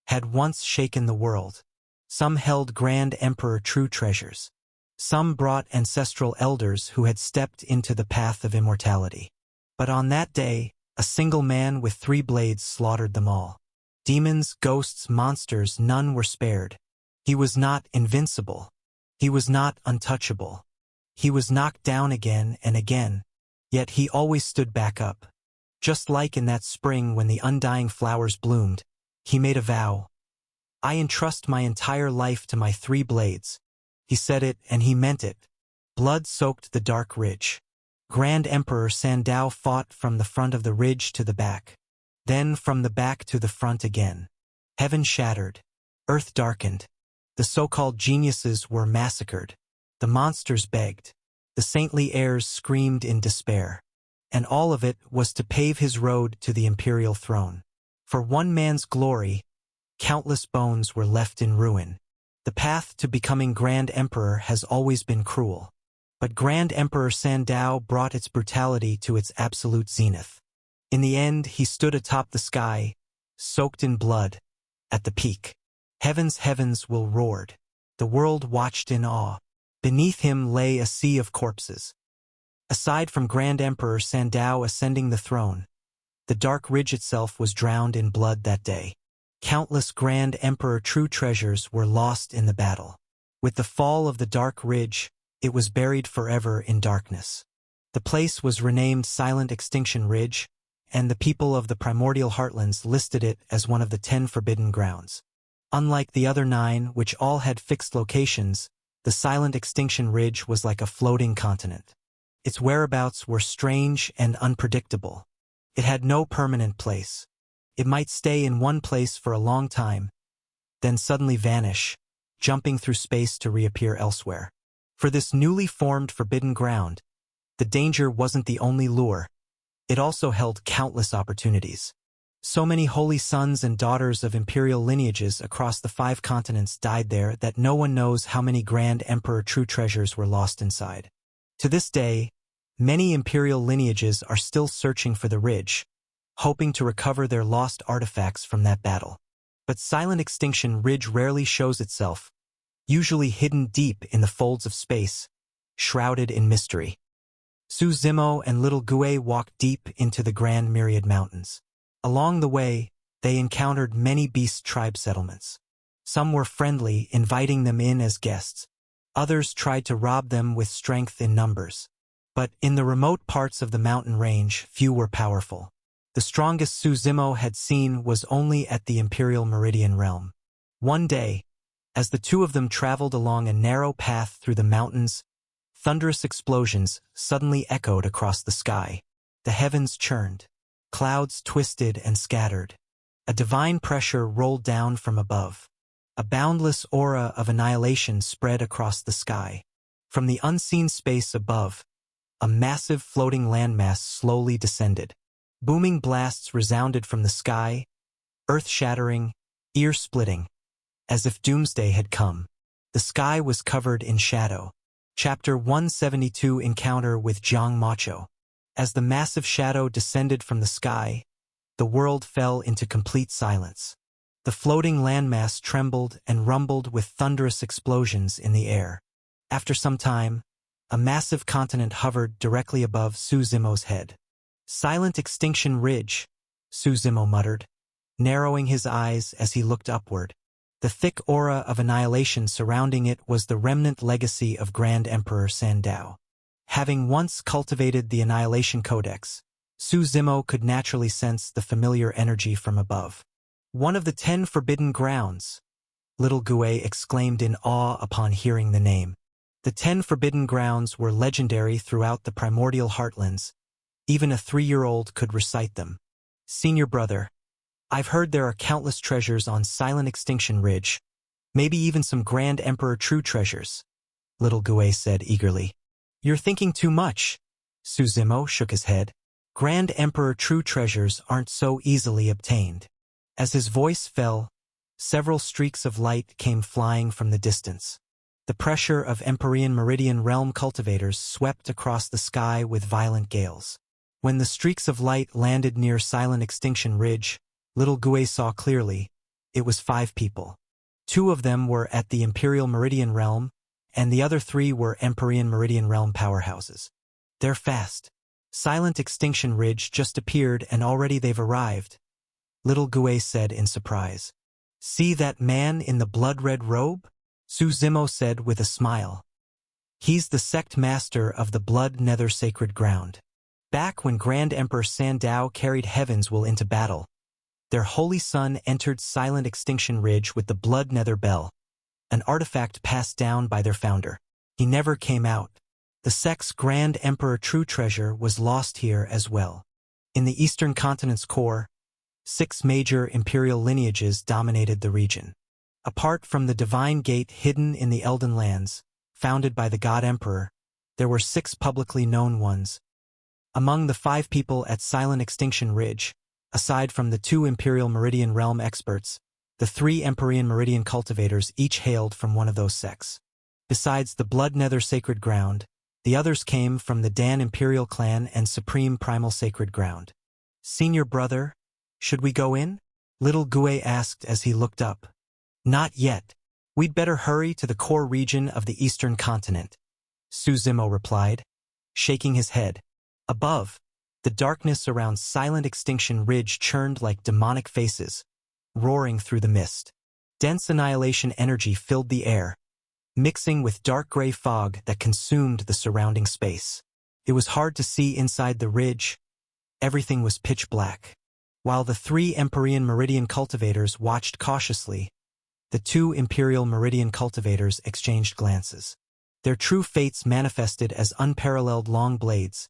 had once shaken the world. Some held Grand Emperor true treasures. Some brought ancestral elders who had stepped into the path of immortality. But on that day, a single man with 3 blades slaughtered them all. Demons, ghosts, monsters, none were spared. He was not invincible. He was not untouchable. He was knocked down again and again, yet he always stood back up. Just like in that spring when the undying flowers bloomed, he made a vow. I entrust my entire life to my 3 blades. He said it and he meant it. Blood soaked the dark ridge. Grand Emperor Sandao fought from the front of the ridge to the back. Then from the back to the front again. Heaven shattered. Earth darkened. The so-called geniuses were massacred. The monsters begged. The saintly heirs screamed in despair. And all of it was to pave his road to the imperial throne. For one man's glory, countless bones were left in ruin. The path to becoming Grand Emperor has always been cruel. But Grand Emperor Sandao brought its brutality to its absolute zenith. In the end, he stood atop the sky, soaked in blood, at the peak. Heaven's heavens will roared. The world watched in awe. Beneath him lay a sea of corpses. Aside from Grand Emperor Sandao ascending the throne, the dark ridge itself was drowned in blood that day. Countless Grand Emperor true treasures were lost in the battle. With the fall of the dark ridge, it was buried forever in darkness. The place was renamed Silent Extinction Ridge, and the people of the primordial heartlands listed it as one of the 10 forbidden grounds. Unlike the other 9, which all had fixed locations, the Silent Extinction Ridge was like a floating continent. Its whereabouts were strange and unpredictable. It had no permanent place. It might stay in one place for a long time, then suddenly vanish, jumping through space to reappear elsewhere. For this newly formed forbidden ground, the danger wasn't the only lure. It also held countless opportunities. So many holy sons and daughters of imperial lineages across the 5 continents died there that no one knows how many Grand Emperor true treasures were lost inside. To this day, many imperial lineages are still searching for the ridge, hoping to recover their lost artifacts from that battle. But Silent Extinction Ridge rarely shows itself, usually hidden deep in the folds of space, shrouded in mystery. Su Zimo and Little Gue walked deep into the Grand Myriad Mountains. Along the way, they encountered many beast tribe settlements. Some were friendly, inviting them in as guests. Others tried to rob them with strength in numbers. But in the remote parts of the mountain range, few were powerful. The strongest Su Zimo had seen was only at the Imperial Meridian realm. One day, as the 2 of them traveled along a narrow path through the mountains, thunderous explosions suddenly echoed across the sky. The heavens churned. Clouds twisted and scattered. A divine pressure rolled down from above. A boundless aura of annihilation spread across the sky. From the unseen space above, a massive floating landmass slowly descended. Booming blasts resounded from the sky, earth-shattering, ear-splitting, as if doomsday had come. The sky was covered in shadow. Chapter 172 Encounter with Jiang Macho. As the massive shadow descended from the sky, the world fell into complete silence. The floating landmass trembled and rumbled with thunderous explosions in the air. After some time, a massive continent hovered directly above Su Zimo's head. Silent Extinction Ridge, Su Zimo muttered, narrowing his eyes as he looked upward. The thick aura of annihilation surrounding it was the remnant legacy of Grand Emperor Sandao. Having once cultivated the Annihilation Codex, Su Zimo could naturally sense the familiar energy from above. One of the 10 forbidden grounds, Little Gue exclaimed in awe upon hearing the name. The 10 forbidden grounds were legendary throughout the primordial heartlands. Even a 3-year-old could recite them. Senior brother, I've heard there are countless treasures on Silent Extinction Ridge. Maybe even some Grand Emperor true treasures. Little Gue said eagerly. You're thinking too much. Suzimo shook his head. Grand Emperor true treasures aren't so easily obtained. As his voice fell, several streaks of light came flying from the distance. The pressure of Empyrean Meridian Realm cultivators swept across the sky with violent gales. When the streaks of light landed near Silent Extinction Ridge, Little Gue saw clearly. It was 5 people. 2 of them were at the Imperial Meridian Realm, and the other 3 were Empyrean Meridian Realm powerhouses. They're fast. Silent Extinction Ridge just appeared and already they've arrived, Little Gue said in surprise. See that man in the blood-red robe? Suzimo said with a smile. He's the sect master of the Blood Nether Sacred Ground. Back when Grand Emperor Sandow carried Heaven's Will into battle, their holy son entered Silent Extinction Ridge with the Blood Nether Bell, an artifact passed down by their founder. He never came out. The sect's Grand Emperor true treasure was lost here as well. In the Eastern Continent's core, 6 major imperial lineages dominated the region. Apart from the Divine Gate hidden in the Elden Lands, founded by the God Emperor, there were 6 publicly known ones. Among the 5 people at Silent Extinction Ridge, aside from the 2 Imperial Meridian Realm experts, the 3 Empyrean Meridian cultivators each hailed from one of those sects. Besides the Blood Nether Sacred Ground, the others came from the Dan Imperial Clan and Supreme Primal Sacred Ground. Senior brother, should we go in? Little Gue asked as he looked up. Not yet. We'd better hurry to the core region of the Eastern Continent, Suzimo replied, shaking his head. Above, the darkness around Silent Extinction Ridge churned like demonic faces, roaring through the mist. Dense annihilation energy filled the air, mixing with dark gray fog that consumed the surrounding space. It was hard to see inside the ridge. Everything was pitch black. While the 3 Empyrean Meridian cultivators watched cautiously, the 2 Imperial Meridian cultivators exchanged glances. Their true fates manifested as unparalleled long blades,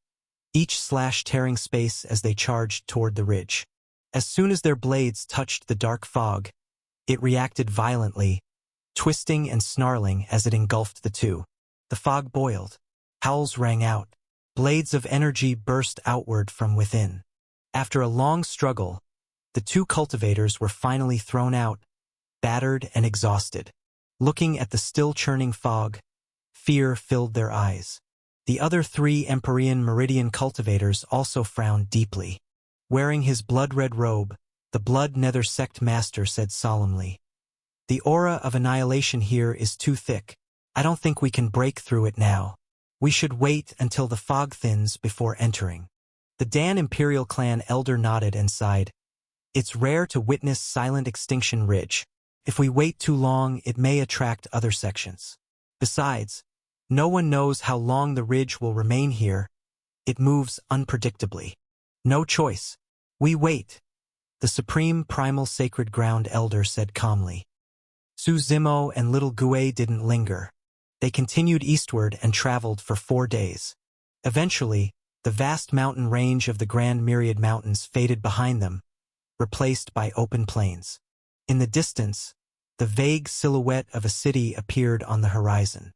each tearing space as they charged toward the ridge. As soon as their blades touched the dark fog, it reacted violently, twisting and snarling as it engulfed the 2. The fog boiled. Howls rang out. Blades of energy burst outward from within. After a long struggle, the 2 cultivators were finally thrown out, battered and exhausted. Looking at the still churning fog, fear filled their eyes. The other 3 Empyrean Meridian cultivators also frowned deeply. Wearing his blood-red robe, the Blood Nether Sect Master said solemnly, The aura of annihilation here is too thick. I don't think we can break through it now. We should wait until the fog thins before entering. The Dan Imperial Clan elder nodded and sighed. It's rare to witness Silent Extinction Ridge. If we wait too long, it may attract other sections. Besides, no one knows how long the ridge will remain here. It moves unpredictably. No choice. We wait, the Supreme Primal Sacred Ground Elder said calmly. Suzimo and Little Gue didn't linger. They continued eastward and traveled for 4 days. Eventually, the vast mountain range of the Grand Myriad Mountains faded behind them, replaced by open plains. In the distance, the vague silhouette of a city appeared on the horizon.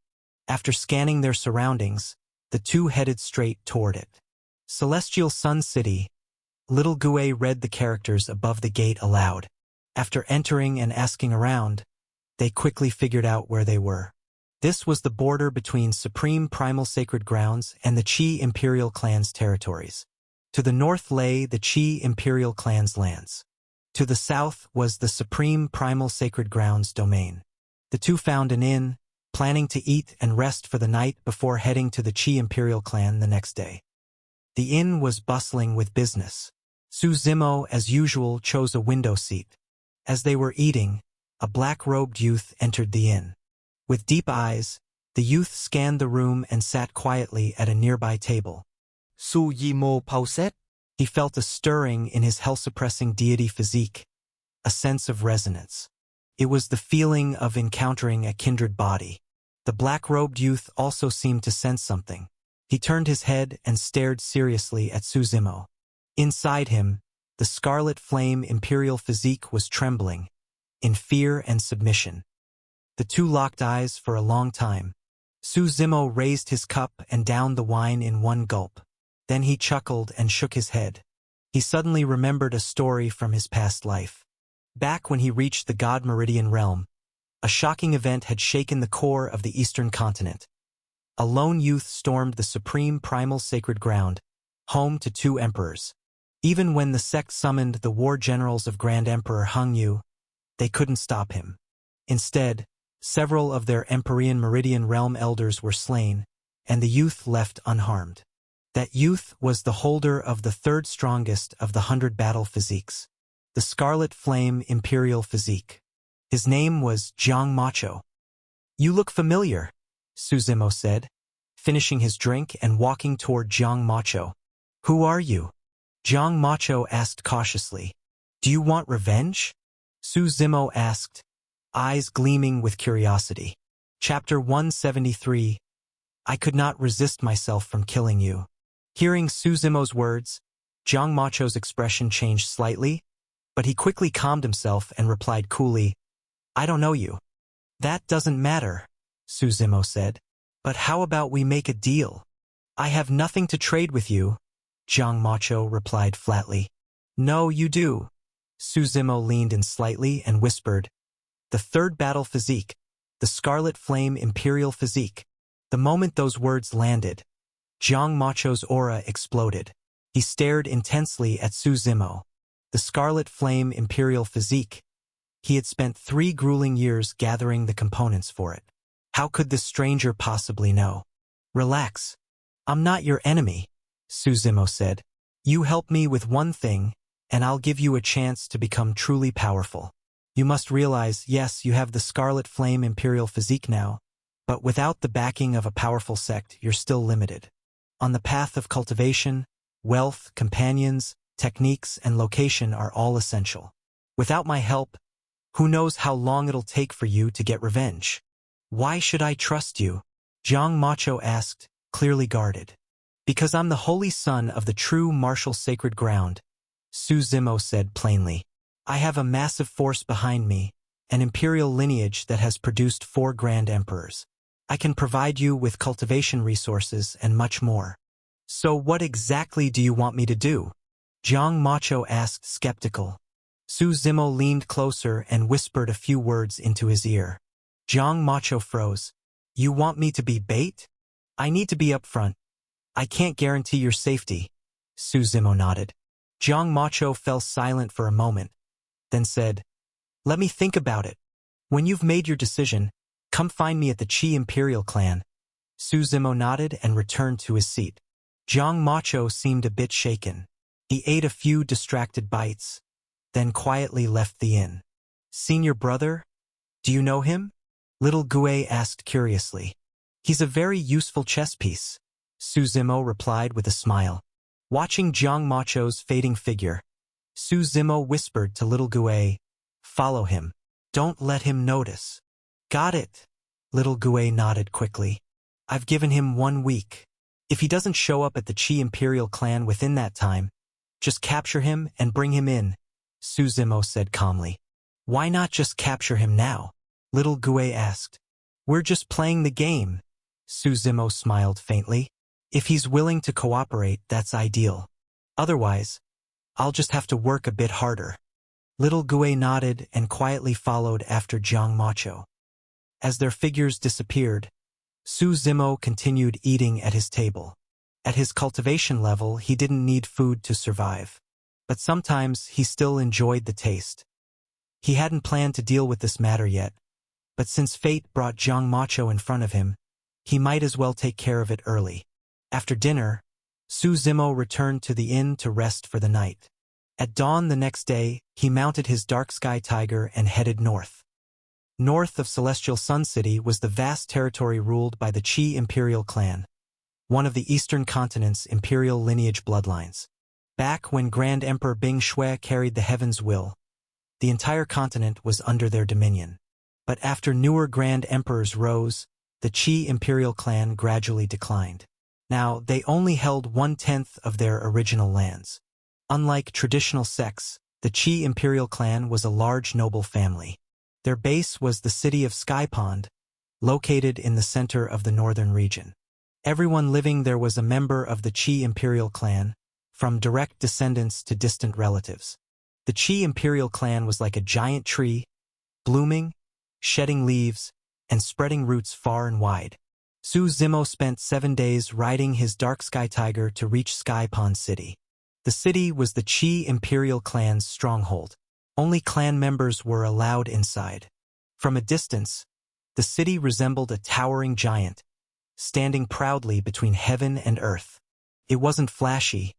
After scanning their surroundings, the 2 headed straight toward it. Celestial Sun City. Little Gue read the characters above the gate aloud. After entering and asking around, they quickly figured out where they were. This was the border between Supreme Primal Sacred Grounds and the Qi Imperial Clan's territories. To the north lay the Qi Imperial Clan's lands. To the south was the Supreme Primal Sacred Grounds domain. The 2 found an inn, planning to eat and rest for the night before heading to the Qi Imperial Clan the next day. The inn was bustling with business. Suzimo, as usual, chose a window seat. As they were eating, a black-robed youth entered the inn. With deep eyes, the youth scanned the room and sat quietly at a nearby table. Suzimo pauset? He felt a stirring in his hell-suppressing deity physique, a sense of resonance. It was the feeling of encountering a kindred body. The black-robed youth also seemed to sense something. He turned his head and stared seriously at Su Zimo. Inside him, the scarlet flame imperial physique was trembling, in fear and submission. The two locked eyes for a long time. Su Zimo raised his cup and downed the wine in one gulp. Then he chuckled and shook his head. He suddenly remembered a story from his past life. Back when he reached the God Meridian realm, a shocking event had shaken the core of the eastern continent. A lone youth stormed the supreme primal sacred ground, home to two emperors. Even when the sect summoned the war generals of Grand Emperor Hung Yu, they couldn't stop him. Instead, several of their Empyrean Meridian realm elders were slain, and the youth left unharmed. That youth was the holder of the third strongest of the 100 battle physiques, the Scarlet Flame Imperial Physique. His name was Jiang Macho. "You look familiar," Su Zimo said, finishing his drink and walking toward Jiang Macho. "Who are you?" Jiang Macho asked cautiously. "Do you want revenge?" Su Zimo asked, eyes gleaming with curiosity. Chapter 173. I could not resist myself from killing you. Hearing Su Zimo's words, Jiang Macho's expression changed slightly, but he quickly calmed himself and replied coolly, "I don't know you." "That doesn't matter," Su Zimo said. "But how about we make a deal?" "I have nothing to trade with you," Jiang Macho replied flatly. "No, you do." Su Zimo leaned in slightly and whispered, "The third battle physique, the Scarlet Flame Imperial Physique." The moment those words landed, Jiang Macho's aura exploded. He stared intensely at Su Zimo. The Scarlet Flame Imperial Physique. He had spent 3 grueling years gathering the components for it. How could this stranger possibly know? "Relax. I'm not your enemy," Su Zimo said. "You help me with one thing, and I'll give you a chance to become truly powerful. You must realize, yes, you have the Scarlet Flame Imperial Physique now, but without the backing of a powerful sect, you're still limited. On the path of cultivation, wealth, companions, techniques, and location are all essential. Without my help, who knows how long it'll take for you to get revenge." "Why should I trust you?" Jiang Macho asked, clearly guarded. "Because I'm the holy son of the true martial sacred ground," Su Zimo said plainly. "I have a massive force behind me, an imperial lineage that has produced 4 grand emperors. I can provide you with cultivation resources and much more." "So what exactly do you want me to do?" Jiang Macho asked, skeptical. Su Zimo leaned closer and whispered a few words into his ear. Jiang Macho froze. "You want me to be bait?" "I need to be upfront. I can't guarantee your safety." Su Zimo nodded. Jiang Macho fell silent for a moment, then said, "Let me think about it. When you've made your decision, come find me at the Qi Imperial clan." Su Zimo nodded and returned to his seat. Jiang Macho seemed a bit shaken. He ate a few distracted bites, then quietly left the inn. "Senior brother? Do you know him?" Little Gue asked curiously. "He's a very useful chess piece," Su Zimo replied with a smile. Watching Jiang Macho's fading figure, Su Zimo whispered to Little Gue, "Follow him. Don't let him notice." "Got it." Little Gue nodded quickly. "I've given him 1 week. If he doesn't show up at the Qi Imperial clan within that time, just capture him and bring him in," Su Zimo said calmly. "Why not just capture him now?" Little Gue asked. "We're just playing the game." Su Zimo smiled faintly. "If he's willing to cooperate, that's ideal. Otherwise, I'll just have to work a bit harder." Little Gue nodded and quietly followed after Jiang Macho. As their figures disappeared, Su Zimo continued eating at his table. At his cultivation level, he didn't need food to survive. But sometimes he still enjoyed the taste. He hadn't planned to deal with this matter yet, but since fate brought Jiang Macho in front of him, he might as well take care of it early. After dinner, Su Zimo returned to the inn to rest for the night. At dawn the next day, he mounted his Dark Sky Tiger and headed north. North of Celestial Sun City was the vast territory ruled by the Qi Imperial clan, one of the eastern continent's imperial lineage bloodlines. Back when Grand Emperor Bing Shui carried the Heaven's Will, the entire continent was under their dominion. But after newer Grand Emperors rose, the the Qi imperial clan gradually declined. Now, they only held 1/10 of their original lands. Unlike traditional sects, the Qi imperial clan was a large noble family. Their base was the city of Skypond, located in the center of the northern region. Everyone living there was a member of the Qi imperial clan, from direct descendants to distant relatives. The Qi imperial clan was like a giant tree, blooming, shedding leaves, and spreading roots far and wide. Su Zimo spent 7 days riding his dark sky tiger to reach Skypond City. The city was the Qi imperial clan's stronghold. Only clan members were allowed inside. From a distance, the city resembled a towering giant, standing proudly between heaven and earth. It wasn't flashy,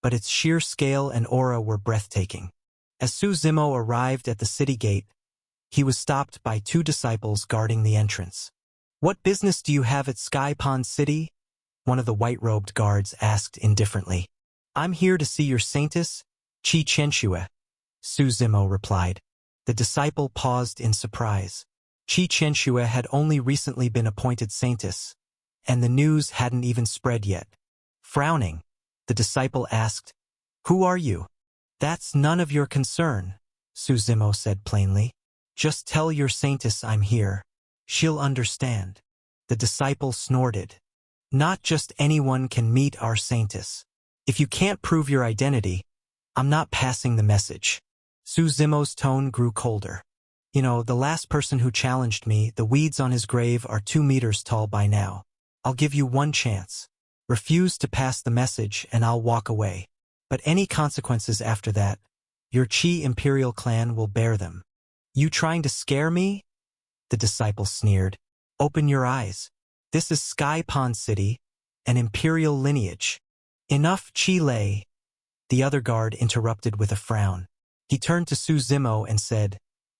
but its sheer scale and aura were breathtaking. As Su Zimo arrived at the city gate, he was stopped by 2 disciples guarding the entrance. "What business do you have at Skypond City?" one of the white-robed guards asked indifferently. "I'm here to see your saintess, Qi Qianxue," Su Zimo replied. The disciple paused in surprise. Qi Qianxue had only recently been appointed saintess, and the news hadn't even spread yet. Frowning, the disciple asked, "Who are you?" "That's none of your concern," Su Zimo said plainly. "Just tell your saintess I'm here. She'll understand." The disciple snorted. "Not just anyone can meet our saintess. If you can't prove your identity, I'm not passing the message." Su Zimo's tone grew colder. "You know, the last person who challenged me, the weeds on his grave are 2 meters tall by now. I'll give you 1 chance. Refuse to pass the message and I'll walk away. But any consequences after that, your Qi imperial clan will bear them." "You trying to scare me?" the disciple sneered. "Open your eyes. This is Skypond City, an imperial lineage." "Enough, Qi Lei," the other guard interrupted with a frown. He turned to Su Zimo and said,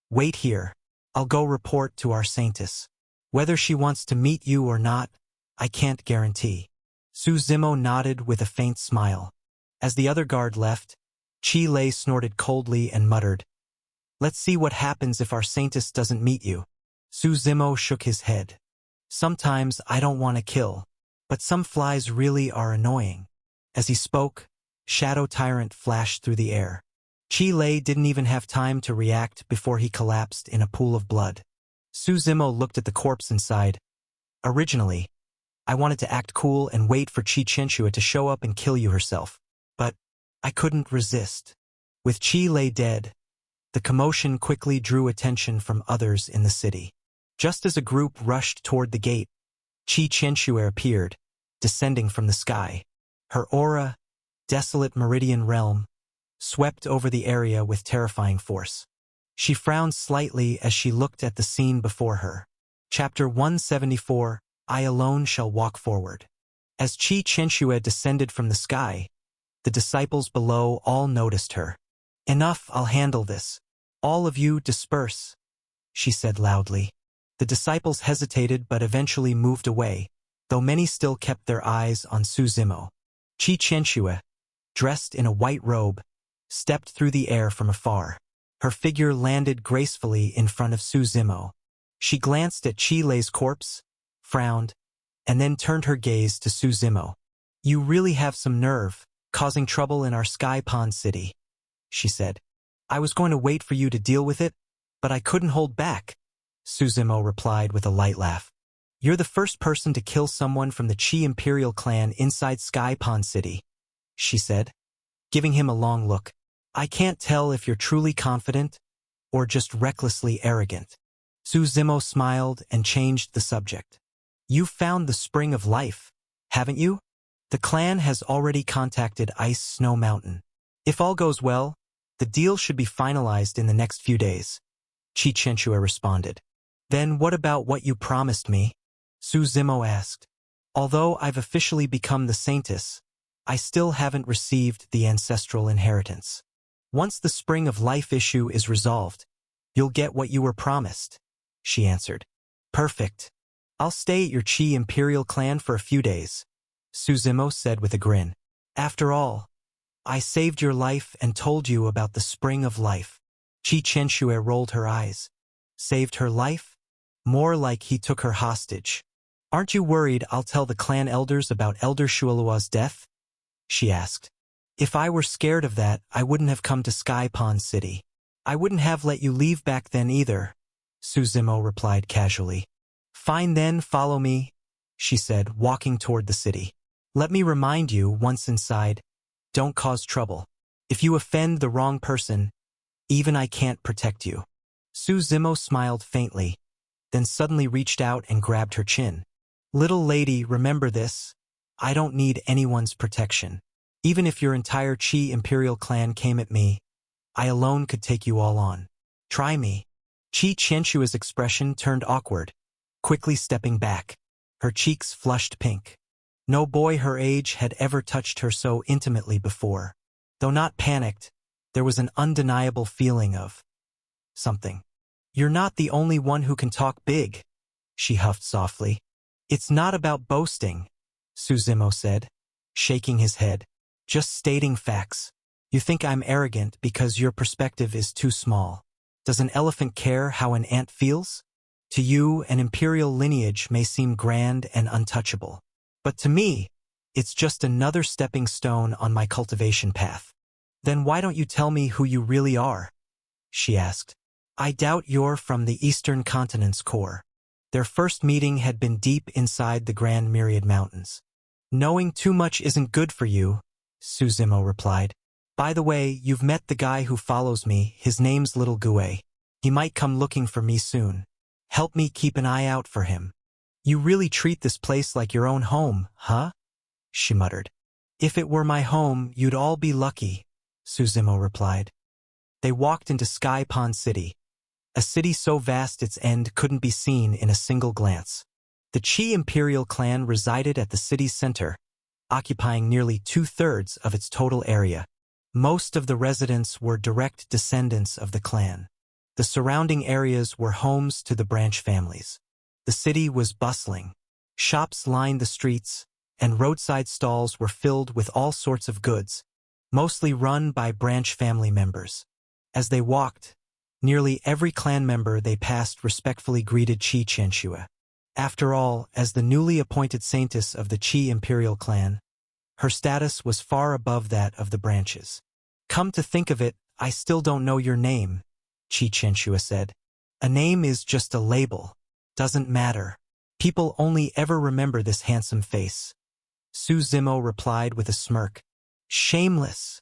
"Wait here. I'll go report to our saintess. Whether she wants to meet you or not, I can't guarantee." Su Zimo nodded with a faint smile. As the other guard left, Qi Lei snorted coldly and muttered, "Let's see what happens if our saintess doesn't meet you." Su Zimo shook his head. "Sometimes I don't want to kill, but some flies really are annoying." As he spoke, Shadow Tyrant flashed through the air. Qi Lei didn't even have time to react before he collapsed in a pool of blood. Su Zimo looked at the corpse inside. "Originally, I wanted to act cool and wait for Qi Qianxue to show up and kill you herself. But I couldn't resist." With Qi Lei dead, the commotion quickly drew attention from others in the city. Just as a group rushed toward the gate, Qi Qianxue appeared, descending from the sky. Her aura, desolate meridian realm, swept over the area with terrifying force. She frowned slightly as she looked at the scene before her. Chapter 174, I Alone Shall Walk Forward. As Qi Qianxue descended from the sky, the disciples below all noticed her. "Enough, I'll handle this. All of you disperse," she said loudly. The disciples hesitated but eventually moved away, though many still kept their eyes on Su Zimo. Qi Qianxue, dressed in a white robe, stepped through the air from afar. Her figure landed gracefully in front of Su Zimo. She glanced at Qi Lei's corpse, frowned, and then turned her gaze to Su Zimo. "You really have some nerve, causing trouble in our Skypond City," she said. "I was going to wait for you to deal with it, but I couldn't hold back," Su Zimo replied with a light laugh. "You're the first person to kill someone from the Qi Imperial clan inside Skypond City," she said, giving him a long look. "I can't tell if you're truly confident or just recklessly arrogant." Su Zimo smiled and changed the subject. "You've found the Spring of Life, haven't you? The clan has already contacted Ice Snow Mountain. If all goes well, the deal should be finalized in the next few days," Qi Qianxue responded. "Then what about what you promised me?" Su Zimo asked. "Although I've officially become the saintess, I still haven't received the ancestral inheritance. Once the Spring of Life issue is resolved, you'll get what you were promised," she answered. "Perfect. I'll stay at your Qi Imperial clan for a few days," Su Zimo said with a grin. "After all, I saved your life and told you about the Spring of Life." Qi Qianxue rolled her eyes. "Saved her life? More like he took her hostage." Aren't you worried I'll tell the clan elders about Elder Shualua's death? She asked. If I were scared of that, I wouldn't have come to Sky Pond City. I wouldn't have let you leave back then either, Suzimo replied casually. Fine then, follow me, she said, walking toward the city. Let me remind you, once inside, don't cause trouble. If you offend the wrong person, even I can't protect you. Suzimo smiled faintly, then suddenly reached out and grabbed her chin. Little lady, remember this. I don't need anyone's protection. Even if your entire Qi Imperial clan came at me, I alone could take you all on. Try me. Qi Qianshua's expression turned awkward, quickly stepping back. Her cheeks flushed pink. No boy her age had ever touched her so intimately before. Though not panicked, there was an undeniable feeling of something. You're not the only one who can talk big, she huffed softly. It's not about boasting, Suzimo said, shaking his head. Just stating facts. You think I'm arrogant because your perspective is too small. Does an elephant care how an ant feels? To you, an imperial lineage may seem grand and untouchable. But to me, it's just another stepping stone on my cultivation path. Then why don't you tell me who you really are? She asked. I doubt you're from the Eastern Continent's core. Their first meeting had been deep inside the Grand Myriad Mountains. Knowing too much isn't good for you, Suzimo replied. By the way, you've met the guy who follows me. His name's Little Gue. He might come looking for me soon. Help me keep an eye out for him. You really treat this place like your own home, huh? She muttered. If it were my home, you'd all be lucky, Suzimo replied. They walked into Sky Pond City, a city so vast its end couldn't be seen in a single glance. The Qi Imperial clan resided at the city's center, occupying nearly 2/3 of its total area. Most of the residents were direct descendants of the clan. The surrounding areas were homes to the branch families. The city was bustling. Shops lined the streets, and roadside stalls were filled with all sorts of goods, mostly run by branch family members. As they walked, nearly every clan member they passed respectfully greeted Qi Qianxue. After all, as the newly appointed saintess of the Qi Imperial clan, her status was far above that of the branches. Come to think of it, I still don't know your name, Qi Qianxue said. A name is just a label. Doesn't matter. People only ever remember this handsome face. Suzimo replied with a smirk. Shameless,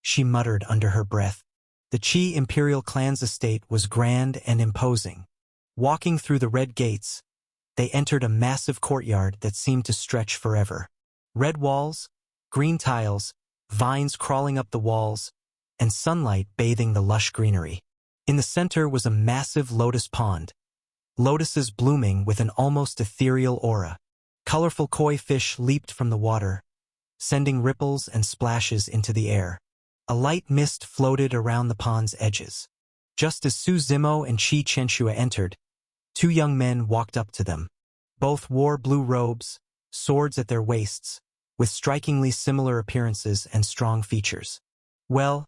she muttered under her breath. The Qi Imperial clan's estate was grand and imposing. Walking through the red gates, they entered a massive courtyard that seemed to stretch forever. Red walls, green tiles, vines crawling up the walls, and sunlight bathing the lush greenery. In the center was a massive lotus pond, lotuses blooming with an almost ethereal aura. Colorful koi fish leaped from the water, sending ripples and splashes into the air. A light mist floated around the pond's edges. Just as Suzimo and Qi Qianxue entered, two young men walked up to them. Both wore blue robes, swords at their waists, with strikingly similar appearances and strong features. Well,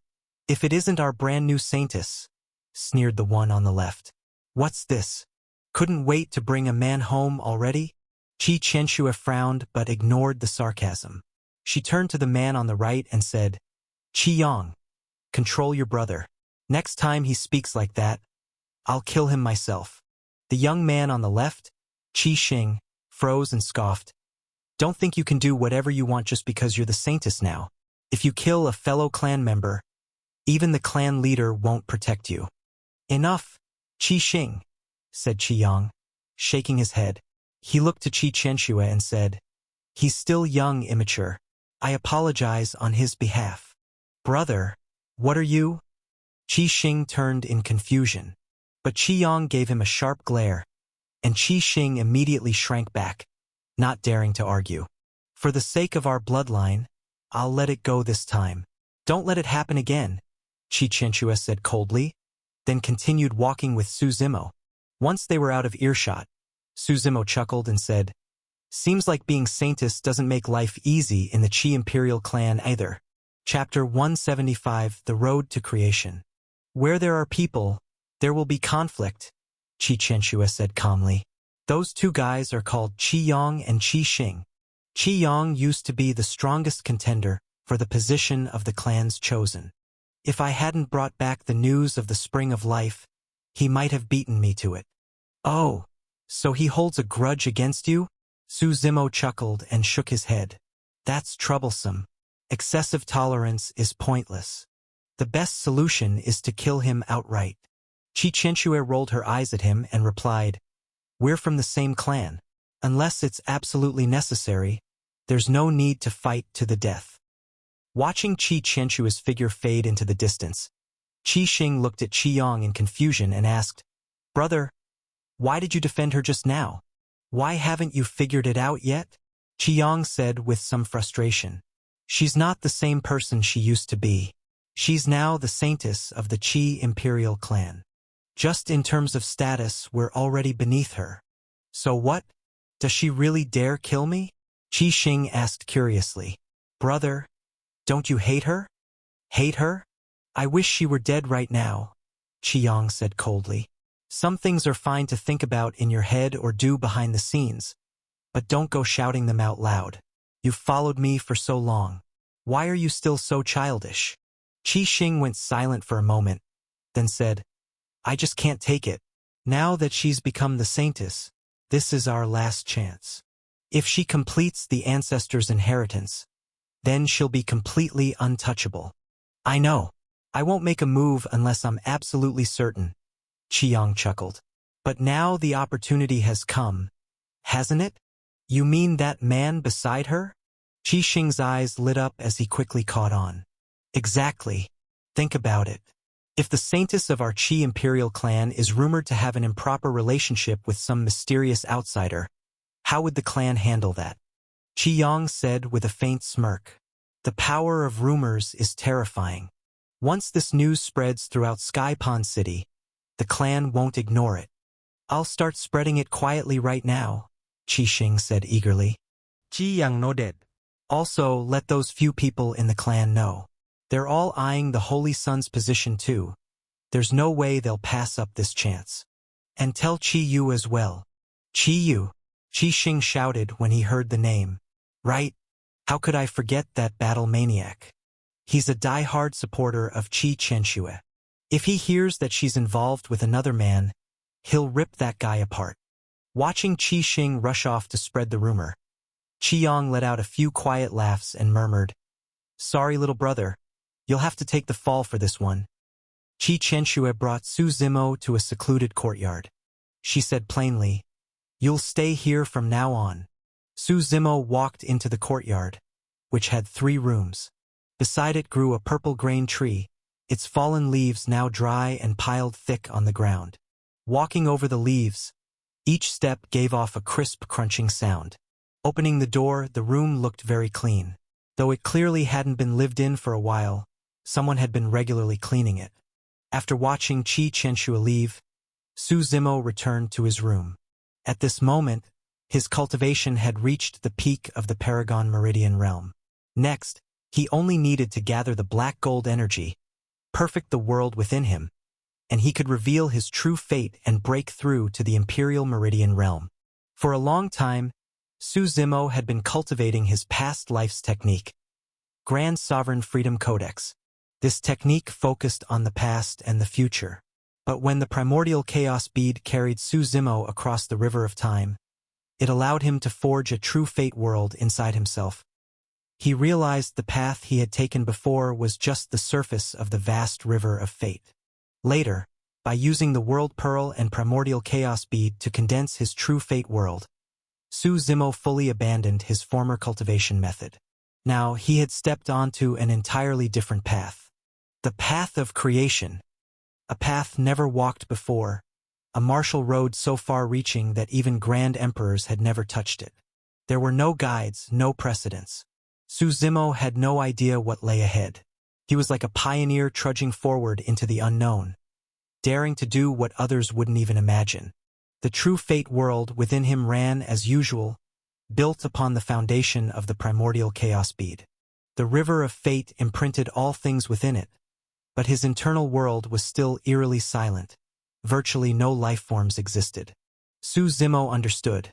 if it isn't our brand new saintess, sneered the one on the left. What's this? Couldn't wait to bring a man home already? Qi Qianxue frowned but ignored the sarcasm. She turned to the man on the right and said, Qi Yang, control your brother. Next time he speaks like that, I'll kill him myself. The young man on the left, Qi Xing, froze and scoffed. Don't think you can do whatever you want just because you're the saintess now. If you kill a fellow clan member, even the clan leader won't protect you. Enough, Qi Xing, said Qi Yang, shaking his head. He looked to Qi Qianxue and said, He's still young, immature. I apologize on his behalf. Brother, what are you? Qi Xing turned in confusion, but Qi Yang gave him a sharp glare, and Qi Xing immediately shrank back, not daring to argue. For the sake of our bloodline, I'll let it go this time. Don't let it happen again, Qi Qianxue said coldly, then continued walking with Suzimo. Once they were out of earshot, Suzimo chuckled and said, Seems like being saintess doesn't make life easy in the Qi Imperial clan either. Chapter 175, The Road to Creation. Where there are people, there will be conflict, Qi Qianxue said calmly. Those two guys are called Qi Yong and Qi Xing. Qi Yong used to be the strongest contender for the position of the clan's chosen. If I hadn't brought back the news of the Spring of Life, he might have beaten me to it. Oh, so he holds a grudge against you? Su Zimo chuckled and shook his head. That's troublesome. Excessive tolerance is pointless. The best solution is to kill him outright. Qi Qianxue rolled her eyes at him and replied, We're from the same clan. Unless it's absolutely necessary, there's no need to fight to the death. Watching Qi Qianxue's figure fade into the distance, Qi Xing looked at Qi Yong in confusion and asked, Brother, why did you defend her just now? Why haven't you figured it out yet? Qi Yong said with some frustration. She's not the same person she used to be. She's now the saintess of the Qi Imperial clan. Just in terms of status, we're already beneath her. So what? Does she really dare kill me? Qi Xing asked curiously. Brother, don't you hate her? Hate her? I wish she were dead right now, Qi Yong said coldly. Some things are fine to think about in your head or do behind the scenes, but don't go shouting them out loud. You've followed me for so long. Why are you still so childish? Qi Xing went silent for a moment, then said, I just can't take it. Now that she's become the saintess, this is our last chance. If she completes the ancestors' inheritance, then she'll be completely untouchable. I know. I won't make a move unless I'm absolutely certain, Qi Yong chuckled. But now the opportunity has come, hasn't it? You mean that man beside her? Qi Xing's eyes lit up as he quickly caught on. Exactly. Think about it. If the saintess of our Qi Imperial clan is rumored to have an improper relationship with some mysterious outsider, how would the clan handle that? Qi Yong said with a faint smirk. The power of rumors is terrifying. Once this news spreads throughout Sky Pond City, the clan won't ignore it. I'll start spreading it quietly right now, Qi Xing said eagerly. Qi Yang nodded. Also, let those few people in the clan know. They're all eyeing the Holy Sun's position too. There's no way they'll pass up this chance. And tell Qi Yu as well. Qi Yu, Qi Xing shouted when he heard the name. Right? How could I forget that battle maniac? He's a die-hard supporter of Qi Qianxue. If he hears that she's involved with another man, he'll rip that guy apart. Watching Qi Xing rush off to spread the rumor, Qi Yong let out a few quiet laughs and murmured, Sorry, little brother. You'll have to take the fall for this one. Qi Qianxue brought Su Zimo to a secluded courtyard. She said plainly, You'll stay here from now on. Su Zimo walked into the courtyard, which had 3 rooms. Beside it grew a purple-grain tree, its fallen leaves now dry and piled thick on the ground. Walking over the leaves, each step gave off a crisp crunching sound. Opening the door, the room looked very clean. Though it clearly hadn't been lived in for a while, someone had been regularly cleaning it. After watching Qi Qianxue leave, Su Zimo returned to his room. At this moment, his cultivation had reached the peak of the Paragon Meridian realm. Next, he only needed to gather the black gold energy, perfect the world within him, and he could reveal his true fate and break through to the Imperial Meridian realm. For a long time, Su Zimo had been cultivating his past life's technique, Grand Sovereign Freedom Codex. This technique focused on the past and the future. But when the primordial chaos bead carried Su Zimo across the river of time, it allowed him to forge a true fate world inside himself. He realized the path he had taken before was just the surface of the vast river of fate. Later, by using the World Pearl and Primordial Chaos Bead to condense his true fate world, Su Zimo fully abandoned his former cultivation method. Now he had stepped onto an entirely different path. The path of creation. A path never walked before, a martial road so far-reaching that even grand emperors had never touched it. There were no guides, no precedents. Su Zimo had no idea what lay ahead. He was like a pioneer trudging forward into the unknown, daring to do what others wouldn't even imagine. The true fate world within him ran as usual, built upon the foundation of the primordial chaos bead. The river of fate imprinted all things within it, but his internal world was still eerily silent. Virtually no life forms existed. Su Zimo understood.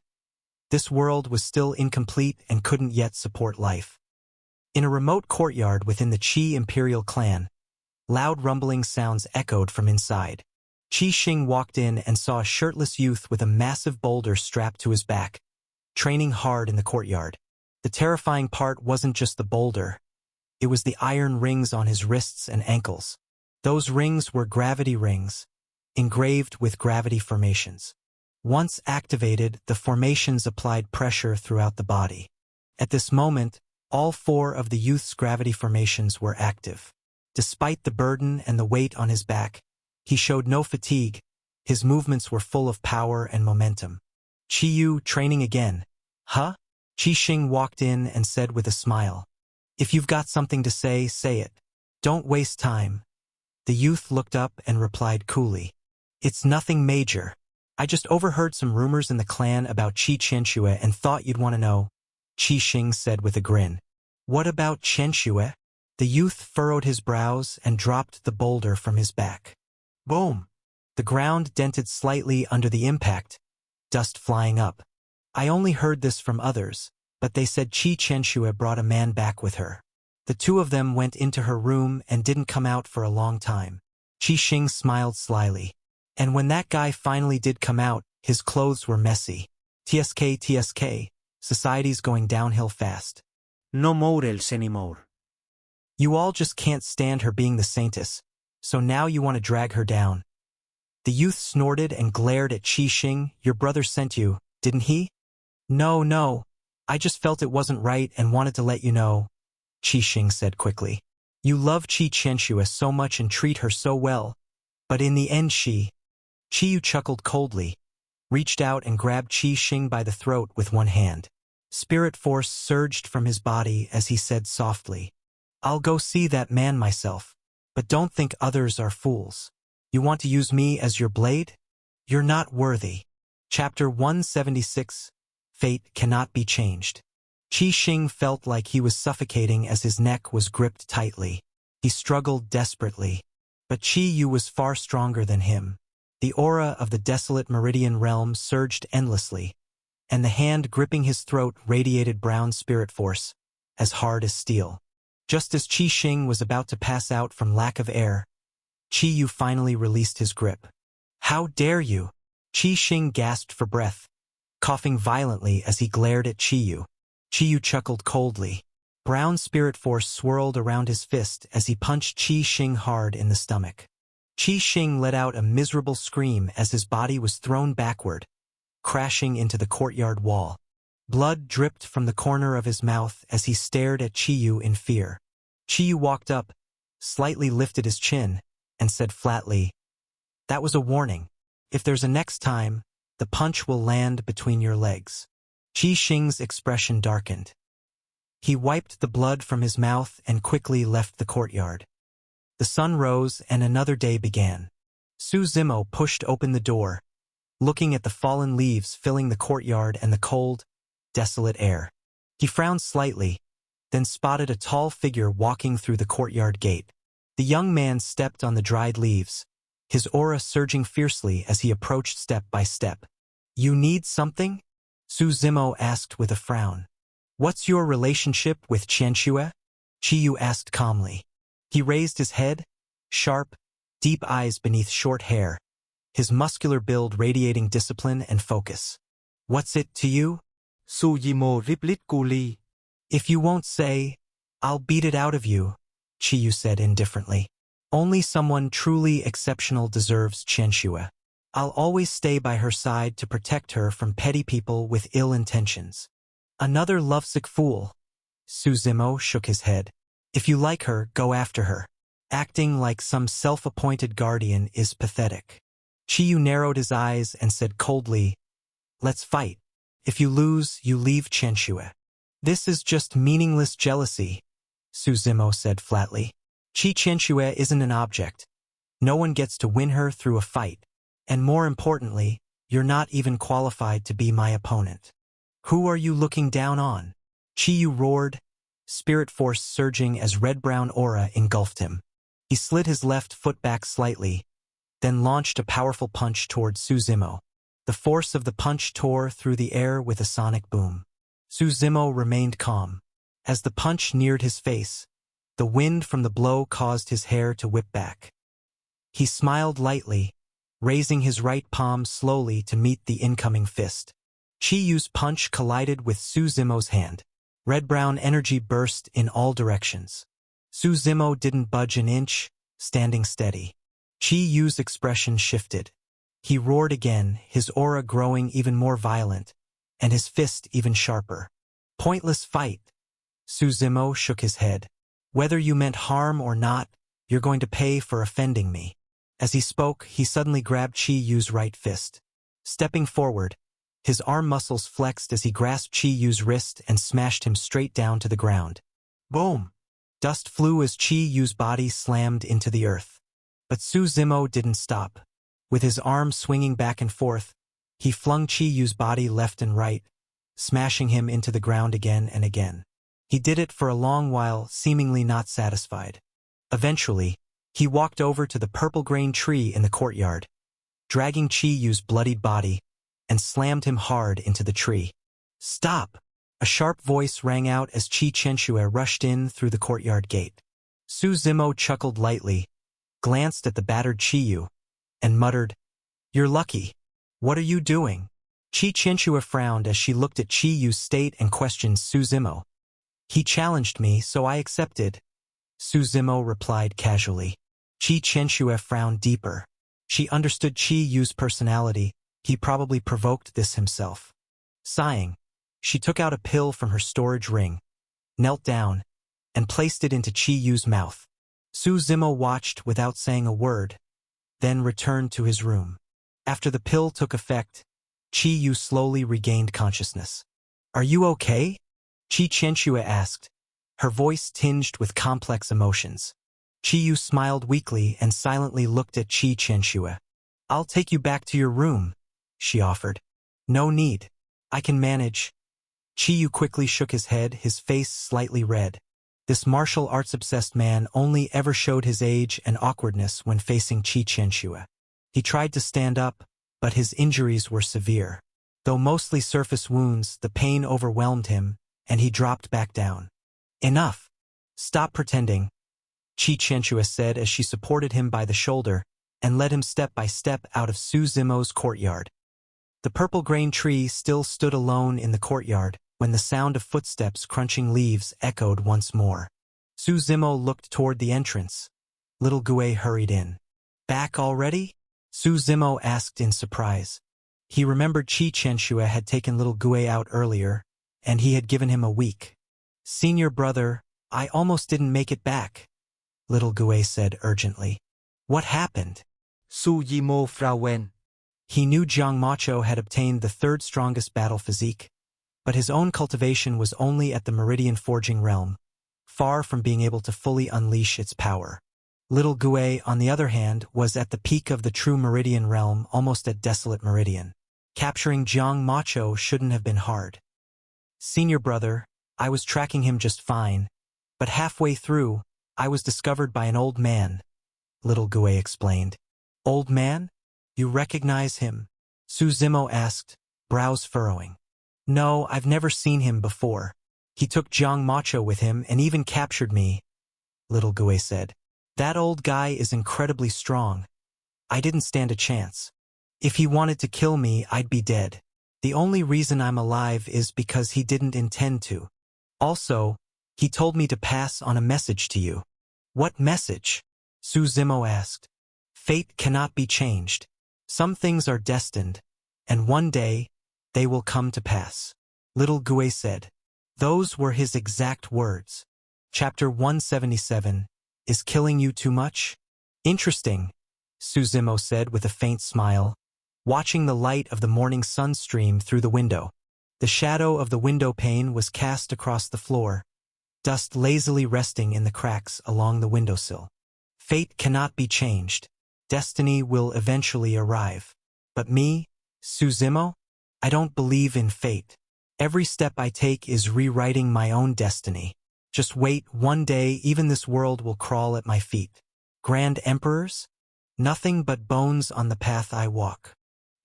This world was still incomplete and couldn't yet support life. In a remote courtyard within the Qi imperial clan, loud rumbling sounds echoed from inside. Qi Xing walked in and saw a shirtless youth with a massive boulder strapped to his back, training hard in the courtyard. The terrifying part wasn't just the boulder. It was the iron rings on his wrists and ankles. Those rings were gravity rings, engraved with gravity formations. Once activated, the formations applied pressure throughout the body. At this moment, all 4 of the youth's gravity formations were active. Despite the burden and the weight on his back, he showed no fatigue. His movements were full of power and momentum. Qi Yu training again. Huh? Qi Xing walked in and said with a smile. If you've got something to say, say it. Don't waste time. The youth looked up and replied coolly. It's nothing major. I just overheard some rumors in the clan about Qi Qianxue and thought you'd want to know. Qi Xing said with a grin. What about Qianxue? The youth furrowed his brows and dropped the boulder from his back. Boom! The ground dented slightly under the impact, dust flying up. I only heard this from others, but they said Qi Qianxue brought a man back with her. The 2 of them went into her room and didn't come out for a long time. Qi Xing smiled slyly. And when that guy finally did come out, his clothes were messy. TSK, society's going downhill fast. No more else anymore. You all just can't stand her being the saintess, so now you want to drag her down. The youth snorted and glared at Qi Xing. Your brother sent you, didn't he? No. I just felt it wasn't right and wanted to let you know, Qi Xing said quickly. You love Qi Qianxue so much and treat her so well. But in the end Qi Yu chuckled coldly, reached out and grabbed Qi Xing by the throat with one hand. Spirit force surged from his body as he said softly, I'll go see that man myself, but don't think others are fools. You want to use me as your blade? You're not worthy. Chapter 176. Fate cannot be changed. Qi Xing felt like he was suffocating as his neck was gripped tightly. He struggled desperately, but Qi Yu was far stronger than him. The aura of the desolate Meridian realm surged endlessly, and the hand gripping his throat radiated brown spirit force, as hard as steel. Just as Qi Xing was about to pass out from lack of air, Qi Yu finally released his grip. How dare you? Qi Xing gasped for breath, coughing violently as he glared at Qi Yu. Qi Yu chuckled coldly. Brown spirit force swirled around his fist as he punched Qi Xing hard in the stomach. Qi Xing let out a miserable scream as his body was thrown backward, crashing into the courtyard wall. Blood dripped from the corner of his mouth as he stared at Qi Yu in fear. Qi Yu walked up, slightly lifted his chin, and said flatly, That was a warning. If there's a next time, the punch will land between your legs. Qi Xing's expression darkened. He wiped the blood from his mouth and quickly left the courtyard. The sun rose and another day began. Su Zimo pushed open the door, looking at the fallen leaves filling the courtyard and the cold, desolate air. He frowned slightly, then spotted a tall figure walking through the courtyard gate. The young man stepped on the dried leaves, his aura surging fiercely as he approached step by step. You need something? Su Zimo asked with a frown. What's your relationship with Qianxue? Qi Yu asked calmly. He raised his head, sharp, deep eyes beneath short hair, his muscular build radiating discipline and focus. What's it to you? Su Zimo replied coolly. If you won't say, I'll beat it out of you, Qi Yu said indifferently. Only someone truly exceptional deserves Qianxue. I'll always stay by her side to protect her from petty people with ill intentions. Another lovesick fool. Su Zimo shook his head. If you like her, go after her. Acting like some self-appointed guardian is pathetic. Qi Yu narrowed his eyes and said coldly, Let's fight. If you lose, you leave Qianxue. This is just meaningless jealousy, Su Zimo said flatly. Qi Qianxue isn't an object. No one gets to win her through a fight. And more importantly, you're not even qualified to be my opponent. Who are you looking down on? Qi Yu roared, spirit force surging as red-brown aura engulfed him. He slid his left foot back slightly, then launched a powerful punch toward Su Zimo. The force of the punch tore through the air with a sonic boom. Su Zimo remained calm. As the punch neared his face, the wind from the blow caused his hair to whip back. He smiled lightly, raising his right palm slowly to meet the incoming fist. Chi Yu's punch collided with Su Zimo's hand. Red-brown energy burst in all directions. Su Zimo didn't budge an inch, standing steady. Chi Yu's expression shifted. He roared again, his aura growing even more violent, and his fist even sharper. Pointless fight. Su Zimo shook his head. Whether you meant harm or not, you're going to pay for offending me. As he spoke, he suddenly grabbed Chi Yu's right fist. Stepping forward, his arm muscles flexed as he grasped Chi Yu's wrist and smashed him straight down to the ground. Boom! Dust flew as Chi Yu's body slammed into the earth. But Su Zimo didn't stop. With his arm swinging back and forth, he flung Chi Yu's body left and right, smashing him into the ground again and again. He did it for a long while, seemingly not satisfied. Eventually, he walked over to the purple grain tree in the courtyard, dragging Chi Yu's bloodied body, and slammed him hard into the tree. Stop! A sharp voice rang out as Chi Chenxue rushed in through the courtyard gate. Su Zimo chuckled lightly, glanced at the battered Chi Yu, and muttered, "You're lucky. What are you doing?" Chi Chenxue frowned as she looked at Chi Yu's state and questioned Su Zimo. "He challenged me, so I accepted," Su Zimo replied casually. Chi Chenxue frowned deeper. She understood Chi Yu's personality. He probably provoked this himself. Sighing, she took out a pill from her storage ring, knelt down, and placed it into Chi Yu's mouth. Su Zimo watched without saying a word, then returned to his room. After the pill took effect, Chi Yu slowly regained consciousness. "Are you okay?" Chi Chenxue asked, her voice tinged with complex emotions. Chi Yu smiled weakly and silently looked at Chi Chenxue. "I'll take you back to your room," she offered. "No need. I can manage." Chi Yu quickly shook his head, his face slightly red. This martial arts-obsessed man only ever showed his age and awkwardness when facing Chi Chenxue. He tried to stand up, but his injuries were severe. Though mostly surface wounds, the pain overwhelmed him, and he dropped back down. "Enough. Stop pretending," Chi Chenxue said as she supported him by the shoulder and led him step by step out of Su Zimo's courtyard. The purple grain tree still stood alone in the courtyard when the sound of footsteps crunching leaves echoed once more. Su Zimo looked toward the entrance. Little Gue hurried in. "Back already?" Su Zimo asked in surprise. He remembered Chi Chenxue had taken Little Gue out earlier, and he had given him a week. "Senior brother, I almost didn't make it back," Little Gue said urgently. "What happened?" Su Yimo Frau Wen. He knew Jiang Macho had obtained the third strongest battle physique, but his own cultivation was only at the Meridian Forging realm, far from being able to fully unleash its power. Little Gue, on the other hand, was at the peak of the true Meridian realm, almost at Desolate Meridian. Capturing Jiang Macho shouldn't have been hard. "Senior brother, I was tracking him just fine, but halfway through, I was discovered by an old man," Little Gue explained. "Old man? You recognize him?" Su Zimo asked, brows furrowing. "No, I've never seen him before. He took Jiang Macho with him and even captured me," Little Gue said. "That old guy is incredibly strong. I didn't stand a chance. If he wanted to kill me, I'd be dead. The only reason I'm alive is because he didn't intend to. Also, he told me to pass on a message to you." "What message?" Su Zimo asked. "Fate cannot be changed. Some things are destined, and one day, they will come to pass," Little Gue said. Those were his exact words. Chapter 177, Is Killing You Too Much? "Interesting," Su Zimo said with a faint smile, watching the light of the morning sun stream through the window. The shadow of the window pane was cast across the floor, dust lazily resting in the cracks along the windowsill. "Fate cannot be changed. Destiny will eventually arrive. But me, Su Zimo? I don't believe in fate. Every step I take is rewriting my own destiny. Just wait, one day even this world will crawl at my feet. Grand Emperors? Nothing but bones on the path I walk.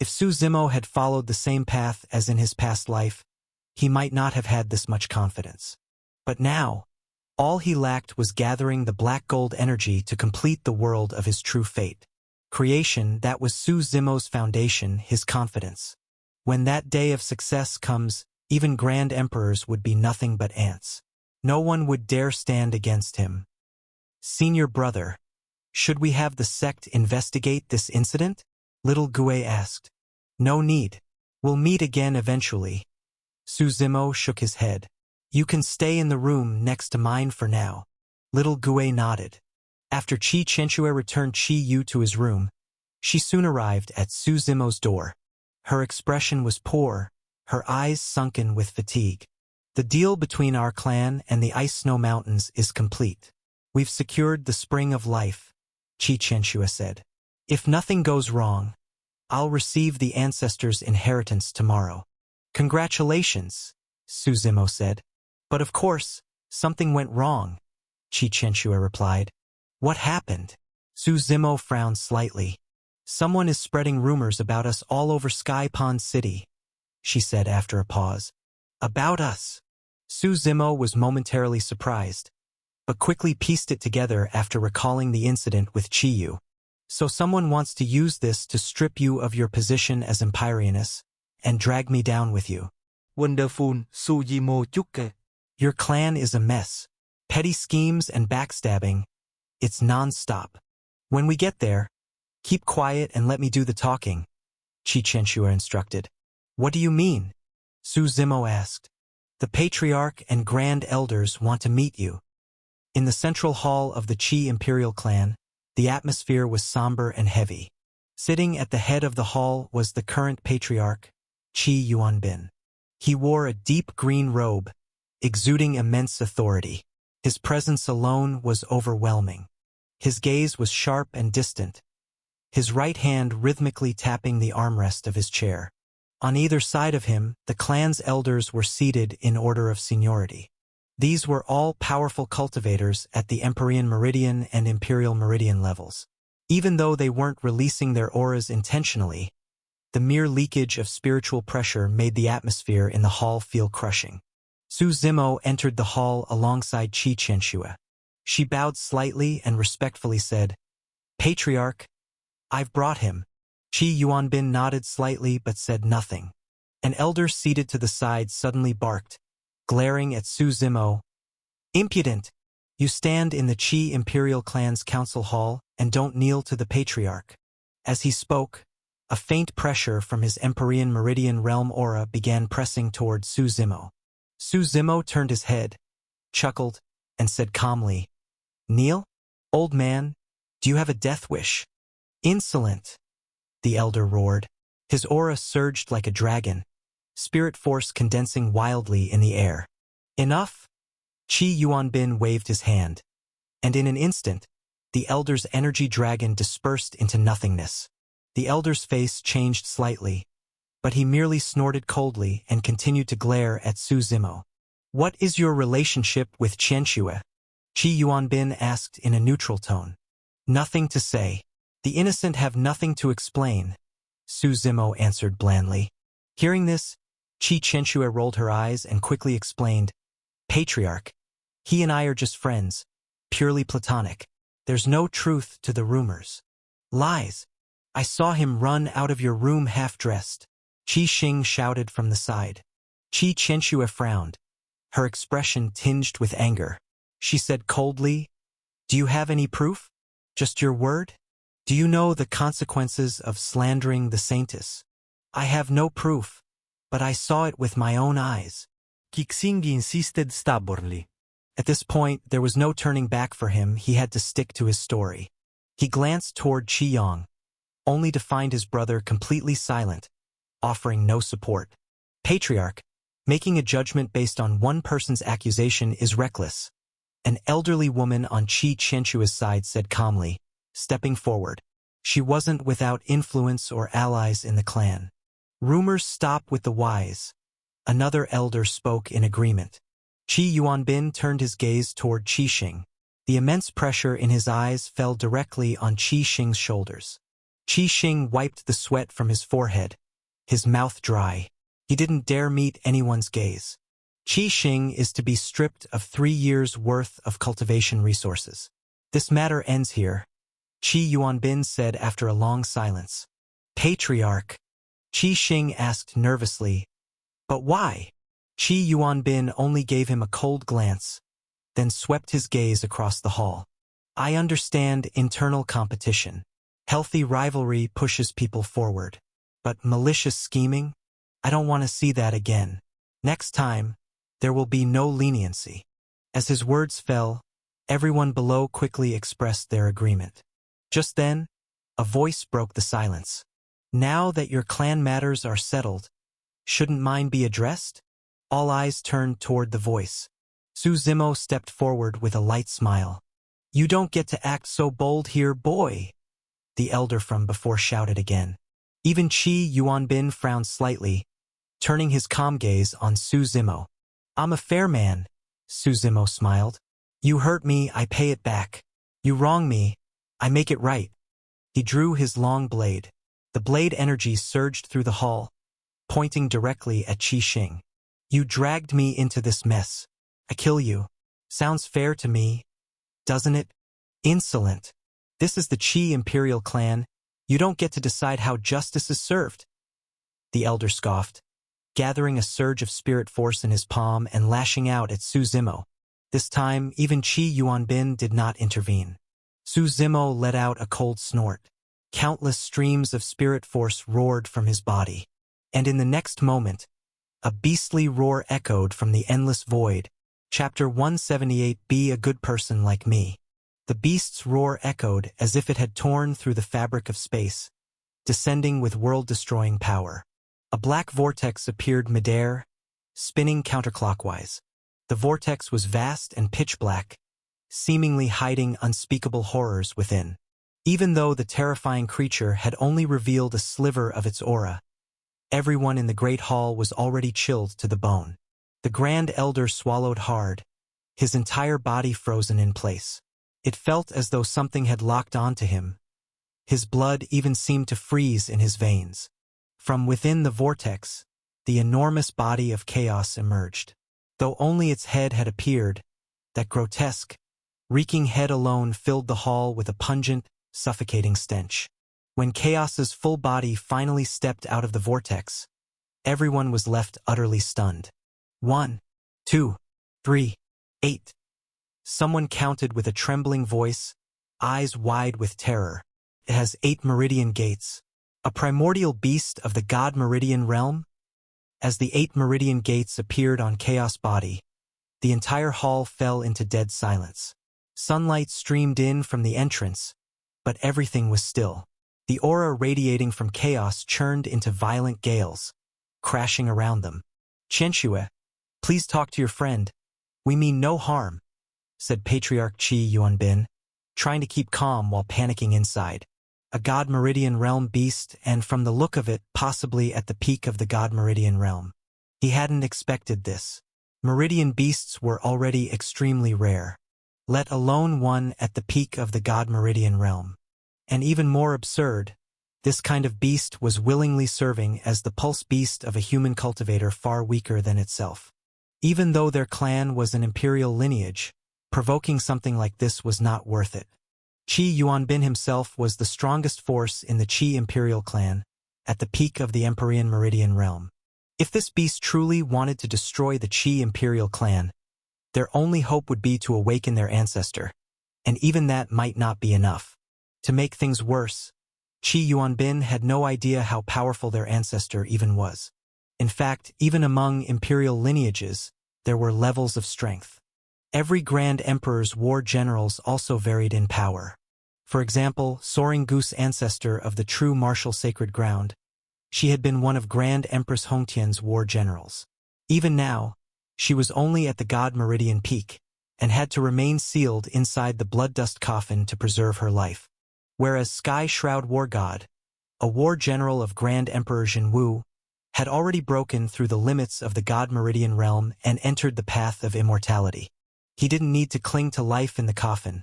If Su Zimo had followed the same path as in his past life, he might not have had this much confidence. But now, all he lacked was gathering the black gold energy to complete the world of his true fate. Creation, that was Su Zimo's foundation, his confidence. When that day of success comes, even grand emperors would be nothing but ants. No one would dare stand against him. Senior brother, should we have the sect investigate this incident? Little Gue asked. No need. We'll meet again eventually. Su Zimo shook his head. You can stay in the room next to mine for now. Little Gue nodded. After Qi Qianxue returned Qi Yu to his room, she soon arrived at Su Zimo's door. Her expression was poor, her eyes sunken with fatigue. The deal between our clan and the Ice Snow Mountains is complete. We've secured the Spring of Life, Qi Qianxue said. If nothing goes wrong, I'll receive the ancestors' inheritance tomorrow. Congratulations, Su Zimo said. But of course, something went wrong, Qi Qianxue replied. What happened? Su Zimo frowned slightly. Someone is spreading rumors about us all over Sky Pond City, she said after a pause. About us? Su Zimo was momentarily surprised, but quickly pieced it together after recalling the incident with Qi Yu. So someone wants to use this to strip you of your position as Empyreanus and drag me down with you. Wonderful, Su Zimo Chukke. Your clan is a mess. Petty schemes and backstabbing. It's non-stop. When we get there, keep quiet and let me do the talking, Qi Qianxue instructed. What do you mean? Su Zimo asked. The Patriarch and Grand Elders want to meet you. In the central hall of the Qi Imperial clan, the atmosphere was somber and heavy. Sitting at the head of the hall was the current Patriarch, Qi Yuanbin. He wore a deep green robe, exuding immense authority. His presence alone was overwhelming. His gaze was sharp and distant, his right hand rhythmically tapping the armrest of his chair. On either side of him, the clan's elders were seated in order of seniority. These were all powerful cultivators at the Empyrean Meridian and Imperial Meridian levels. Even though they weren't releasing their auras intentionally, the mere leakage of spiritual pressure made the atmosphere in the hall feel crushing. Su Zimo entered the hall alongside Qi Qianxue. She bowed slightly and respectfully said, Patriarch, I've brought him. Qi Yuanbin nodded slightly but said nothing. An elder seated to the side suddenly barked, glaring at Su Zimo. Impudent! You stand in the Qi Imperial clan's council hall and don't kneel to the Patriarch. As he spoke, a faint pressure from his Empyrean Meridian realm aura began pressing toward Su Zimo. Su Zimo turned his head, chuckled, and said calmly, Kneel? Old man, do you have a death wish? Insolent! The elder roared. His aura surged like a dragon, spirit force condensing wildly in the air. Enough? Qi Yuanbin waved his hand, and in an instant, the elder's energy dragon dispersed into nothingness. The elder's face changed slightly, but he merely snorted coldly and continued to glare at Su Zimo. What is your relationship with Qianxue? Qi Yuanbin asked in a neutral tone. Nothing to say. The innocent have nothing to explain, Su Zimo answered blandly. Hearing this, Qi Qianxue rolled her eyes and quickly explained, Patriarch, he and I are just friends, purely platonic. There's no truth to the rumors. Lies. I saw him run out of your room half-dressed, Qi Xing shouted from the side. Qi Qianxue frowned, her expression tinged with anger. She said coldly, Do you have any proof? Just your word? Do you know the consequences of slandering the saintess? I have no proof, but I saw it with my own eyes. Qixing insisted stubbornly. At this point, there was no turning back for him. He had to stick to his story. He glanced toward Qi Yang, only to find his brother completely silent, offering no support. Patriarch, making a judgment based on one person's accusation is reckless. An elderly woman on Qi Qianxue's side said calmly, stepping forward. She wasn't without influence or allies in the clan. Rumors stop with the wise. Another elder spoke in agreement. Qi Yuanbin turned his gaze toward Qi Xing. The immense pressure in his eyes fell directly on Qi Xing's shoulders. Qi Xing wiped the sweat from his forehead, his mouth dry. He didn't dare meet anyone's gaze. Qi Xing is to be stripped of 3 years' worth of cultivation resources. This matter ends here, Qi Yuanbin said after a long silence. Patriarch, Qi Xing asked nervously. But why? Qi Yuanbin only gave him a cold glance, then swept his gaze across the hall. I understand internal competition. Healthy rivalry pushes people forward. But malicious scheming? I don't want to see that again. Next time, there will be no leniency. As his words fell, everyone below quickly expressed their agreement. Just then, a voice broke the silence. Now that your clan matters are settled, shouldn't mine be addressed? All eyes turned toward the voice. Su Zimo stepped forward with a light smile. You don't get to act so bold here, boy, the elder from before shouted again. Even Qi Yuanbin frowned slightly, turning his calm gaze on Su Zimo. I'm a fair man, Su Zimo smiled. You hurt me, I pay it back. You wrong me, I make it right. He drew his long blade. The blade energy surged through the hall, pointing directly at Qi Xing. You dragged me into this mess. I kill you. Sounds fair to me, doesn't it? Insolent. This is the Qi Imperial clan. You don't get to decide how justice is served. The elder scoffed, gathering a surge of spirit force in his palm and lashing out at Su Zimo. This time, even Qi Yuanbin did not intervene. Su Zimo let out a cold snort. Countless streams of spirit force roared from his body. And in the next moment, a beastly roar echoed from the endless void. Chapter 178. Be a good person like me. The beast's roar echoed as if it had torn through the fabric of space, descending with world-destroying power. A black vortex appeared midair, spinning counterclockwise. The vortex was vast and pitch-black, seemingly hiding unspeakable horrors within. Even though the terrifying creature had only revealed a sliver of its aura, everyone in the great hall was already chilled to the bone. The Grand Elder swallowed hard, his entire body frozen in place. It felt as though something had locked onto him. His blood even seemed to freeze in his veins. From within the vortex, the enormous body of chaos emerged. Though only its head had appeared, that grotesque, reeking head alone filled the hall with a pungent, suffocating stench. When Chaos's full body finally stepped out of the vortex, everyone was left utterly stunned. 1, 2, 3, 8. Someone counted with a trembling voice, eyes wide with terror. It has 8 meridian gates. A primordial beast of the God Meridian realm? As the 8 meridian gates appeared on Chaos' body, the entire hall fell into dead silence. Sunlight streamed in from the entrance, but everything was still. The aura radiating from Chaos churned into violent gales, crashing around them. Qianxue, please talk to your friend. We mean no harm, said Patriarch Qi Yuanbin, trying to keep calm while panicking inside. A God Meridian realm beast, and from the look of it, possibly at the peak of the God Meridian realm. He hadn't expected this. Meridian beasts were already extremely rare, let alone one at the peak of the God Meridian realm. And even more absurd, this kind of beast was willingly serving as the pulse beast of a human cultivator far weaker than itself. Even though their clan was an imperial lineage, provoking something like this was not worth it. Qi Yuanbin himself was the strongest force in the Qi Imperial clan, at the peak of the Empyrean Meridian realm. If this beast truly wanted to destroy the Qi Imperial clan, their only hope would be to awaken their ancestor, and even that might not be enough. To make things worse, Qi Yuanbin had no idea how powerful their ancestor even was. In fact, even among imperial lineages, there were levels of strength. Every Grand Emperor's war generals also varied in power. For example, Soaring Goose, ancestor of the true martial sacred ground, she had been one of Grand Empress Hongtian's war generals. Even now, she was only at the God Meridian peak, and had to remain sealed inside the blood-dust coffin to preserve her life. Whereas Sky Shroud War God, a war general of Grand Emperor Jinwu, had already broken through the limits of the God Meridian realm and entered the path of immortality. He didn't need to cling to life in the coffin.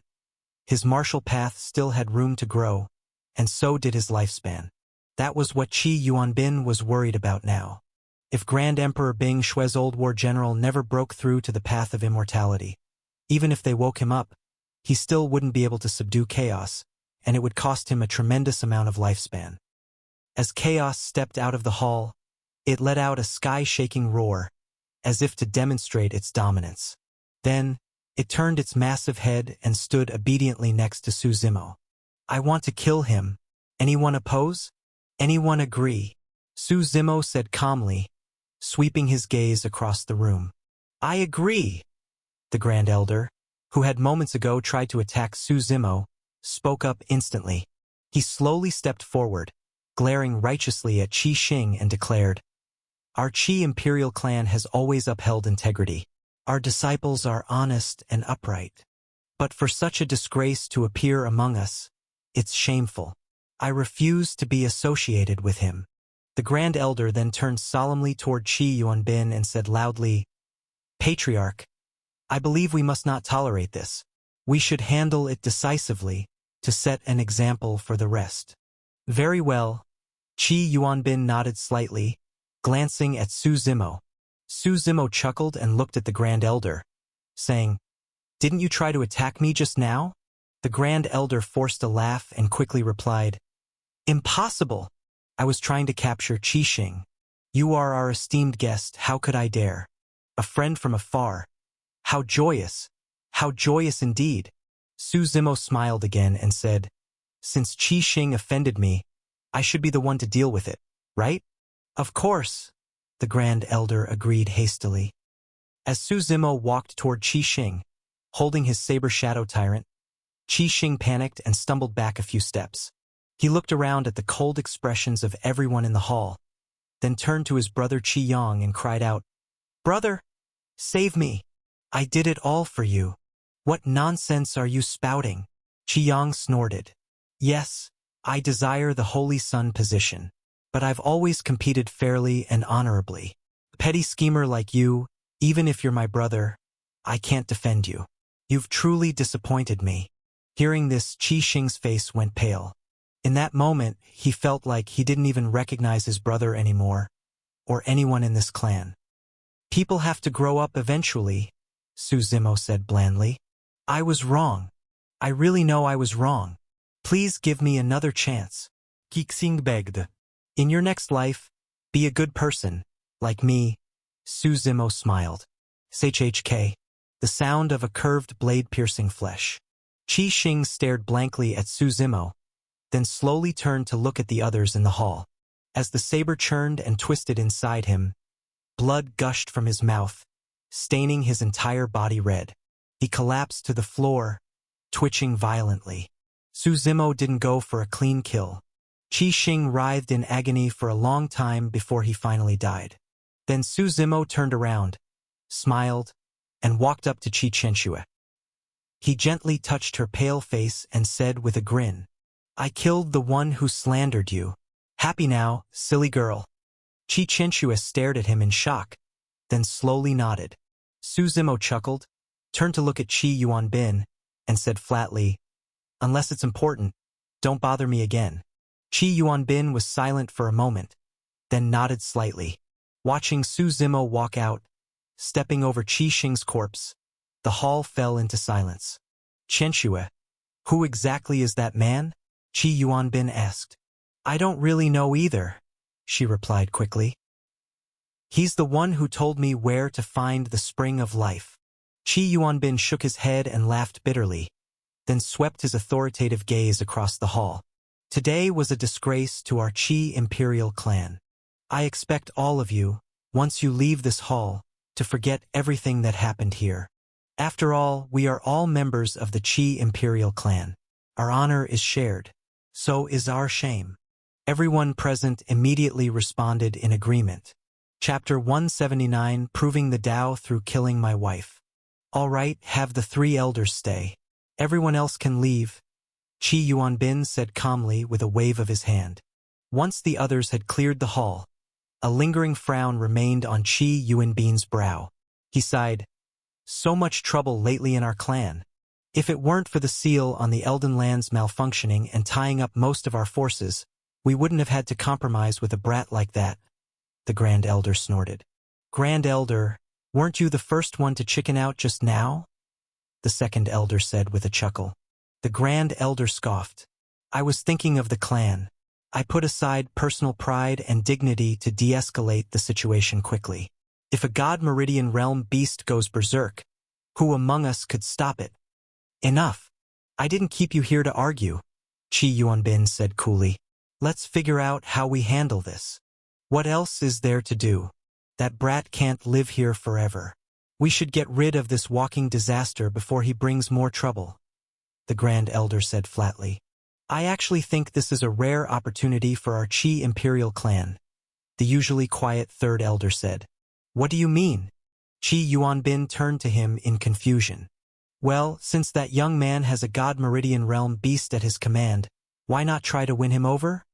His martial path still had room to grow, and so did his lifespan. That was what Qi Yuanbin was worried about now. If Grand Emperor Bing Shui's old war general never broke through to the path of immortality, even if they woke him up, he still wouldn't be able to subdue chaos, and it would cost him a tremendous amount of lifespan. As chaos stepped out of the hall, it let out a sky-shaking roar, as if to demonstrate its dominance. Then, it turned its massive head and stood obediently next to Su Zimo. "I want to kill him. Anyone oppose? Anyone agree?" Su Zimo said calmly, sweeping his gaze across the room. "I agree." The Grand Elder, who had moments ago tried to attack Su Zimo, spoke up instantly. He slowly stepped forward, glaring righteously at Qi Xing and declared, "Our Qi imperial clan has always upheld integrity. Our disciples are honest and upright. But for such a disgrace to appear among us, it's shameful. I refuse to be associated with him." The Grand Elder then turned solemnly toward Qi Yuanbin and said loudly, "Patriarch, I believe we must not tolerate this. We should handle it decisively, to set an example for the rest." "Very well." Qi Yuanbin nodded slightly, glancing at Su Zimo. Su Zimo chuckled and looked at the Grand Elder, saying, "Didn't you try to attack me just now?" The Grand Elder forced a laugh and quickly replied, "Impossible! I was trying to capture Qi Xing. You are our esteemed guest, how could I dare? A friend from afar. How joyous! How joyous indeed!" Su Zimo smiled again and said, "Since Qi Xing offended me, I should be the one to deal with it, right?" "Of course," the Grand Elder agreed hastily. As Su Zimo walked toward Qi Xing, holding his saber shadow tyrant, Qi Xing panicked and stumbled back a few steps. He looked around at the cold expressions of everyone in the hall, then turned to his brother Qi Yang and cried out, "Brother, save me! I did it all for you. What nonsense are you spouting?" Qi Yang snorted. "Yes, I desire the Holy Sun position, but I've always competed fairly and honorably. Petty schemer like you, even if you're my brother, I can't defend you. You've truly disappointed me." Hearing this, Qi Xing's face went pale. In that moment, he felt like he didn't even recognize his brother anymore, or anyone in this clan. "People have to grow up eventually," Su Zimo said blandly. "I was wrong. I really know I was wrong. Please give me another chance." Qi Xing begged. "In your next life, be a good person, like me." Su Zimo smiled. "SHHK," the sound of a curved blade piercing flesh. Qi Xing stared blankly at Su Zimo, then slowly turned to look at the others in the hall. As the saber churned and twisted inside him, blood gushed from his mouth, staining his entire body red. He collapsed to the floor, twitching violently. Su Zimo didn't go for a clean kill. Qi Xing writhed in agony for a long time before he finally died. Then Su Zimo turned around, smiled, and walked up to Qi Qianxue. He gently touched her pale face and said with a grin, "I killed the one who slandered you. Happy now, silly girl." Qi Qianxue stared at him in shock, then slowly nodded. Su Zimo chuckled, turned to look at Qi Yuanbin, and said flatly, "Unless it's important, don't bother me again." Qi Yuanbin was silent for a moment, then nodded slightly. Watching Su Zimo walk out, stepping over Qi Xing's corpse, the hall fell into silence. "Qianxue, who exactly is that man?" Qi Yuanbin asked. "I don't really know either," she replied quickly. "He's the one who told me where to find the spring of life." Qi Yuanbin shook his head and laughed bitterly, then swept his authoritative gaze across the hall. "Today was a disgrace to our Qi imperial clan. I expect all of you, once you leave this hall, to forget everything that happened here. After all, we are all members of the Qi imperial clan. Our honor is shared. So is our shame." Everyone present immediately responded in agreement. Chapter 179, Proving the Tao Through Killing My Wife. "All right, have the three elders stay. Everyone else can leave," Qi Yuanbin said calmly with a wave of his hand. Once the others had cleared the hall, a lingering frown remained on Qi Yuanbin's brow. He sighed, "So much trouble lately in our clan. If it weren't for the seal on the Elden lands malfunctioning and tying up most of our forces, we wouldn't have had to compromise with a brat like that, the Grand Elder snorted. Grand Elder, weren't you the first one to chicken out just now? The Second Elder said with a chuckle. The Grand Elder scoffed. I was thinking of the clan. I put aside personal pride and dignity to de-escalate the situation quickly. If a God Meridian Realm beast goes berserk, who among us could stop it? Enough. I didn't keep you here to argue, Qi Yuanbin said coolly. Let's figure out how we handle this. What else is there to do? That brat can't live here forever. We should get rid of this walking disaster before he brings more trouble, the Grand Elder said flatly. I actually think this is a rare opportunity for our Qi Imperial clan, the usually quiet Third Elder said. What do you mean? Qi Yuanbin turned to him in confusion. Well, since that young man has a God Meridian Realm beast at his command, why not try to win him over?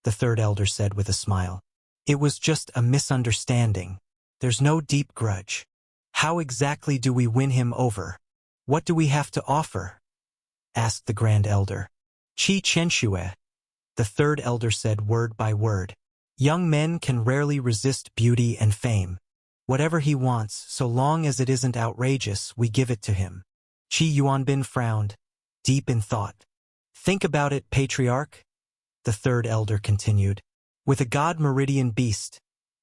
The Third Elder said with a smile. It was just a misunderstanding. There's no deep grudge. How exactly do we win him over? What do we have to offer? Asked the Grand Elder. Qi Chenxue, the Third Elder said word by word. Young men can rarely resist beauty and fame. Whatever he wants, so long as it isn't outrageous, we give it to him. Qi Yuanbin frowned, deep in thought. Think about it, Patriarch, the Third Elder continued. With a God Meridian beast,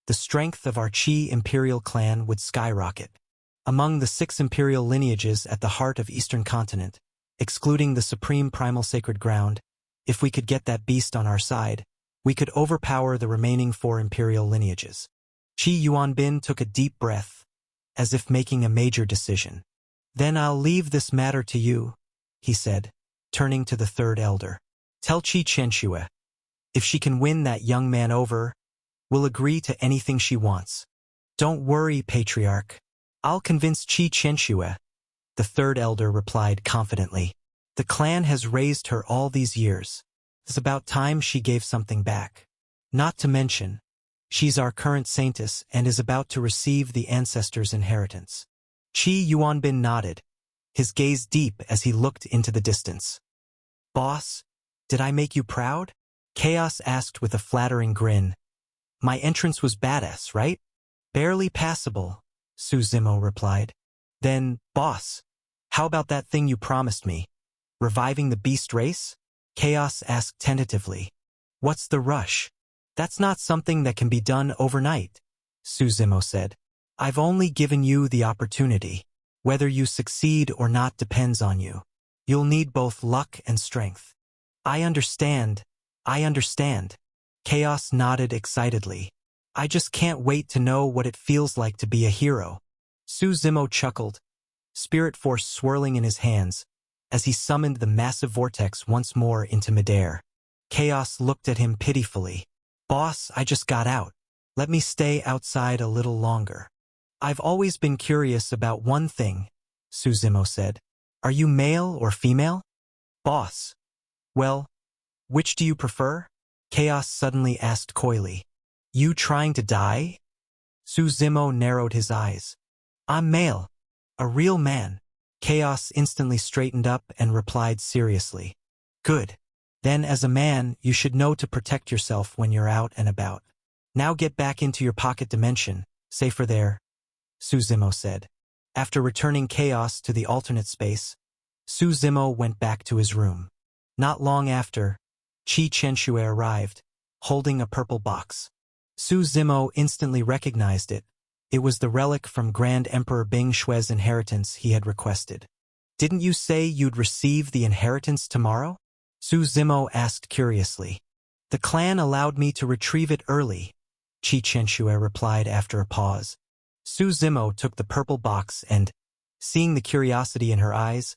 the strength of our Qi Imperial clan would skyrocket. Among the 6 imperial lineages at the heart of Eastern Continent, excluding the supreme primal sacred ground, if we could get that beast on our side, we could overpower the remaining 4 imperial lineages. Qi Yuanbin took a deep breath, as if making a major decision. Then I'll leave this matter to you, he said, turning to the Third Elder. Tell Qi Chenxue, if she can win that young man over, we'll agree to anything she wants. Don't worry, Patriarch. I'll convince Qi Chenxue, the Third Elder replied confidently. The clan has raised her all these years. It's about time she gave something back. Not to mention, she's our current saintess and is about to receive the ancestors' inheritance. Qi Yuanbin nodded, his gaze deep as he looked into the distance. Boss, did I make you proud? Chaos asked with a flattering grin. My entrance was badass, right? Barely passable, Su Zimo replied. Then, boss, how about that thing you promised me? Reviving the beast race? Chaos asked tentatively. What's the rush? That's not something that can be done overnight, Su Zimo said. I've only given you the opportunity. Whether you succeed or not depends on you. You'll need both luck and strength. I understand. Chaos nodded excitedly. I just can't wait to know what it feels like to be a hero. Su Zimo chuckled, spirit force swirling in his hands, as he summoned the massive vortex once more into midair. Chaos looked at him pitifully. Boss, I just got out. Let me stay outside a little longer. I've always been curious about one thing, Su Zimo said. Are you male or female? Boss. Well, which do you prefer? Chaos suddenly asked coyly. You trying to die? Su Zimo narrowed his eyes. I'm male. A real man. Chaos instantly straightened up and replied seriously. Good. Then as a man, you should know to protect yourself when you're out and about. Now get back into your pocket dimension, safer there, Su Zimo said. After returning Chaos to the alternate space, Su Zimo went back to his room. Not long after, Qi Chenxue arrived, holding a purple box. Su Zimo instantly recognized it. It was the relic from Grand Emperor Bing Xue's inheritance he had requested. Didn't you say you'd receive the inheritance tomorrow? Su Zimo asked curiously. The clan allowed me to retrieve it early, Qi Chenxue replied after a pause. Su Zimo took the purple box and, seeing the curiosity in her eyes,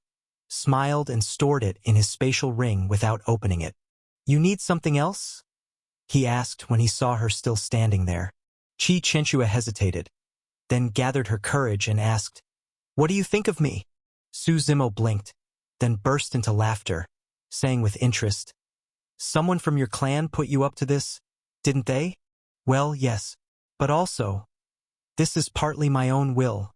smiled and stored it in his spatial ring without opening it. You need something else? He asked when he saw her still standing there. Qi Chenxue hesitated, then gathered her courage and asked, What do you think of me? Su Zimo blinked, then burst into laughter, saying with interest, Someone from your clan put you up to this, didn't they? Well, yes, but also, this is partly my own will,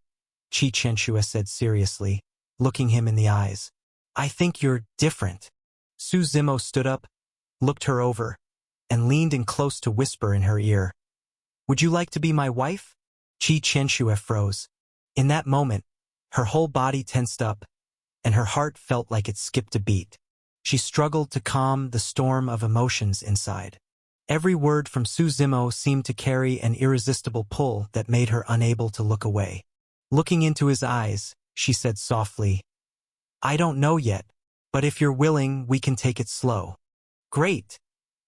Qi Chenxue said seriously. looking him in the eyes. I think you're different. Su Zimo stood up, looked her over, and leaned in close to whisper in her ear. Would you like to be my wife? Qi Qianxue froze. In that moment, her whole body tensed up, and her heart felt like it skipped a beat. She struggled to calm the storm of emotions inside. Every word from Su Zimo seemed to carry an irresistible pull that made her unable to look away. Looking into his eyes, she said softly, I don't know yet, but if you're willing, we can take it slow. Great.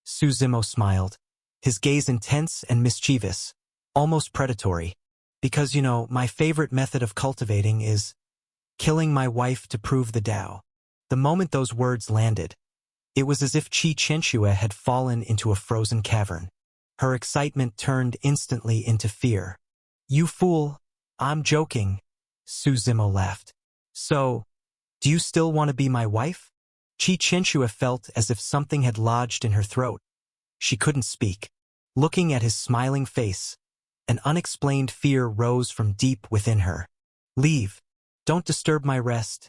Su Zimo smiled, his gaze intense and mischievous, almost predatory. Because, my favorite method of cultivating is killing my wife to prove the Tao. The moment those words landed, it was as if Qi Qianxue had fallen into a frozen cavern. Her excitement turned instantly into fear. You fool, I'm joking, Su Zimo laughed. So, do you still want to be my wife? Qi Qianxue felt as if something had lodged in her throat. She couldn't speak. Looking at his smiling face, an unexplained fear rose from deep within her. Leave. Don't disturb my rest.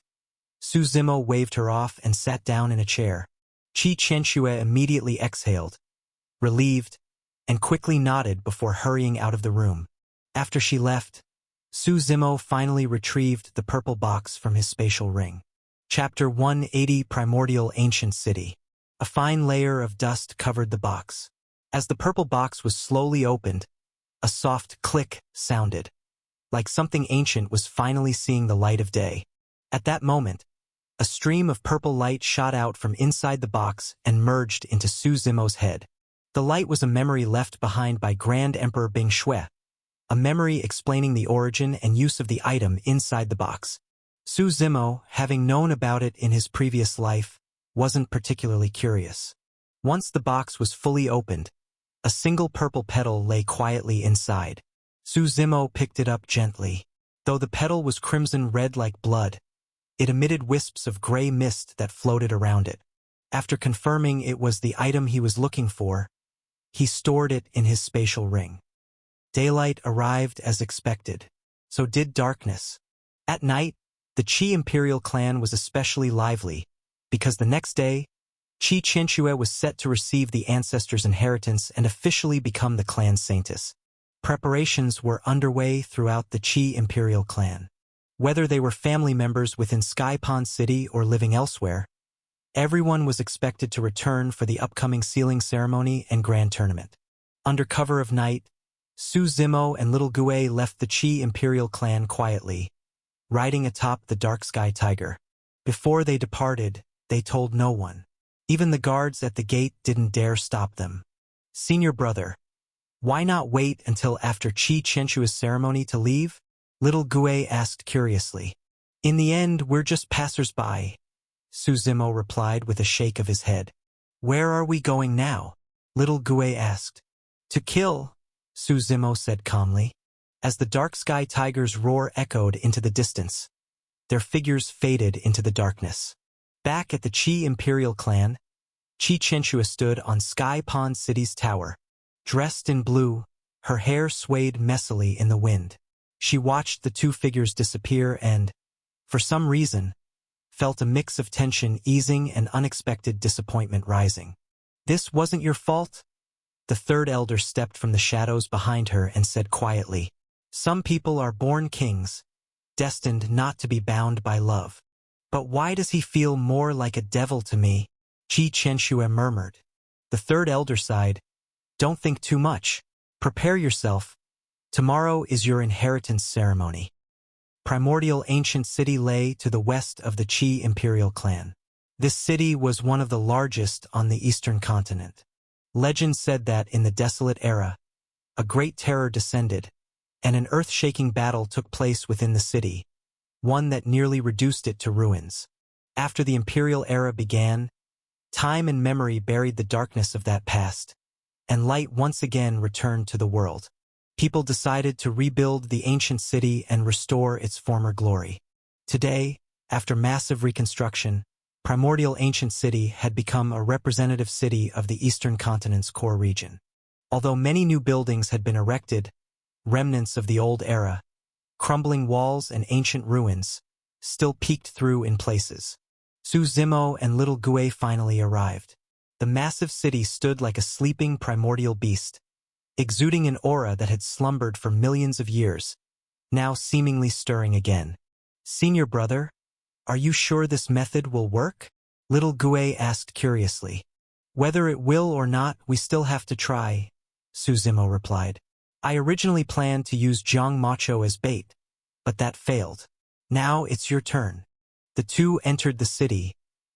Su Zimo waved her off and sat down in a chair. Qi Qianxue immediately exhaled, relieved, and quickly nodded before hurrying out of the room. After she left, Su Zimo finally retrieved the purple box from his spatial ring. Chapter 180 Primordial Ancient City. A fine layer of dust covered the box. As the purple box was slowly opened, a soft click sounded, like something ancient was finally seeing the light of day. At that moment, a stream of purple light shot out from inside the box and merged into Su Zimo's head. The light was a memory left behind by Grand Emperor Bing Shui, a memory explaining the origin and use of the item inside the box. Su Zimo, having known about it in his previous life, wasn't particularly curious. Once the box was fully opened, a single purple petal lay quietly inside. Su Zimo picked it up gently. Though the petal was crimson red like blood, it emitted wisps of gray mist that floated around it. After confirming it was the item he was looking for, he stored it in his spatial ring. Daylight arrived as expected. So did darkness. At night, the Qi Imperial clan was especially lively, because the next day, Qi Qianxue was set to receive the ancestors' inheritance and officially become the clan's saintess. Preparations were underway throughout the Qi Imperial clan. Whether they were family members within Sky Pond City or living elsewhere, everyone was expected to return for the upcoming sealing ceremony and grand tournament. Under cover of night, Su Zimo and Little Gue left the Qi Imperial clan quietly, riding atop the Dark Sky Tiger. Before they departed, they told no one. Even the guards at the gate didn't dare stop them. Senior brother, why not wait until after Qi Qianxue's ceremony to leave? Little Gue asked curiously. In the end, we're just passers-by, Su Zimo replied with a shake of his head. Where are we going now? Little Gue asked. To kill, Su Zimo said calmly. As the Dark Sky Tiger's roar echoed into the distance, their figures faded into the darkness. Back at the Qi Imperial clan, Qi Qianxue stood on Sky Pond City's tower. Dressed in blue, her hair swayed messily in the wind. She watched the two figures disappear and, for some reason, felt a mix of tension easing and unexpected disappointment rising. This wasn't your fault? The third elder stepped from the shadows behind her and said quietly, Some people are born kings, destined not to be bound by love. But why does he feel more like a devil to me? Qi Qianxue murmured. The third elder sighed. Don't think too much. Prepare yourself. Tomorrow is your inheritance ceremony. Primordial Ancient City lay to the west of the Qi Imperial clan. This city was one of the largest on the eastern continent. Legend said that in the desolate era, a great terror descended, and an earth-shaking battle took place within the city, one that nearly reduced it to ruins. After the Imperial era began, time and memory buried the darkness of that past, and light once again returned to the world. People decided to rebuild the ancient city and restore its former glory. Today, after massive reconstruction, Primordial Ancient City had become a representative city of the eastern continent's core region. Although many new buildings had been erected, remnants of the old era, crumbling walls and ancient ruins, still peeked through in places. Su Zimo and Little Gue finally arrived. The massive city stood like a sleeping primordial beast, exuding an aura that had slumbered for millions of years, now seemingly stirring again. "Senior brother, are you sure this method will work?" Little Gue asked curiously. "Whether it will or not, we still have to try," Su Zimo replied. "I originally planned to use Jiang Macho as bait, but that failed. Now it's your turn." The two entered the city,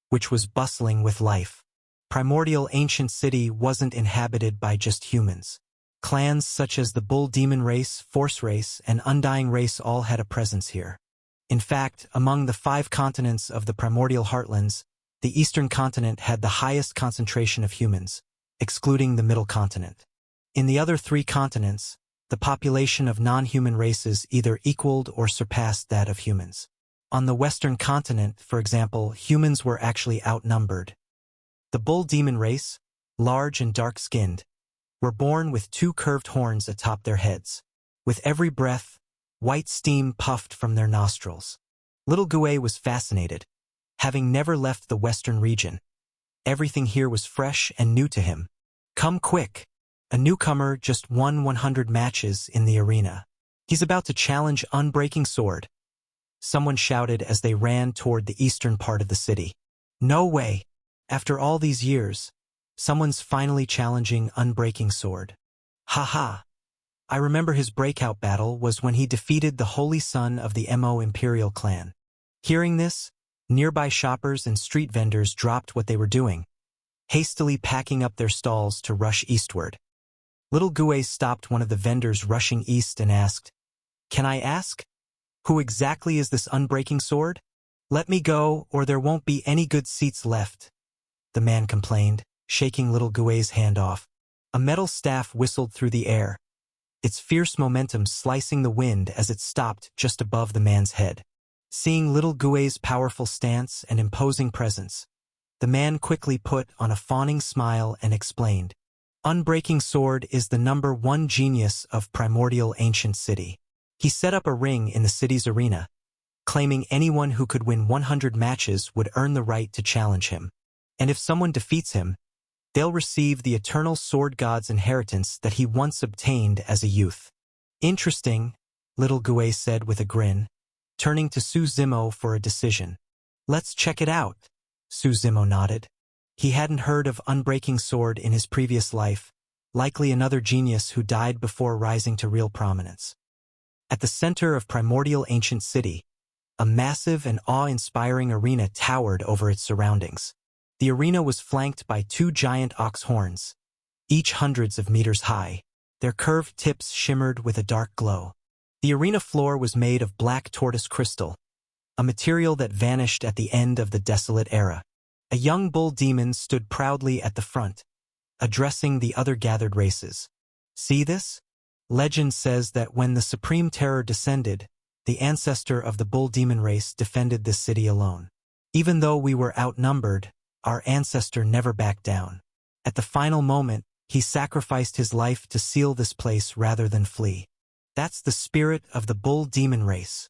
which was bustling with life. Primordial ancient city wasn't inhabited by just humans. Clans such as the Bull Demon race, Force race, and Undying race all had a presence here. In fact, among the 5 continents of the primordial heartlands, the eastern continent had the highest concentration of humans, excluding the middle continent. In the other 3 continents, the population of non-human races either equaled or surpassed that of humans. On the western continent, for example, humans were actually outnumbered. The Bull Demon race, large and dark-skinned, were born with 2 curved horns atop their heads. With every breath, white steam puffed from their nostrils. Little Gue was fascinated, having never left the western region. Everything here was fresh and new to him. "Come quick!" A newcomer just won 100 matches in the arena. "He's about to challenge Unbreaking Sword," someone shouted as they ran toward the eastern part of the city. "No way! After all these years, someone's finally challenging Unbreaking Sword. Ha! I remember his breakout battle was when he defeated the Holy Son of the Mo Imperial clan." Hearing this, nearby shoppers and street vendors dropped what they were doing, hastily packing up their stalls to rush eastward. Little Gue stopped one of the vendors rushing east and asked, "Can I ask? Who exactly is this Unbreaking Sword? Let me go, or there won't be any good seats left," the man complained, shaking Little Gue's hand off. A metal staff whistled through the air, its fierce momentum slicing the wind as it stopped just above the man's head. Seeing Little Gue's powerful stance and imposing presence, the man quickly put on a fawning smile and explained, "Unbreaking Sword is the #1 genius of Primordial Ancient City. He set up a ring in the city's arena, claiming anyone who could win 100 matches would earn the right to challenge him. And if someone defeats him, they'll receive the eternal sword god's inheritance that he once obtained as a youth." "Interesting," Little Gue said with a grin, turning to Su Zimo for a decision. "Let's check it out." Su Zimo nodded. He hadn't heard of Unbreaking Sword in his previous life, likely another genius who died before rising to real prominence. At the center of Primordial Ancient City, a massive and awe-inspiring arena towered over its surroundings. The arena was flanked by 2 giant ox horns, each hundreds of meters high. Their curved tips shimmered with a dark glow. The arena floor was made of black tortoise crystal, a material that vanished at the end of the Desolate Era. A young bull demon stood proudly at the front, addressing the other gathered races. "See this? Legend says that when the Supreme Terror descended, the ancestor of the Bull Demon race defended this city alone. Even though we were outnumbered, our ancestor never backed down. At the final moment, he sacrificed his life to seal this place rather than flee. That's the spirit of the Bull Demon race."